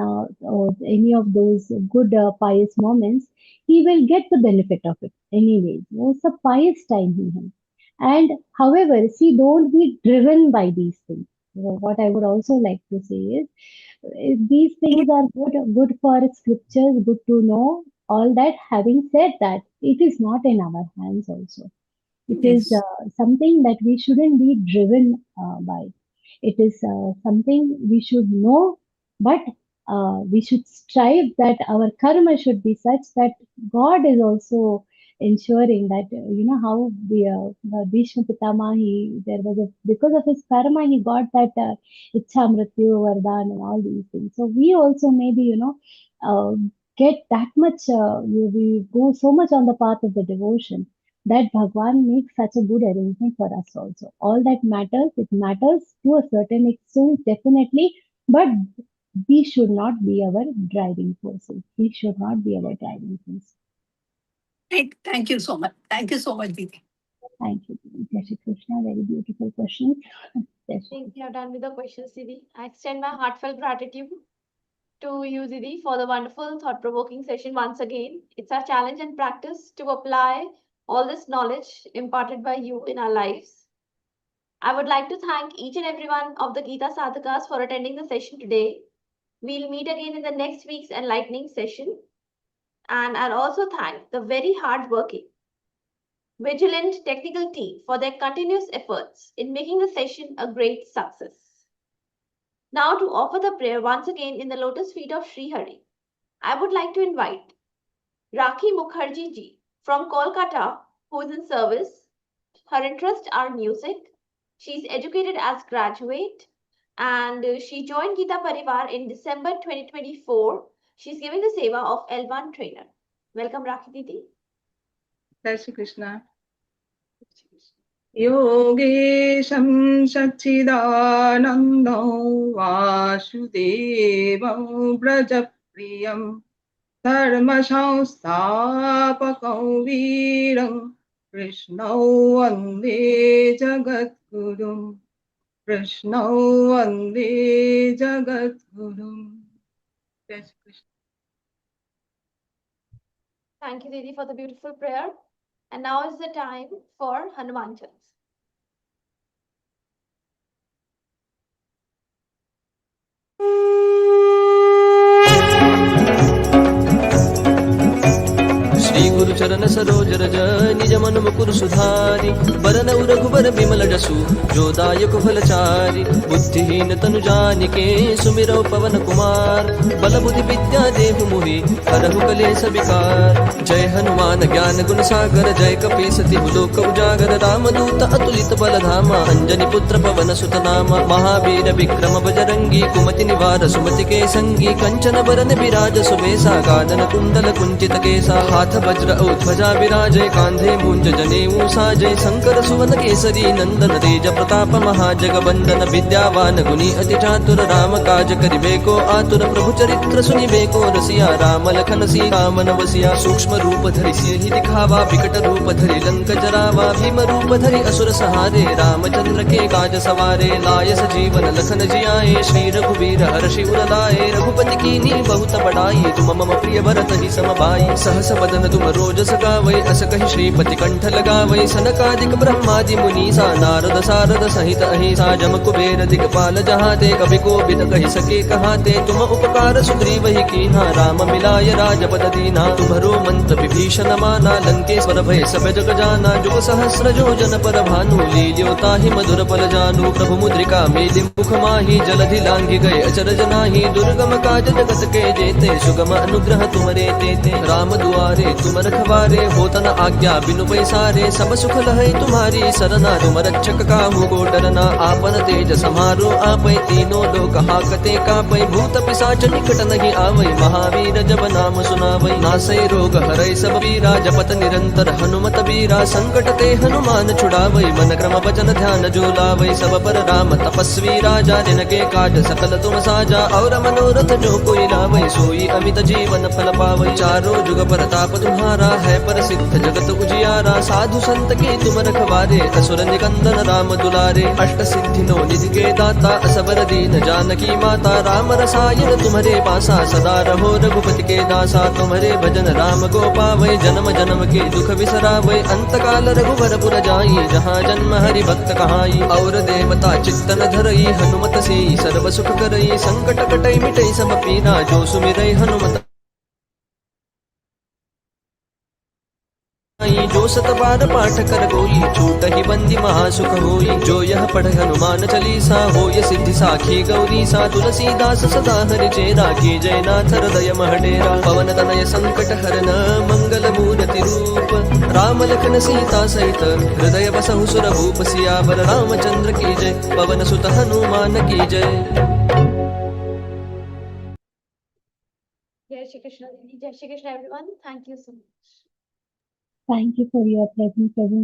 any of those good pious moments, he will get the benefit of it anyways. It's a pious time in him. And however, see, don't be driven by these things. What I would also like to say is, these things are good for scriptures, good to know. All that. Having said that, it is not in our hands also. It is something that we shouldn't be driven by. It is something we should know, but we should strive that our karma should be such that God is also ensuring that, how the Bhishma Pitama, there was because of his karma, he got that Ichha Mrityu Vardhan and all these things. So we also maybe, get that much, we go so much on the path of the devotion that Bhagwan makes such a good arrangement for us also. All that matters, it matters to a certain extent, definitely, but we should not be our driving forces. We should not be our driving force. Thank you so much. Thank you so much, Didi. Thank you. Jai Shri Krishna, very beautiful questions. I think we are done with the questions, Didi. I extend my heartfelt gratitude. to you, Didi, for the wonderful thought-provoking session once again. It's our challenge and practice to apply all this knowledge imparted by you in our lives. I would like to thank each and every one of the Geeta Sadhakas for attending the session today. We'll meet again in the next week's enlightening session. And I'll also thank the very hard-working, vigilant technical team for their continuous efforts in making the session a great success. Now to offer the prayer once again in the lotus feet of Sri Hari, I would like to invite Rakhi Mukherjee ji from Kolkata, who is in service. Her interests are music. She's educated as graduate and she joined Geeta Pariwar in December 2024. She's giving the seva of L1 trainer. Welcome Rakhi Didi. Jai Shri Krishna. योगेशं सच्चिदानन्दं वासुदेवं व्रजप्रियं धर्मसंस्थापकं वीरं कृष्णं वन्दे जगद्गुरुं कृष्णं वन्दे जगद्गुरुं. Jai Shri Krishna. Thank you, Didi, for the beautiful prayer. And now is the time for Hanuman Chalisa. Shri गुरु चरण सरोज रज निज मन मुकुर सुधारि बरनउँ रघुबर बिमल जसु जो दायक फलचारि बुद्धिहीन तनु जानिके सुमिरौ पवन कुमार बल बुद्धि विद्या देहु मोहि हरहु कलेश विकार. जय हनुमान ज्ञान गुण सागर जय कपीस तिहु लोक उजागर रामदूत अतुलित बल धामा अंजनी पुत्र पवन सुत नामा महावीर विक्रम बजरंगी कुमति निवार सुमति के संगी कंचन बरन विराज सुबेसा कानन कुंडल कुंचित केसा हाथ वज्र औ ध्वजा विराजय कांधे मूंज जनेऊ साजय शंकर सुवन केसरी नंदन तेज प्रताप महाजगवंदन विद्यावान गुणी अति चातुर राम काज करिबेको आतुर प्रभु चरित्र सुनिबेको रसिया राम लखन सीता मन बसिया सूक्ष्म रूप धरि सियहि दिखावा विकट रूप धरि लंक जरावा भीम रूप धरि असुर सहारे रामचंद्र के काज सवारे लाय सजीवन लखन जियाए श्री रघुवीर हर्षि उर लाए रघुपति कीन्ही बहुत बड़ाई तुम मम प्रिय भरत ही सम भाई सहस वदन तुम रोज सगावै अस कहि श्रीपति कंठ लगावै सनकादिक ब्रह्मादि मुनीसा नारद सारद सहित अहिसा जम कुबेर दिगपाल जहाते कवि कोविद कहि सके कहाते तुम उपकार सुग्रीवहि कीन्हा राम मिलाय राजपद दीना तुम्हरो मंत्र विभीषण माना लंकेश्वर भय सब जग जाना जुग सहस्र योजन पर भानु लील्यो ताहि मधुर पल जानु प्रभु मुद्रिका मेलि मुख माहि जलधि लांघि गए अचरज नाहि दुर्गम काज जगत के जेते सुगम अनुग्रह तुमरे तेते राम दुआरे तुम रखवारे होत न आज्ञा बिनु पैसारे सब सुख लहै तुम्हारी सरना तुम रक्षक काहू को डरना आपन तेज समारो आपै तीनों लोक हाकते कापै भूत पिशाच निकट नहीं आवै महावीर जब नाम सुनावै नासै रोग हरै सब पीरा जपत निरंतर हनुमत बीरा संकट ते हनुमान छुड़ावै मन क्रम वचन ध्यान जो लावै सब पर राम तपस्वी राजा जिनके काज सकल तुम साजा और मनोरथ जो कोई लावै सोई अमित जीवन फल पावै चारों जुग प्रताप तुम्हारा है प्रसिद्ध जगत उजियारा साधु संत के तुम रखवारे असुर निकंदन राम दुलारे अष्ट सिद्धि नो निधि के दाता असबर दीन जानकी माता राम रसायन तुम्हारे पासा सदा रहो रघुपति के दासा तुम्हारे भजन राम को पावै जन्म जन्म के दुख बिसरावै अंत काल रघुवर पुर जाई जहाँ जन्म हरि भक्त कहाई और देवता चित्तन धरई हनुमत से सर्व सुख करई संकट कटई मिटई सब पीरा जो सुमिरै हनुमत जो सत बार पाठ कर गोई छूट ही बंदी महासुख होई जो यह पढ़ हनुमान चालीसा होय सिद्धि साखी गौरी सा तुलसीदास सदा हरि चेरा की जयनाथ हृदय महडेरा पवन तनय संकट हरन मंगल मूर्ति रूप राम लखन सीता सहित हृदय बसहु सुर भूप सियावर रामचंद्र की जय पवन सुत हनुमान की जय. Jai Shri Krishna, Didi. Jai Shri Krishna, everyone. Thank you so much. Thank you for your pleasant presence.